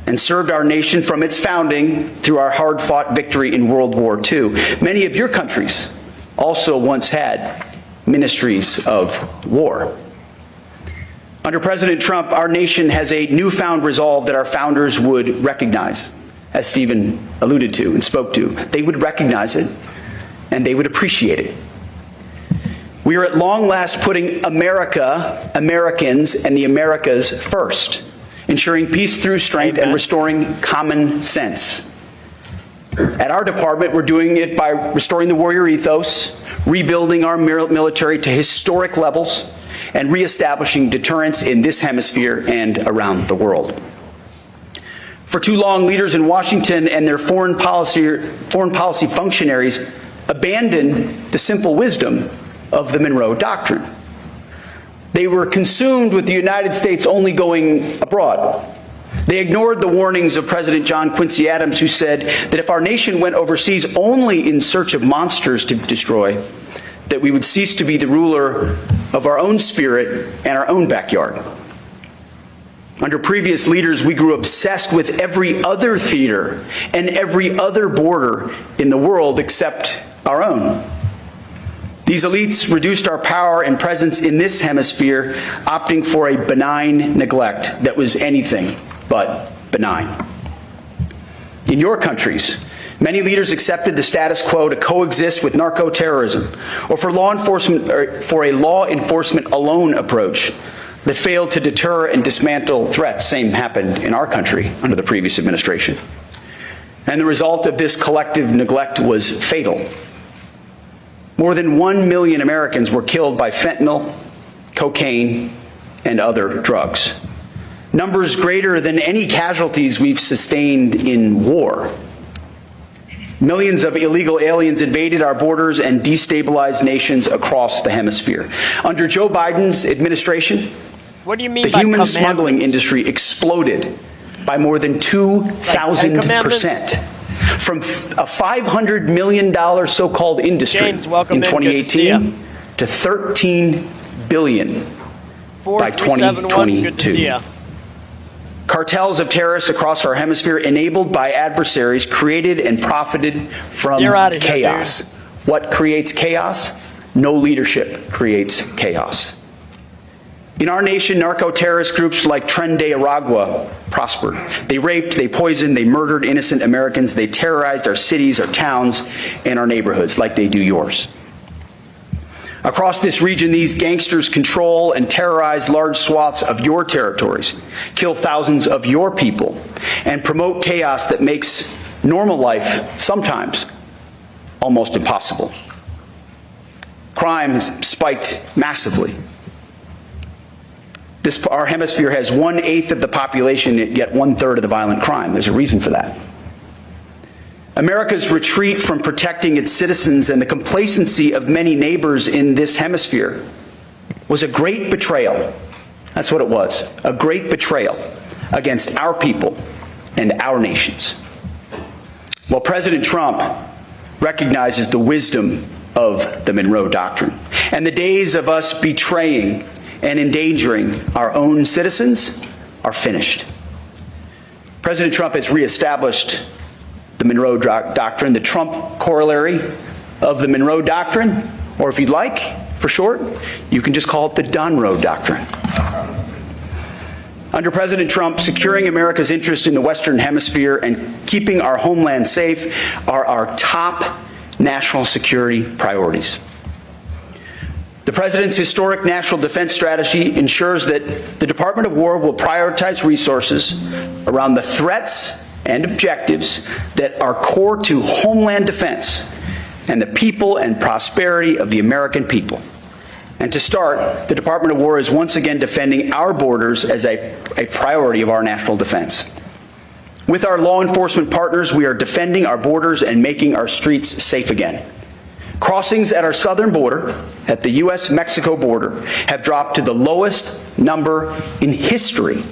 and served our nation from its founding through our hard-fought victory in World War II. Many of your countries also once had ministries of war. Under President Trump, our nation has a newfound resolve that our founders would recognize, as Stephen alluded to and spoke to. They would recognize it, and they would appreciate it. We are at long last putting America, Americans, and the Americas first, ensuring peace through strength and restoring common sense. At our department, we're doing it by restoring the warrior ethos, rebuilding our military to historic levels, and reestablishing deterrence in this hemisphere and around the world. For too long, leaders in Washington and their foreign policy functionaries abandoned the simple wisdom of the Monroe Doctrine. They were consumed with the United States only going abroad. They ignored the warnings of President John Quincy Adams, who said that if our nation went overseas only in search of monsters to destroy, that we would cease to be the ruler of our own spirit and our own backyard. Under previous leaders, we grew obsessed with every other theater and every other border in the world except our own. These elites reduced our power and presence in this hemisphere, opting for a benign neglect that was anything but benign. In your countries, many leaders accepted the status quo to coexist with narco-terrorism, or for a law enforcement alone approach that failed to deter and dismantle threats. Same happened in our country under the previous administration. And the result of this collective neglect was fatal. More than 1 million Americans were killed by fentanyl, cocaine, and other drugs. Numbers greater than any casualties we've sustained in war. Millions of illegal aliens invaded our borders and destabilized nations across the hemisphere. Under Joe Biden's administration, what do you mean the by human smuggling industry exploded by more than 2,000%. From a $500 million so-called industry in 2018 to $13 billion by 2022. Cartels of terrorists across our hemisphere, enabled by adversaries, created and profited from chaos. What creates chaos? No leadership creates chaos. In our nation, narco-terrorist groups like Tren de Aragua prospered. They raped, they poisoned, they murdered innocent Americans. They terrorized our cities, our towns, and our neighborhoods like they do yours. Across this region, these gangsters control and terrorize large swaths of your territories, kill thousands of your people, and promote chaos that makes normal life sometimes almost impossible. Crime has spiked massively. Our hemisphere has 1/8 of the population, yet 1/3 of the violent crime. There's a reason for that. America's retreat from protecting its citizens and the complacency of many neighbors in this hemisphere was a great betrayal. That's what it was, a great betrayal against our people and our nations. Well, President Trump recognizes the wisdom of the Monroe Doctrine, and the days of us betraying and endangering our own citizens are finished. President Trump has reestablished the Monroe Doctrine, the Trump corollary of the Monroe Doctrine, or if you'd like, for short, you can just call it the Monroe Doctrine. Under President Trump, securing America's interest in the Western Hemisphere and keeping our homeland safe are our top national security priorities. The President's historic national defense strategy ensures that the Department of War will prioritize resources around the threats and objectives that are core to homeland defense and the people and prosperity of the American people. And to start, the Department of War is once again defending our borders as a priority of our national defense. With our law enforcement partners, we are defending our borders and making our streets safe again. Crossings at our southern border, at the U.S.-Mexico border, have dropped to the lowest number in history.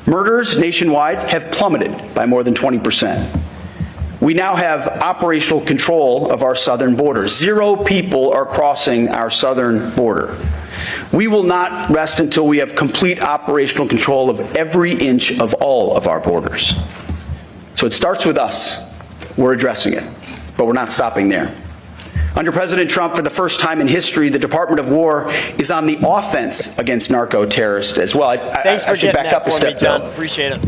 Murders nationwide have plummeted by more than 20%. We now have operational control of our southern border. 0 people are crossing our southern border. We will not rest until we have complete operational control of every inch of all of our borders. So it starts with us. We're addressing it, but we're not stopping there. Under President Trump, for the first time in history, the Department of War is on the offense against narco-terrorists as well. Thanks for should back up a step, John. though. Appreciate it.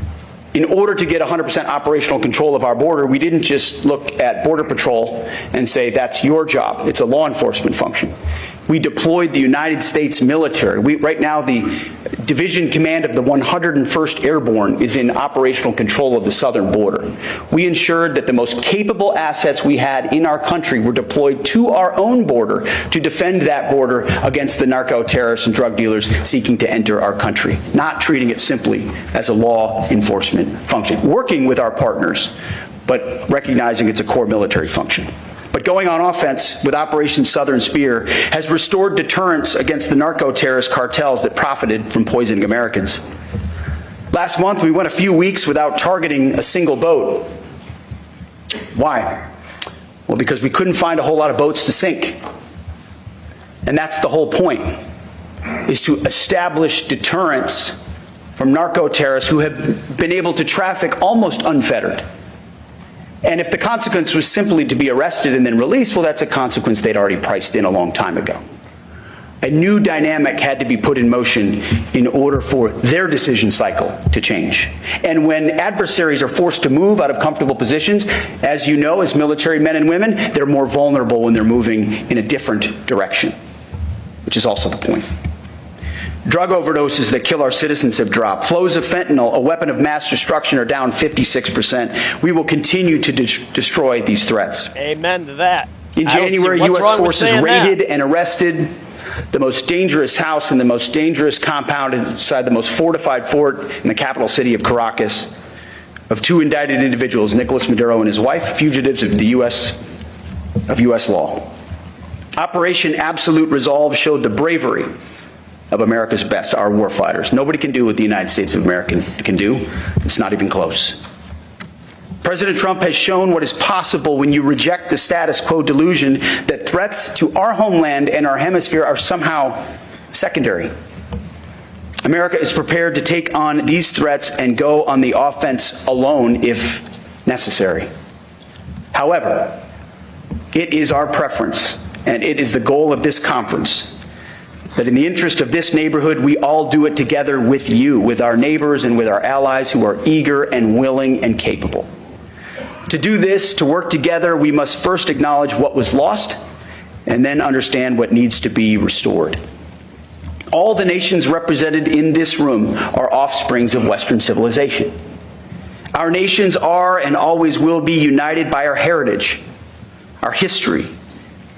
In order to get 100% operational control of our border, we didn't just look at Border Patrol and say, that's your job. It's a law enforcement function. We deployed the United States military. Right now, the Division Command of the 101st Airborne is in operational control of the southern border. We ensured that the most capable assets we had in our country were deployed to our own border to defend that border against the narco-terrorists and drug dealers seeking to enter our country, not treating it simply as a law enforcement function. Working with our partners, but recognizing it's a core military function. But going on offense with Operation Southern Spear has restored deterrence against the narco-terrorist cartels that profited from poisoning Americans. Last month, we went a few weeks without targeting a single boat. Why? Well, because we couldn't find a whole lot of boats to sink. And that's the whole point, is to establish deterrence from narco-terrorists who have been able to traffic almost unfettered. And if the consequence was simply to be arrested and then released, well, that's a consequence they'd already priced in a long time ago. A new dynamic had to be put in motion in order for their decision cycle to change. And when adversaries are forced to move out of comfortable positions, as you know, as military men and women, they're more vulnerable when they're moving in a different direction, which is also the point. Drug overdoses that kill our citizens have dropped. Flows of fentanyl, a weapon of mass destruction, are down 56%. We will continue to destroy these threats. Amen to that. In January, U.S. forces raided and arrested the most dangerous house and the most dangerous compound inside the most fortified fort in the capital city of Caracas of two indicted individuals, Nicolas Maduro and his wife, fugitives of the U.S. law. Operation Absolute Resolve showed the bravery of America's best, our warfighters. Nobody can do what the United States of America can do. It's not even close. President Trump has shown what is possible when you reject the status quo delusion that threats to our homeland and our hemisphere are somehow secondary. America is prepared to take on these threats and go on the offense alone if necessary. However, it is our preference, and it is the goal of this conference, that in the interest of this neighborhood, we all do it together with you, with our neighbors and with our allies who are eager and willing and capable. To do this, to work together, we must first acknowledge what was lost and then understand what needs to be restored. All the nations represented in this room are offsprings of Western civilization. Our nations are and always will be united by our heritage, our history,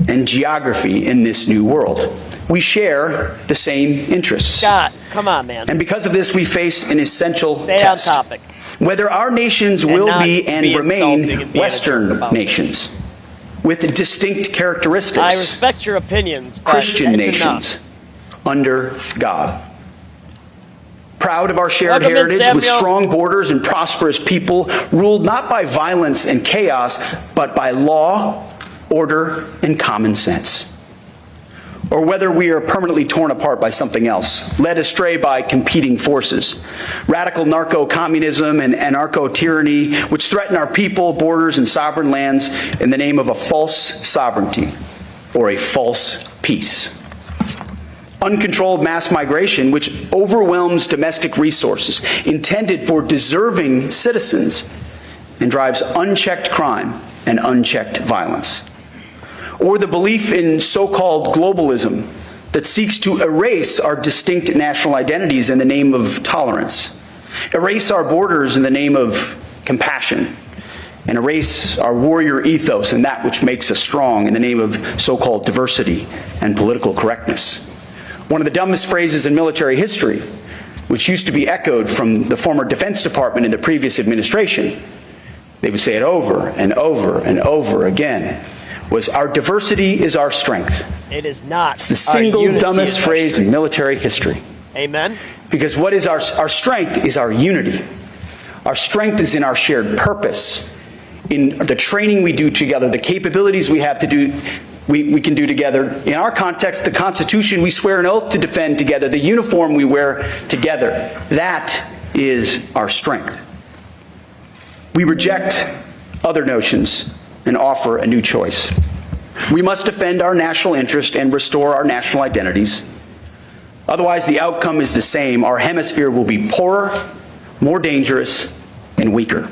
and geography in this new world. We share the same interests. Scott, come on, man. And because of this, we face an essential test. Stay on topic. Whether our nations will be and remain Western nations with distinct characteristics. I respect your opinions, but Christian nations under God. Proud of our shared heritage with strong borders and prosperous people ruled not by violence and chaos, but by law, order, and common sense. Or whether we are permanently torn apart by something else, led astray by competing forces, radical narco-communism and anarcho-tyranny, which threaten our people, borders, and sovereign lands in the name of a false sovereignty or a false peace. Uncontrolled mass migration, which overwhelms domestic resources intended for deserving citizens and drives unchecked crime and unchecked violence. Or the belief in so-called globalism that seeks to erase our distinct national identities in the name of tolerance, erase our borders in the name of compassion, and erase our warrior ethos and that which makes us strong in the name of so-called diversity and political correctness. One of the dumbest phrases in military history, which used to be echoed from the former Defense Department in the previous administration, they would say it over and over and over again, was our diversity is our strength. It is not. It's the single dumbest phrase in military history. Amen. Because what is our strength is our unity. Our strength is in our shared purpose, in the training we do together, the capabilities we have to do, we can do together. In our context, the Constitution we swear an oath to defend together, the uniform we wear together. That is our strength. We reject other notions and offer a new choice. We must defend our national interest and restore our national identities. Otherwise, the outcome is the same. Our hemisphere will be poorer, more dangerous, and weaker.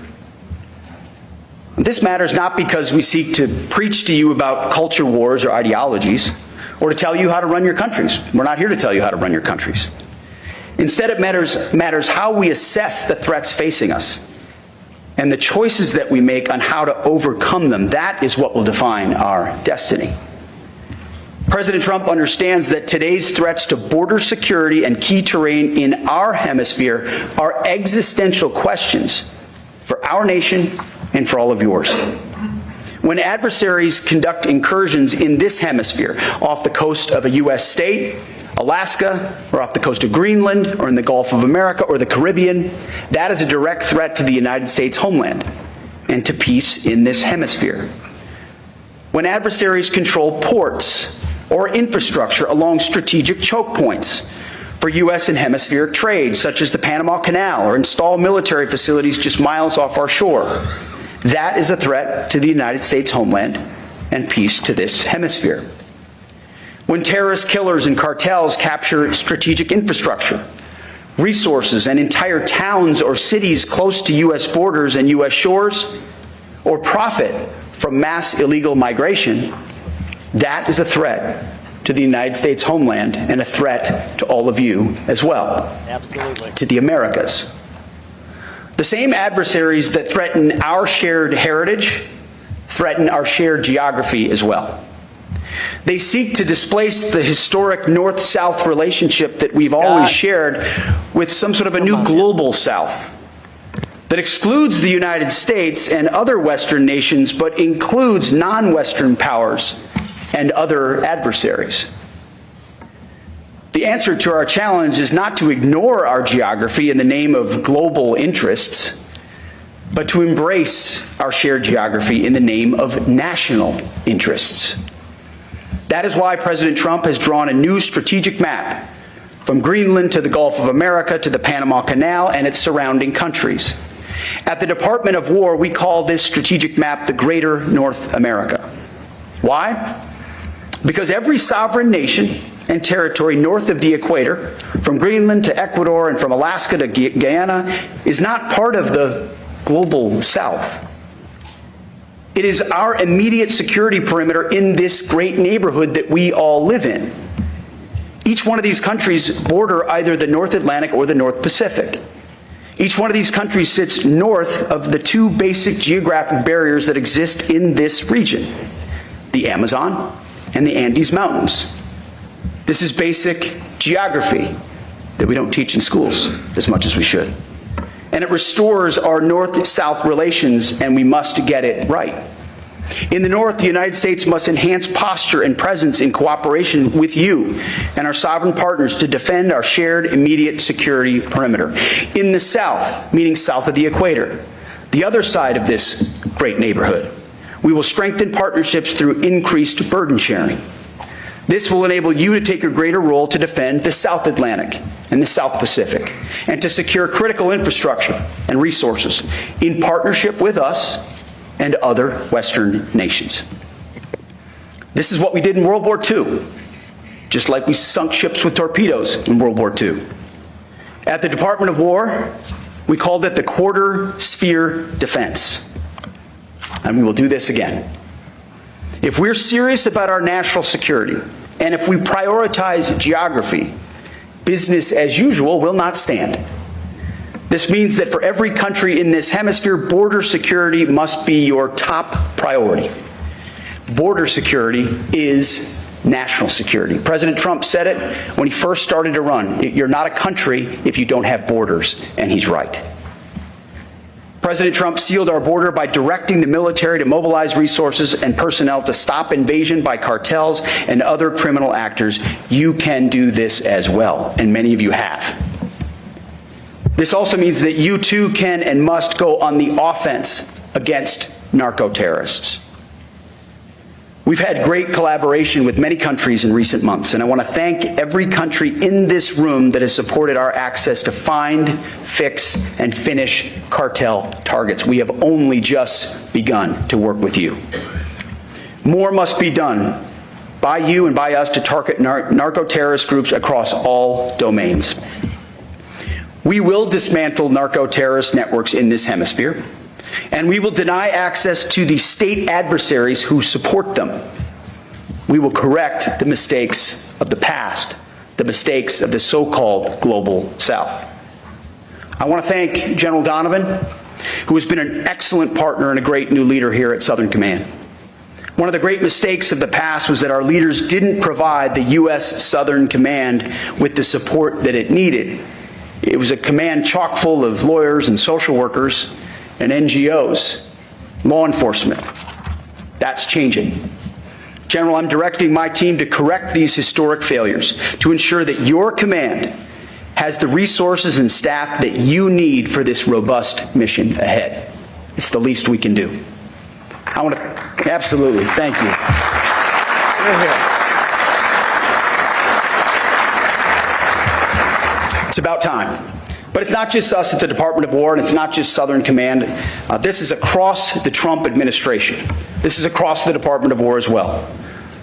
This matters not because we seek to preach to you about culture wars or ideologies, or to tell you how to run your countries. We're not here to tell you how to run your countries. Instead, it matters how we assess the threats facing us and the choices that we make on how to overcome them. That is what will define our destiny. President Trump understands that today's threats to border security and key terrain in our hemisphere are existential questions for our nation and for all of yours. When adversaries conduct incursions in this hemisphere, off the coast of a U.S. state, Alaska, or off the coast of Greenland, or in the Gulf of America, or the Caribbean, that is a direct threat to the United States homeland and to peace in this hemisphere. When adversaries control ports or infrastructure along strategic choke points for U.S. and hemispheric trade, such as the Panama Canal, or install military facilities just miles off our shore, that is a threat to the United States homeland and peace to this hemisphere. When terrorist killers and cartels capture strategic infrastructure, resources, and entire towns or cities close to U.S. borders and U.S. shores, or profit from mass illegal migration, that is a threat to the United States homeland and a threat to all of you as well. Absolutely. To the Americas. The same adversaries that threaten our shared heritage threaten our shared geography as well. They seek to displace the historic North-South relationship that we've always shared with some sort of a new global South that excludes the United States and other Western nations, but includes non-Western powers and other adversaries. The answer to our challenge is not to ignore our geography in the name of global interests, but to embrace our shared geography in the name of national interests. That is why President Trump has drawn a new strategic map from Greenland to the Gulf of America to the Panama Canal and its surrounding countries. At the Department of War, we call this strategic map the Greater North America. Why? Because every sovereign nation and territory north of the equator, from Greenland to Ecuador and from Alaska to Guyana, is not part of the global South. It is our immediate security perimeter in this great neighborhood that we all live in. Each one of these countries border either the North Atlantic or the North Pacific. Each one of these countries sits north of the two basic geographic barriers that exist in this region, the Amazon and the Andes Mountains. This is basic geography that we don't teach in schools as much as we should. And it restores our North-South relations, and we must get it right. In the North, the United States must enhance posture and presence in cooperation with you and our sovereign partners to defend our shared immediate security perimeter. In the South, meaning south of the equator, the other side of this great neighborhood, we will strengthen partnerships through increased burden sharing. This will enable you to take a greater role to defend the South Atlantic and the South Pacific, and to secure critical infrastructure and resources in partnership with us and other Western nations. This is what we did in World War II, just like we sunk ships with torpedoes in World War II. At the Department of War, we called it the quarter sphere defense. And we will do this again. If we're serious about our national security, and if we prioritize geography, business as usual will not stand. This means that for every country in this hemisphere, border security must be your top priority. Border security is national security. President Trump said it when he first started to run. You're not a country if you don't have borders, and he's right. President Trump sealed our border by directing the military to mobilize resources and personnel to stop invasion by cartels and other criminal actors. You can do this as well, and many of you have. This also means that you too can and must go on the offense against narco-terrorists. We've had great collaboration with many countries in recent months, and I want to thank every country in this room that has supported our access to find, fix, and finish cartel targets. We have only just begun to work with you. More must be done by you and by us to target narco-terrorist groups across all domains. We will dismantle narco-terrorist networks in this hemisphere, and we will deny access to the state adversaries who support them. We will correct the mistakes of the past, the mistakes of the so-called Global South. I want to thank General Donovan, who has been an excellent partner and a great new leader here at Southern Command. One of the great mistakes of the past was that our leaders didn't provide the U.S. Southern Command with the support that it needed. It was a command chock full of lawyers and social workers and NGOs, law enforcement. That's changing. General, I'm directing my team to correct these historic failures, to ensure that your command has the resources and staff that you need for this robust mission ahead. It's the least we can do. I want to, absolutely, thank you. It's about time. But it's not just us at the Department of War, and it's not just Southern Command. This is across the Trump administration. This is across the Department of War as well.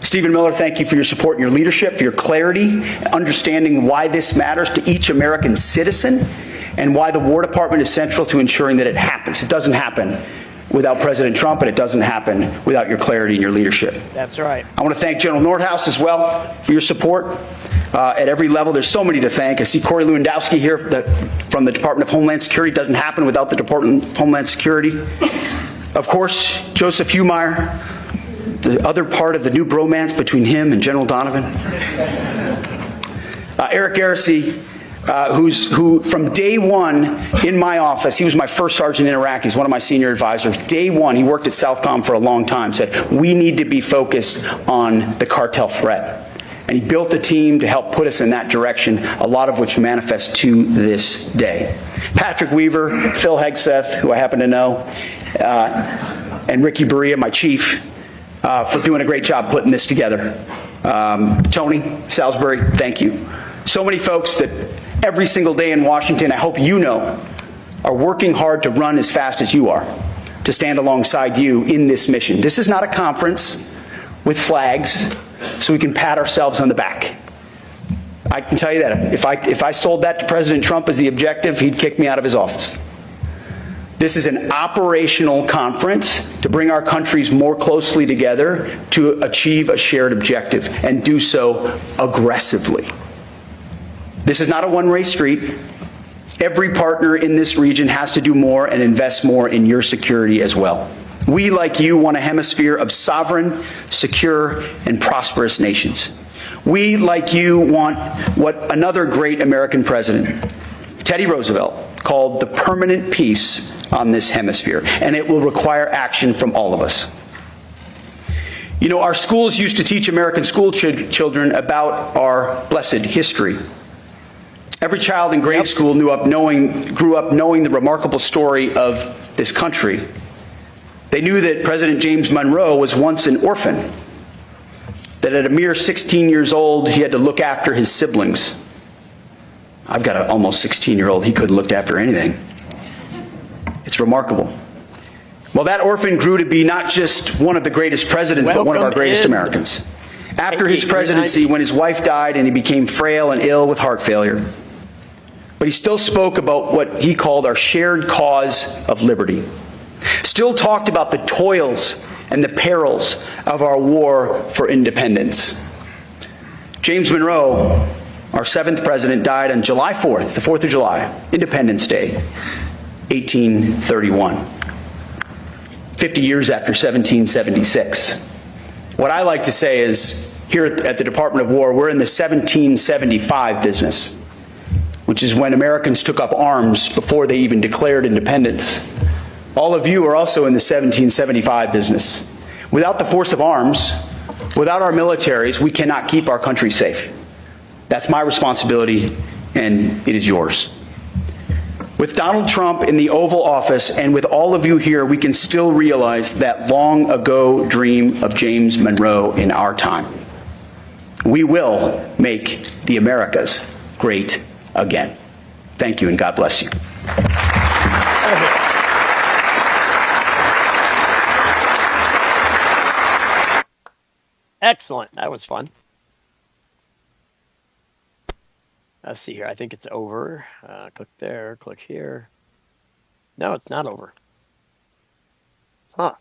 Stephen Miller, thank you for your support and your leadership, for your clarity, understanding why this matters to each American citizen, and why the War Department is central to ensuring that it happens. It doesn't happen without President Trump, and it doesn't happen without your clarity and your leadership. That's right. I want to thank General Nordhaus as well for your support at every level. There's so many to thank. I see Corey Lewandowski here from the Department of Homeland Security. It doesn't happen without the Department of Homeland Security. Of course, Joseph Humeyer, the other part of the new bromance between him and General Donovan. Eric Garrissey, who from day one in my office, he was my first sergeant in Iraq, he's one of my senior advisors. Day one, he worked at Southcom for a long time, said, we need to be focused on the cartel threat. And he built a team to help put us in that direction, a lot of which manifests to this day. Patrick Weaver, Phil Hegseth, who I happen to know, and Ricky Berea, my chief, for doing a great job putting this together. Tony Salisbury, thank you. So many folks that every single day in Washington, I hope you know, are working hard to run as fast as you are, to stand alongside you in this mission. This is not a conference with flags so we can pat ourselves on the back. I can tell you that if I sold that to President Trump as the objective, he'd kick me out of his office. This is an operational conference to bring our countries more closely together to achieve a shared objective, and do so aggressively. This is not a one-way street. Every partner in this region has to do more and invest more in your security as well. We, like you, want a hemisphere of sovereign, secure, and prosperous nations. We, like you, want what another great American president, Teddy Roosevelt, called the permanent peace on this hemisphere, and it will require action from all of us. You know, our schools used to teach American school children about our blessed history. Every child in grade school grew up knowing the remarkable story of this country. They knew that President James Monroe was once an orphan, that at a mere 16 years old, he had to look after his siblings. I've got an almost 16-year-old, he couldn't look after anything. It's remarkable. Well, that orphan grew to be not just one of the greatest presidents, but one of our greatest Americans. After his presidency, when his wife died and he became frail and ill with heart failure, but he still spoke about what he called our shared cause of liberty. Still talked about the toils and the perils of our war for independence. James Monroe, our 7th president, died on July 4th, the 4th of July, Independence Day, 1831, 50 years after 1776. What I like to say is, here at the Department of War, we're in the 1775 business, which is when Americans took up arms before they even declared independence. All of you are also in the 1775 business. Without the force of arms, without our militaries, we cannot keep our country safe. That's my responsibility, and it is yours. With Donald Trump in the Oval Office and with all of you here, we can still realize that long ago dream of James Monroe in our time. We will make the Americas great again. Thank you, and God bless you. Excellent. That was fun. Let's see here. I think it's over. Click there. Click here. No, it's not over. Huh.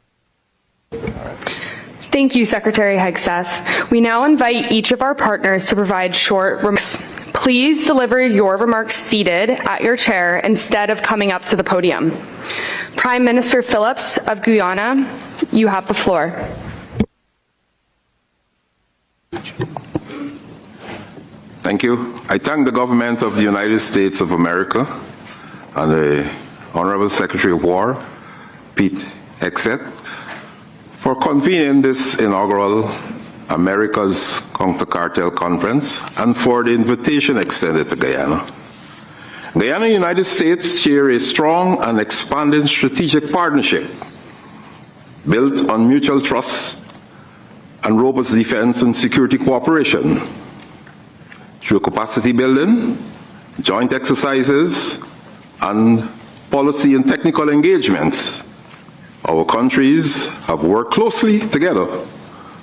Thank you, Secretary Hegseth. We now invite each of our partners to provide short remarks. Please deliver your remarks seated at your chair instead of coming up to the podium. Prime Minister Phillips of Guyana, you have the floor. Thank you. I thank the government of the United States of America and the Honorable Secretary of War, Pete Hegseth, for convening this inaugural America's Counter-Cartel Conference and for the invitation extended to Guyana. Guyana and the United States share a strong and expanding strategic partnership built on mutual trust and robust defense and security cooperation. Through capacity building, joint exercises, and policy and technical engagements, our countries have worked closely together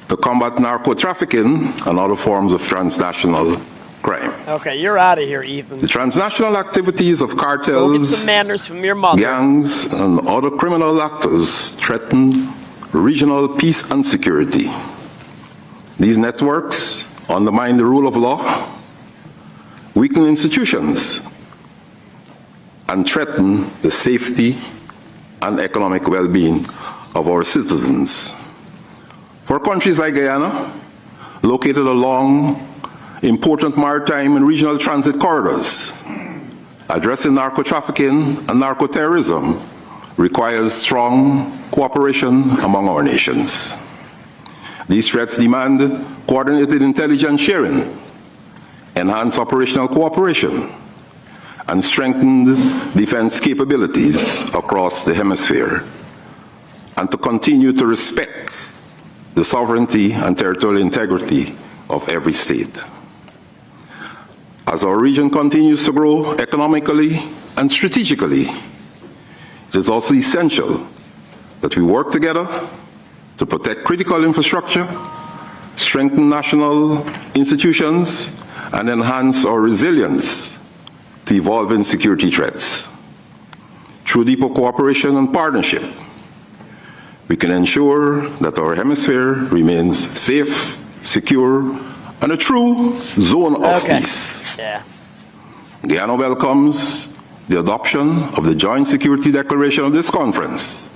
to combat narco-trafficking and other forms of transnational crime. Okay, you're out of here, Ethan. The transnational activities of Go get cartels, some manners from your mother. gangs, and other criminal actors threaten regional peace and security. These networks undermine the rule of law, weaken institutions, and threaten the safety and economic well-being of our citizens. For countries like Guyana, located along important maritime and regional transit corridors, addressing narco-trafficking and narco-terrorism requires strong cooperation among our nations. These threats demand coordinated intelligence sharing, enhanced operational cooperation, and strengthened defense capabilities across the hemisphere, and to continue to respect the sovereignty and territorial integrity of every state. As our region continues to grow economically and strategically, it is also essential that we work together to protect critical infrastructure, strengthen national institutions, and enhance our resilience to evolving security threats. Through deeper cooperation and partnership, we can ensure that our hemisphere remains safe, secure, and a true zone of peace. Yeah. Guyana welcomes the adoption of the Joint Security Declaration of this conference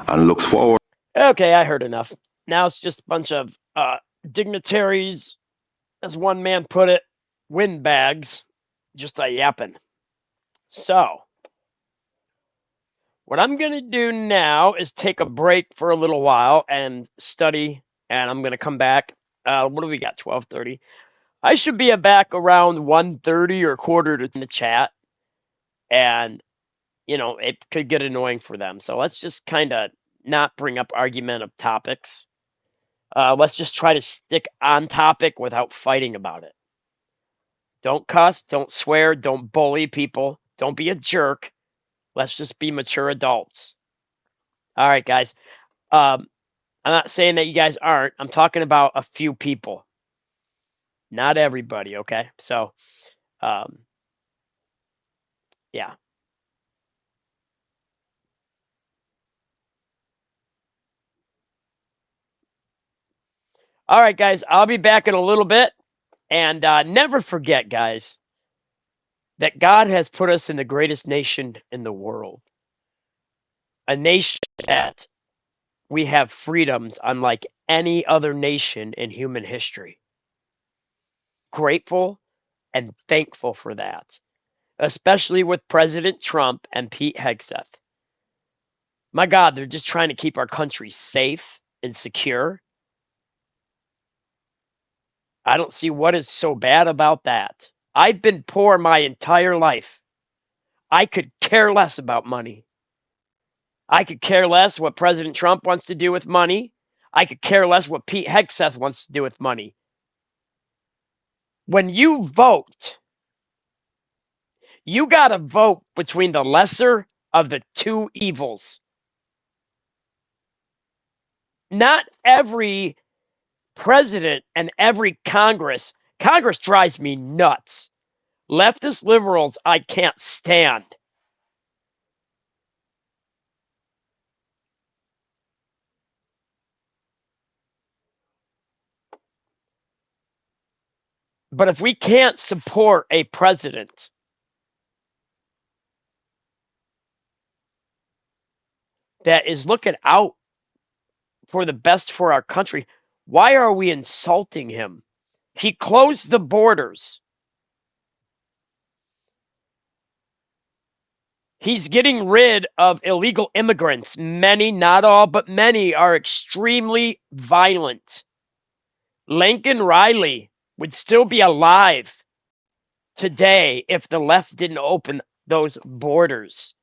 and looks forward. Okay, I heard enough. Now it's just a bunch of dignitaries, as one man put it, windbags, just a yapping. So, what I'm going to do now is take a break for a little while and study, and I'm going to come back. What do we got, 12:30? I should be back around 1:30 or quarter to the chat, and, you know, it could get annoying for them. So let's just kind of not bring up argumentative topics. Let's just try to stick on topic without fighting about it. Don't cuss, don't swear, don't bully people, don't be a jerk. Let's just be mature adults. All right, guys. I'm not saying that you guys aren't. I'm talking about a few people. Not everybody, okay? So, yeah. All right, guys. I'll be back in a little bit. And never forget, guys, that God has put us in the greatest nation in the world. A nation that we have freedoms unlike any other nation in human history. Grateful and thankful for that, especially with President Trump and Pete Hegseth. My God, they're just trying to keep our country safe and secure. I don't see what is so bad about that. I've been poor my entire life. I could care less about money. I could care less what President Trump wants to do with money. I could care less what Pete Hegseth wants to do with money. When you vote, you got to vote between the lesser of the two evils. Not every president and every Congress drives me nuts. Leftist liberals, I can't stand. But if we can't support a president that is looking out for the best for our country, why are we insulting him? He closed the borders. He's getting rid of illegal immigrants. Many, not all, but many are extremely violent. Lincoln Riley would still be alive today if the left didn't open those borders.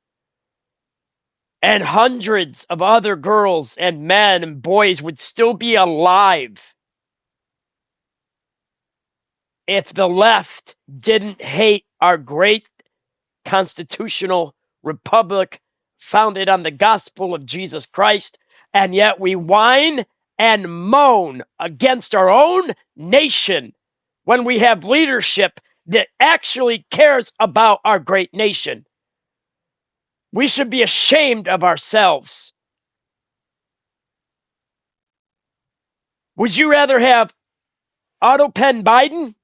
And hundreds of other girls and men and boys would still be alive if the left didn't hate our great constitutional republic founded on the gospel of Jesus Christ. And yet we whine and moan against our own nation when we have leadership that actually cares about our great nation. We should be ashamed of ourselves. Would you rather have Otto Penn Biden,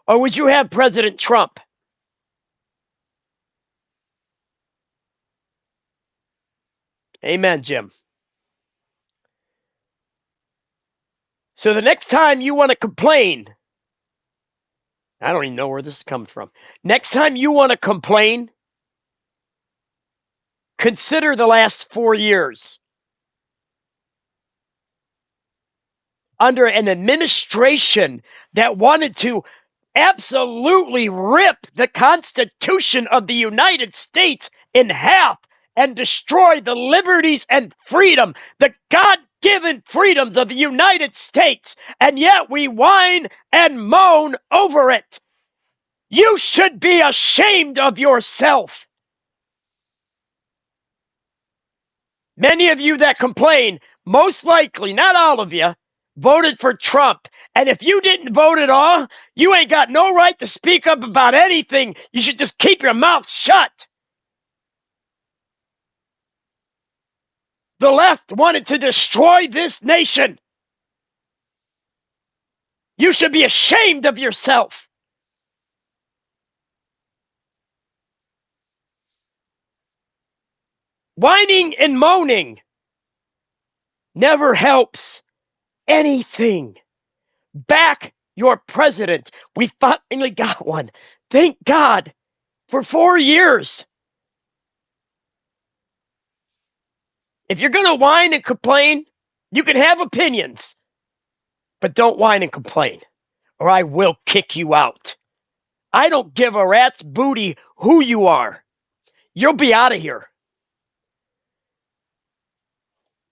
or would you have President Trump? Amen, Jim. So the next time you want to complain, I don't even know where this is coming from. Next time you want to complain, consider the last 4 years. Under an administration that wanted to absolutely rip the Constitution of the United States in half and destroy the liberties and freedom, the God-given freedoms of the United States, and yet we whine and moan over it. You should be ashamed of yourself. Many of you that complain, most likely, not all of you, voted for Trump. And if you didn't vote at all, you ain't got no right to speak up about anything. You should just keep your mouth shut. The left wanted to destroy this nation. You should be ashamed of yourself. Whining and moaning never helps anything. Back your president. We finally got one. Thank God for 4 years. If you're going to whine and complain, you can have opinions, but don't whine and complain, or I will kick you out. I don't give a rat's booty who you are. You'll be out of here.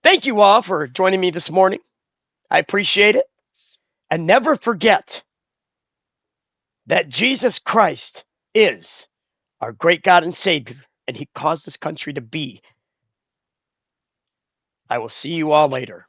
Thank you all for joining me this morning. I appreciate it. And never forget that Jesus Christ is our great God and Savior, and He caused this country to be. I will see you all later.